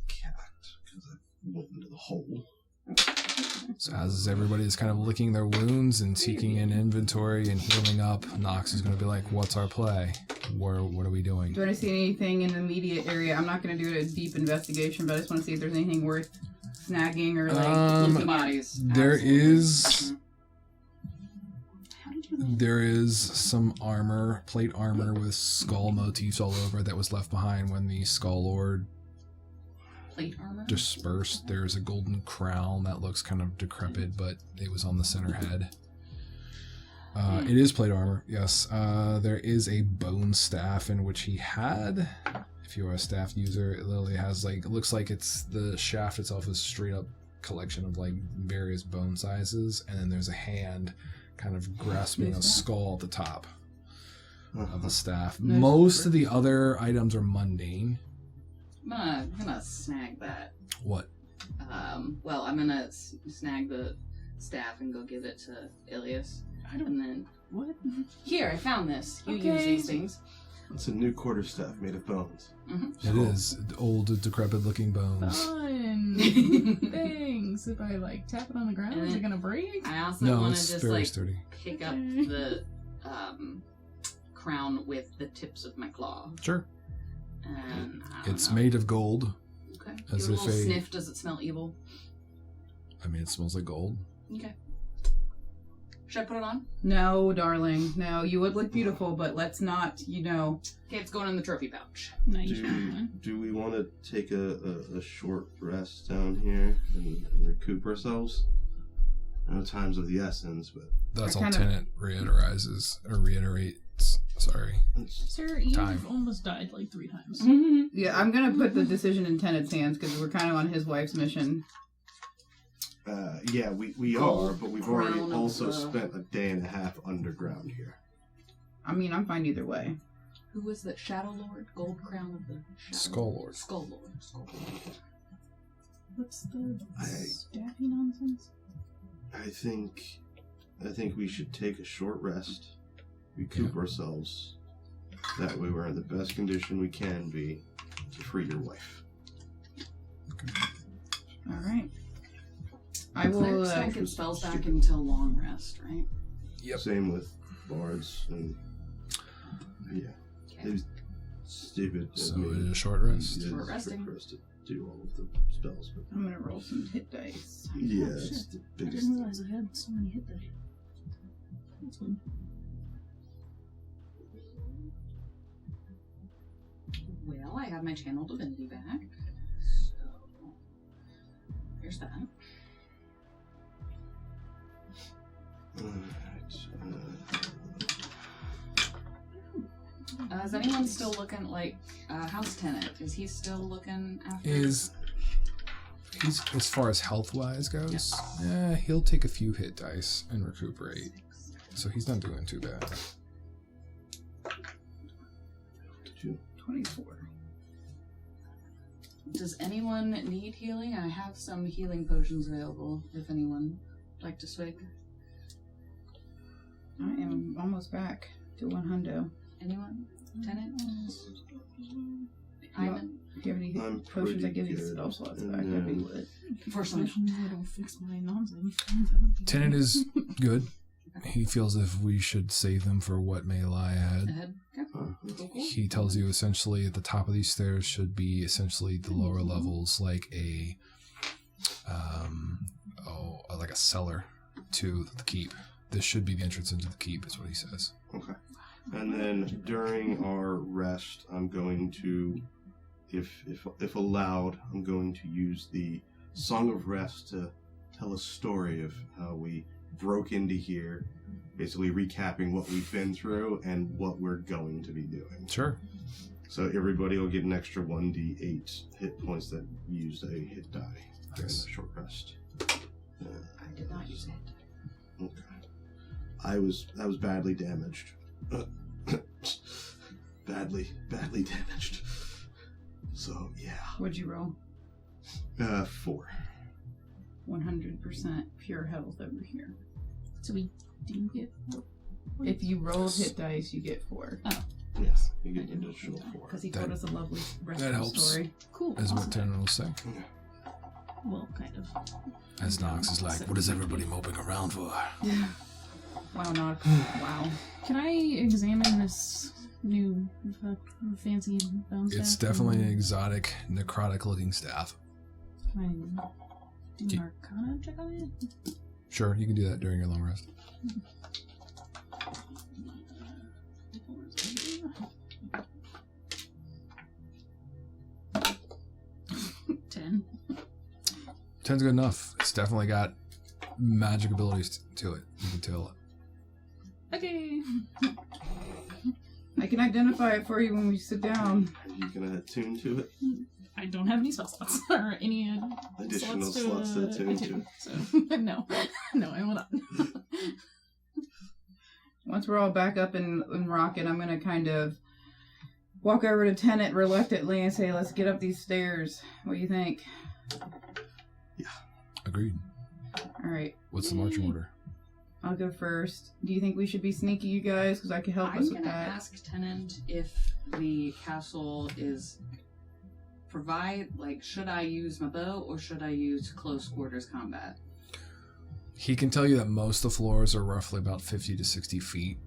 Speaker 2: capped because I went into the hole.
Speaker 1: So as everybody is kind of licking their wounds and taking in inventory and healing up, Nox is going to be like, what's our play? What are we doing?
Speaker 4: Do I see anything in the immediate area? I'm not going to do a deep investigation, but I just want to see if there's anything worth snagging or like
Speaker 5: The bodies.
Speaker 1: There
Speaker 5: Absolutely.
Speaker 1: is
Speaker 3: How did you leave?
Speaker 1: there is some armor, plate armor with skull motifs all over that was left behind when the Skull Lord
Speaker 5: Plate armor?
Speaker 1: dispersed. There's a golden crown that looks kind of decrepit, but it was on the center head. It is plate armor, yes. There is a bone staff in which he had. If you are a staff user, it literally has like, it looks like it's the shaft itself is straight up collection of like various bone sizes, and then there's a hand kind of grasping a skull at the top of the staff.
Speaker 4: Nice.
Speaker 1: Most of the other items are mundane.
Speaker 5: I'm gonna snag that.
Speaker 1: What?
Speaker 5: Well, I'm gonna snag the staff and go give it to Ilias.
Speaker 3: I don't.
Speaker 5: And then,
Speaker 3: What?
Speaker 5: here, I found this. You use
Speaker 3: Okay.
Speaker 5: these things.
Speaker 2: It's a new quarterstaff made of bones.
Speaker 1: It is old, decrepit-looking bones.
Speaker 3: Fun. Thanks. If I like tap it on the ground,
Speaker 5: And
Speaker 3: is it
Speaker 5: then-
Speaker 3: gonna break?
Speaker 5: I also
Speaker 1: No,
Speaker 5: want to
Speaker 1: it's
Speaker 5: just
Speaker 1: very
Speaker 5: like
Speaker 1: sturdy.
Speaker 5: pick up
Speaker 3: Okay.
Speaker 5: the crown with the tips of my claw.
Speaker 1: Sure.
Speaker 5: And I don't
Speaker 1: It's
Speaker 5: know.
Speaker 1: made of gold.
Speaker 5: Okay.
Speaker 1: as
Speaker 5: Give it a
Speaker 1: if
Speaker 5: little
Speaker 1: a-
Speaker 5: sniff. Does it smell evil?
Speaker 1: I mean, it smells like gold.
Speaker 5: Okay. Should I put it on?
Speaker 4: No, darling. No, you would look beautiful, but let's not,
Speaker 5: Okay, it's going in the trophy pouch.
Speaker 3: Nice.
Speaker 2: Do we want to take a short rest down here and recoup ourselves? I know time's of the essence, but
Speaker 1: That's
Speaker 4: I
Speaker 1: all
Speaker 4: kind of-
Speaker 1: Tenet reiterates. Sorry.
Speaker 3: Sir, you've
Speaker 1: Time.
Speaker 3: almost died like 3 times.
Speaker 4: Yeah, I'm going to put the decision in Tenet's hands because we're kind of on his wife's mission.
Speaker 2: yeah, we
Speaker 5: Gold
Speaker 2: are, but we've already
Speaker 5: crown of
Speaker 2: also
Speaker 5: the-
Speaker 2: spent a day and a half underground here.
Speaker 4: I mean, I'm fine either way.
Speaker 5: Who was that? Shadow Lord? Gold Crown of the Shadow
Speaker 1: Skull Lord.
Speaker 5: Skull Lord. Skull Lord.
Speaker 3: What's the
Speaker 2: I-
Speaker 3: staffy nonsense?
Speaker 2: I think we should take a short rest, recoup ourselves. That way we're in the best condition we can be to free your wife.
Speaker 4: All right. I will.
Speaker 5: Clerics don't get spells back until long rest, right?
Speaker 1: Yep.
Speaker 2: Same with bards and yeah.
Speaker 5: Okay.
Speaker 2: It was stupid.
Speaker 1: So it is a short rest.
Speaker 2: Yeah,
Speaker 5: Short
Speaker 2: it's
Speaker 5: resting.
Speaker 2: for us to do all of the spells, but
Speaker 4: I'm going to roll some hit dice.
Speaker 2: yeah,
Speaker 3: Oh,
Speaker 2: it's
Speaker 3: shit.
Speaker 2: the
Speaker 3: I
Speaker 2: biggest.
Speaker 3: didn't realize I had so many hit die. That's good.
Speaker 5: Well, I have my channel divinity back. So there's that. Is anyone still looking like how's Tenet? Is he still looking after?
Speaker 1: He's as far as health wise goes. Yeah, he'll take a few hit dice and recuperate. So he's not doing too bad.
Speaker 4: 24.
Speaker 5: Does anyone need healing? I have some healing potions available if anyone would like to swig.
Speaker 4: I am almost back to 100.
Speaker 5: Anyone? Tenet?
Speaker 4: Do
Speaker 5: Ivan?
Speaker 4: you have any
Speaker 2: I'm
Speaker 4: potions that
Speaker 2: pretty
Speaker 4: give you
Speaker 2: good.
Speaker 4: spell slots
Speaker 2: And
Speaker 4: back? That'd be
Speaker 2: then-
Speaker 4: lit.
Speaker 5: For some.
Speaker 3: Potions that'll fix my nonsense.
Speaker 1: Tenet is good. He feels if we should save them for what may lie ahead.
Speaker 5: Ahead. Okay. Cool, cool.
Speaker 1: He tells you essentially at the top of these stairs should be essentially the lower levels, like like a cellar to the keep. This should be the entrance into the keep, is what he says.
Speaker 2: Okay. And then during our rest, I'm going to, if allowed, I'm going to use the Song of Rest to tell a story of how we broke into here, basically recapping what we've been through and what we're going to be doing.
Speaker 1: Sure.
Speaker 2: So everybody will get an extra 1d8 hit points that used a hit die during
Speaker 1: Nice.
Speaker 2: the short rest.
Speaker 5: I did not use it.
Speaker 2: Okay. I was badly damaged. badly damaged. So yeah.
Speaker 4: What'd you roll?
Speaker 2: 4.
Speaker 4: 100% pure health over here.
Speaker 3: So we didn't get.
Speaker 4: If you rolled hit dice, you get 4.
Speaker 2: Yes, you get an additional 4.
Speaker 4: Because he told us a lovely rest
Speaker 1: that helps.
Speaker 4: story.
Speaker 3: Cool.
Speaker 1: Is what
Speaker 3: awesome.
Speaker 1: Tenet will say.
Speaker 3: Well, kind of.
Speaker 1: As Knox is like, what is everybody moping around for?
Speaker 4: Wow, Knox. Wow.
Speaker 3: Can I examine this new fancy bone staff?
Speaker 1: It's definitely an exotic, necrotic-looking staff.
Speaker 3: Can I do an Arcana check on it?
Speaker 1: Sure, you can do that during your long rest.
Speaker 3: Ten.
Speaker 1: 10's good enough. It's definitely got magic abilities to it. You can tell it.
Speaker 3: Okay.
Speaker 4: I can identify it for you when we sit down.
Speaker 2: You can attune to it.
Speaker 3: I don't have any spell slots or any
Speaker 2: Additional slots to attune to.
Speaker 3: So no, I will not.
Speaker 4: Once we're all back up and rocking, I'm going to kind of walk over to Tennant reluctantly and say, let's get up these stairs. What do you think?
Speaker 1: Agreed.
Speaker 4: All right.
Speaker 1: What's the marching order?
Speaker 4: I'll go first. Do you think we should be sneaky, you guys? Because I can help us with
Speaker 5: I'm gonna
Speaker 4: that.
Speaker 5: ask Tennant if the castle is should I use my bow or should I use close quarters combat?
Speaker 1: He can tell you that most of the floors are roughly about 50 to 60 feet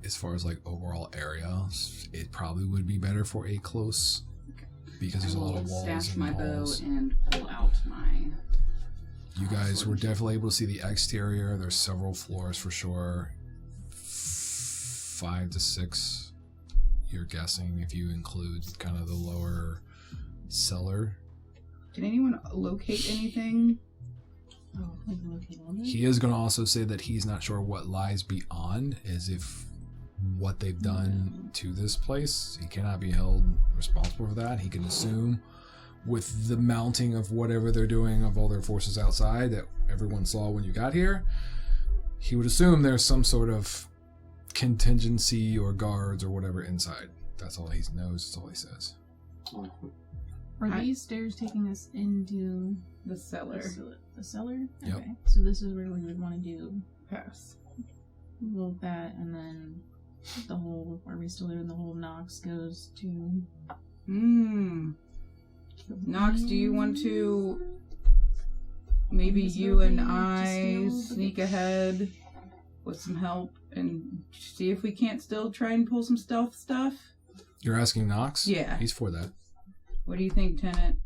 Speaker 1: as far as like overall area. It probably would be better for a close because there's a lot of walls
Speaker 5: stash
Speaker 1: and
Speaker 5: my
Speaker 1: halls.
Speaker 5: bow and pull out my.
Speaker 1: You guys were definitely able to see the exterior. There's several floors for sure. 5 to 6, you're guessing, if you include kind of the lower cellar.
Speaker 4: Can anyone locate anything?
Speaker 3: Oh, I can locate all this.
Speaker 1: He is going to also say that he's not sure what lies beyond, as if what they've done to this place. He cannot be held responsible for that. He can assume with the mounting of whatever they're doing of all their forces outside that everyone saw when you got here, he would assume there's some sort of contingency or guards or whatever inside. That's all he knows. That's all he says.
Speaker 3: Are these stairs taking us into
Speaker 4: The cellar.
Speaker 3: the cellar?
Speaker 1: Yep.
Speaker 3: Okay. So this is where we would want to do
Speaker 4: Pass.
Speaker 3: well that, and then the whole, are we still doing the whole Nox goes to...
Speaker 4: Nox, do you want to... Maybe you and I sneak ahead with some help and see if we can't still try and pull some stealth stuff?
Speaker 1: You're asking Nox?
Speaker 4: Yeah.
Speaker 1: He's for that.
Speaker 4: What do you think, Tennant?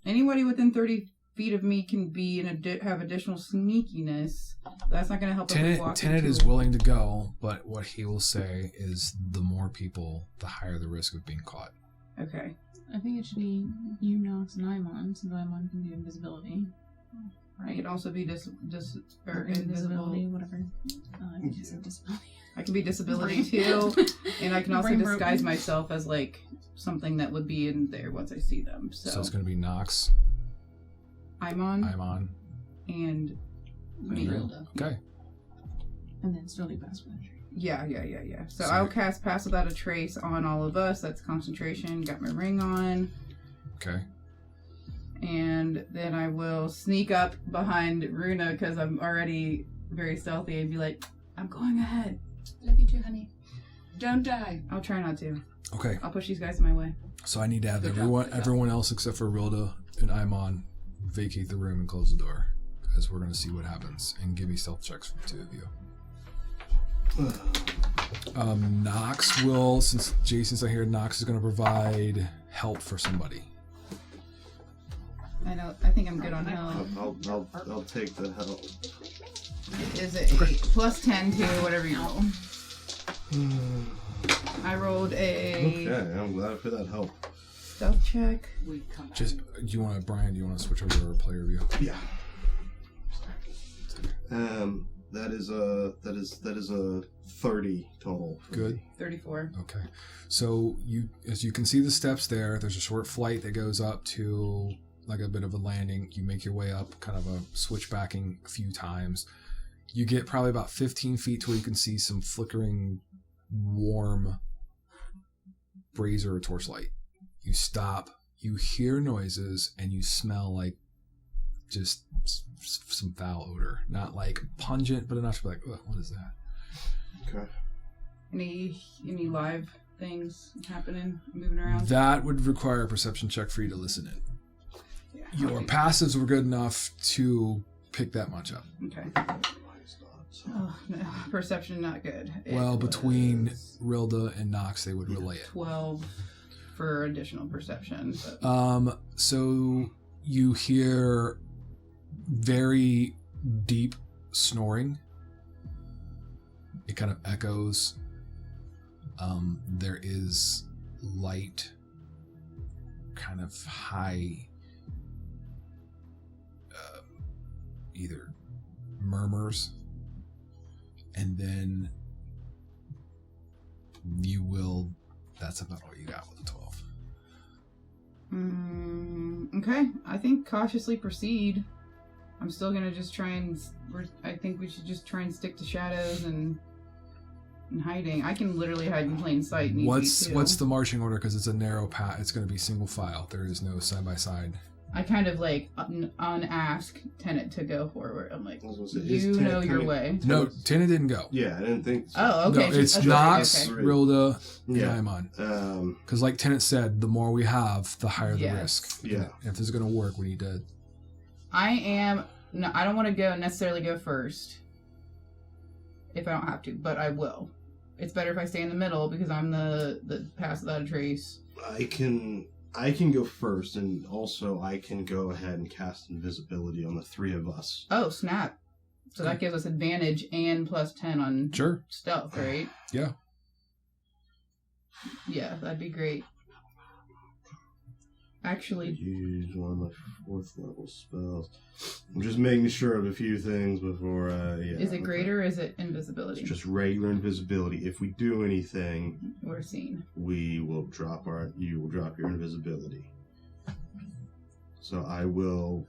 Speaker 4: Anybody within 30 feet of me can be and have additional sneakiness. That's not going to help us walk.
Speaker 1: Tennant is willing to go, but what he will say is the more people, the higher the risk of being caught.
Speaker 4: Okay.
Speaker 3: I think it should be you, Nox, and Imon, since Imon can do invisibility.
Speaker 4: I could also be
Speaker 3: Or invisibility, whatever. I think you said disability.
Speaker 4: I can be disability too, and I can also
Speaker 3: Brain
Speaker 4: disguise
Speaker 3: broken.
Speaker 4: myself as like something that would be in there once I see them.
Speaker 1: So it's going to be Nox,
Speaker 4: Imon,
Speaker 1: and
Speaker 4: and me.
Speaker 5: Matilda.
Speaker 1: Okay.
Speaker 3: And then still do pass without trace.
Speaker 4: Yeah. So
Speaker 1: So-
Speaker 4: I'll cast Pass Without a Trace on all of us. That's concentration. Got my ring on.
Speaker 1: Okay.
Speaker 4: And then I will sneak up behind Runa because I'm already very stealthy and be like, I'm going ahead.
Speaker 5: Love you too, honey. Don't die.
Speaker 4: I'll try not to.
Speaker 1: Okay.
Speaker 4: I'll push these guys my way.
Speaker 1: So I need to have
Speaker 5: Good job,
Speaker 1: everyone
Speaker 5: good job.
Speaker 1: everyone else except for Rilda and Imon vacate the room and close the door, as we're going to see what happens. And give me stealth checks for the two of you. Nox will, since Jason's not here, Nox is going to provide help for somebody.
Speaker 4: I think I'm good on help.
Speaker 2: I'll take the help.
Speaker 4: Is it a plus 10 to whatever you roll? I rolled a
Speaker 2: Okay, I'm glad for that help.
Speaker 4: stealth check.
Speaker 5: We come back.
Speaker 1: Just, Brian, do you want to switch over to our player view?
Speaker 2: Yeah. That is a 30 total. for
Speaker 1: Good.
Speaker 2: me.
Speaker 4: 34.
Speaker 1: Okay. So as you can see the steps there, there's a short flight that goes up to like a bit of a landing. You make your way up, kind of a switchbacking a few times. You get probably about 15 feet to where you can see some flickering, warm brazier or torchlight. You stop, you hear noises, and you smell like just some foul odor. Not like pungent, but enough to be like, ugh, what is that?
Speaker 2: Okay.
Speaker 4: Any live things happening, moving around?
Speaker 1: That would require a perception check for you to listen in.
Speaker 4: Yeah.
Speaker 1: Your passives were good enough to pick that much up.
Speaker 4: Okay. Oh, no. Perception not good.
Speaker 1: Well, between Rilda and Nox, they would relay it.
Speaker 4: 12 for additional perception. But...
Speaker 1: So you hear very deep snoring. It kind of echoes. There is light, kind of high, either murmurs, and then you will. That's about all you got with the 12.
Speaker 4: Okay, I think cautiously proceed. I'm still gonna just try and. I think we should just try and stick to shadows and hiding. I can literally hide in plain sight.
Speaker 1: What's the marching order? Because it's a narrow path. It's going to be single file. There is no side by side.
Speaker 4: I kind of like unask Tenet to go forward. I'm like, you
Speaker 2: Tenet
Speaker 4: know your way.
Speaker 1: No, Tenet didn't go.
Speaker 2: Yeah, I didn't think so.
Speaker 4: Oh, okay.
Speaker 1: No, it's
Speaker 4: okay.
Speaker 1: Nox,
Speaker 4: Okay.
Speaker 1: Rilda, and
Speaker 2: Yeah.
Speaker 1: Aimon. Because like Tenet said, the more we have, the higher the
Speaker 4: Yes.
Speaker 1: risk.
Speaker 2: Yeah.
Speaker 1: If this is going to work, we need to...
Speaker 4: I don't want to necessarily go first. If I don't have to, but I will. It's better if I stay in the middle because I'm the pass without a trace.
Speaker 2: I can go first, and also I can go ahead and cast invisibility on the three of us.
Speaker 4: Oh, snap. So that gives us advantage and plus 10 on
Speaker 1: Sure.
Speaker 4: stealth, right?
Speaker 1: Yeah.
Speaker 4: Yeah, that'd be great. Actually,
Speaker 2: Use one of my 4th level spells. I'm just making sure of a few things before.
Speaker 4: is it greater or is it invisibility?
Speaker 2: It's just regular invisibility. If we do anything,
Speaker 4: We're seen.
Speaker 2: you will drop your invisibility. So I will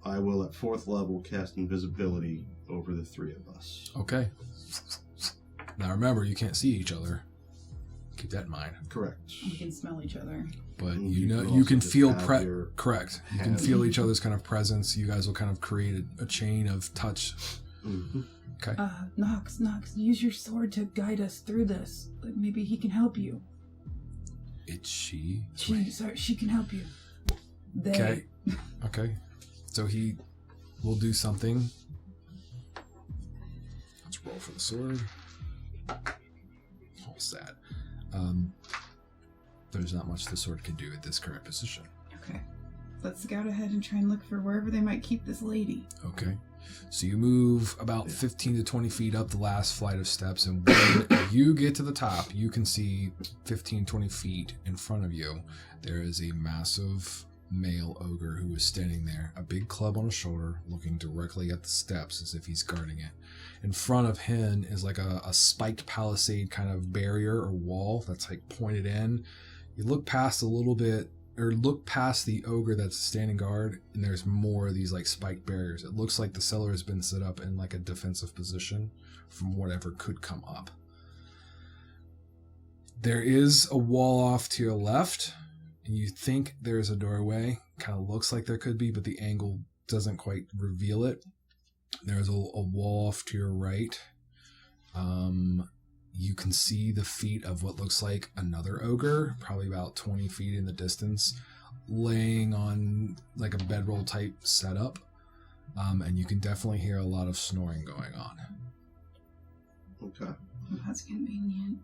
Speaker 2: at 4th level cast invisibility over the three of us.
Speaker 1: Okay. Now remember, you can't see each other. Keep that in mind.
Speaker 2: Correct.
Speaker 4: We can smell each other.
Speaker 1: But
Speaker 2: And
Speaker 1: you
Speaker 2: can
Speaker 1: can
Speaker 2: also
Speaker 1: feel
Speaker 2: just have your
Speaker 1: correct. You can
Speaker 2: hand.
Speaker 1: feel each other's kind of presence. You guys will kind of create a chain of touch.
Speaker 2: Mm-hmm.
Speaker 1: Okay.
Speaker 4: Nox, use your sword to guide us through this. Like maybe he can help you.
Speaker 1: It's she.
Speaker 4: She can help you.
Speaker 1: Okay. Okay. So he will do something. Let's roll for the sword. All sad. There's not much the sword can do at this current position.
Speaker 4: Okay. Let's scout ahead and try and look for wherever they might keep this lady.
Speaker 1: Okay. So you move about 15 to 20 feet up the last flight of steps, and when you get to the top, you can see 15, 20 feet in front of you. There is a massive male ogre who is standing there, a big club on his shoulder, looking directly at the steps as if he's guarding it. In front of him is like a spiked palisade kind of barrier or wall that's like pointed in. You look past a little bit, or look past the ogre that's standing guard, and there's more of these like spiked barriers. It looks like the cellar has been set up in like a defensive position from whatever could come up. There is a wall off to your left, and you think there's a doorway. Kind of looks like there could be, but the angle doesn't quite reveal it. There's a wall off to your right. You can see the feet of what looks like another ogre, probably about 20 feet in the distance, laying on like a bedroll type setup. And you can definitely hear a lot of snoring going on.
Speaker 2: Okay.
Speaker 4: That's convenient.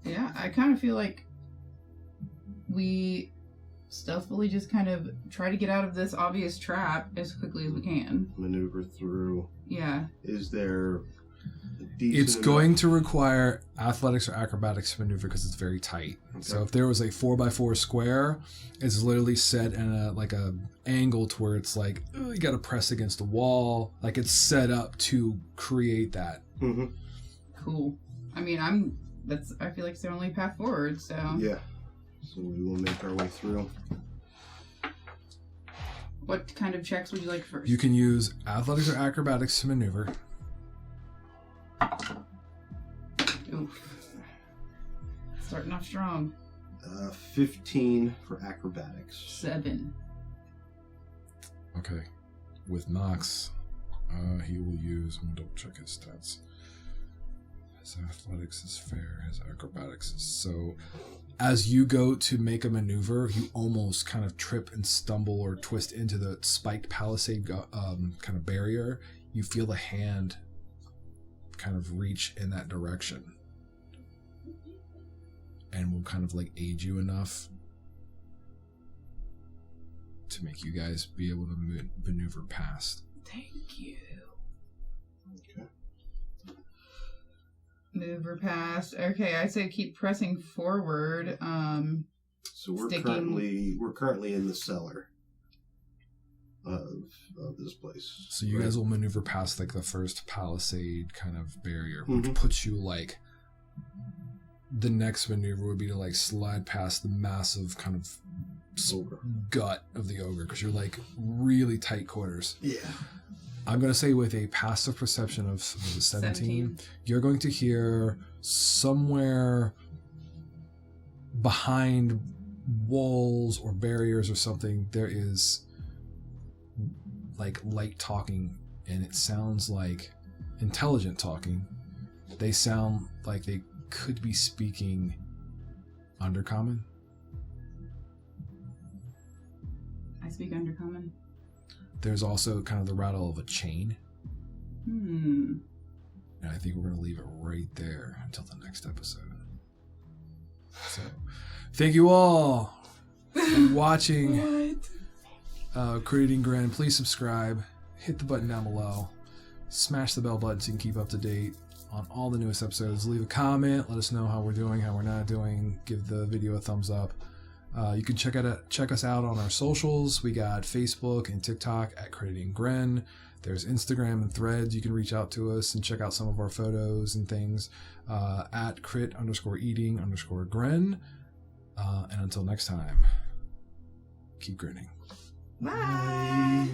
Speaker 4: Yeah, I kind of feel like we stealthily just kind of try to get out of this obvious trap as quickly as we can.
Speaker 2: Maneuver through.
Speaker 4: Yeah.
Speaker 2: Is there a decent
Speaker 1: It's going to require athletics or acrobatics to maneuver because it's very tight.
Speaker 2: Okay.
Speaker 1: So if there was a 4x4 square, it's literally set in a angle to where it's like, oh, you got to press against the wall. Like it's set up to create that.
Speaker 2: Mm-hmm.
Speaker 4: Cool. I mean, I feel like it's the only path forward, so.
Speaker 2: Yeah. So we will make our way through.
Speaker 4: What kind of checks would you like first?
Speaker 1: You can use athletics or acrobatics to maneuver.
Speaker 4: Oof. Starting off strong.
Speaker 2: 15 for acrobatics.
Speaker 4: 7.
Speaker 1: Okay. With Nox, he will use, I'm going to double check his stats. His athletics is fair. His acrobatics is so. As you go to make a maneuver, you almost kind of trip and stumble or twist into the spiked palisade kind of barrier. You feel the hand kind of reach in that direction, and will kind of like aid you enough to make you guys be able to maneuver past.
Speaker 4: Thank you.
Speaker 2: Okay.
Speaker 4: Maneuver past. Okay, I say keep pressing forward.
Speaker 2: So we're
Speaker 4: Sticking-
Speaker 2: currently in the cellar of this place.
Speaker 1: So you
Speaker 2: right?
Speaker 1: guys will maneuver past like the first palisade kind of barrier, which
Speaker 2: Mhm.
Speaker 1: puts you like. The next maneuver would be to like slide past the massive kind of
Speaker 2: Ogre.
Speaker 1: gut of the ogre, because you're like really tight quarters.
Speaker 2: Yeah.
Speaker 1: I'm going to say with a passive perception of 17, you're going to hear somewhere behind walls or barriers or something, there is like light talking, and it sounds like intelligent talking. They sound like they could be speaking Undercommon.
Speaker 4: I speak Undercommon.
Speaker 1: There's also kind of the rattle of a chain.
Speaker 4: Hmm.
Speaker 1: And I think we're going to leave it right there until the next episode. So, thank you all for watching Creating Grin. Please subscribe. Hit the button down below. Smash the bell button so you can keep up to date on all the newest episodes. Leave a comment. Let us know how we're doing, how we're not doing. Give the video a thumbs up. You can check us out on our socials. We got Facebook and TikTok at Creating Grin. There's Instagram and Threads. You can reach out to us and check out some of our photos and things at crit_eating_grin. And until next time, keep grinning.
Speaker 4: Bye.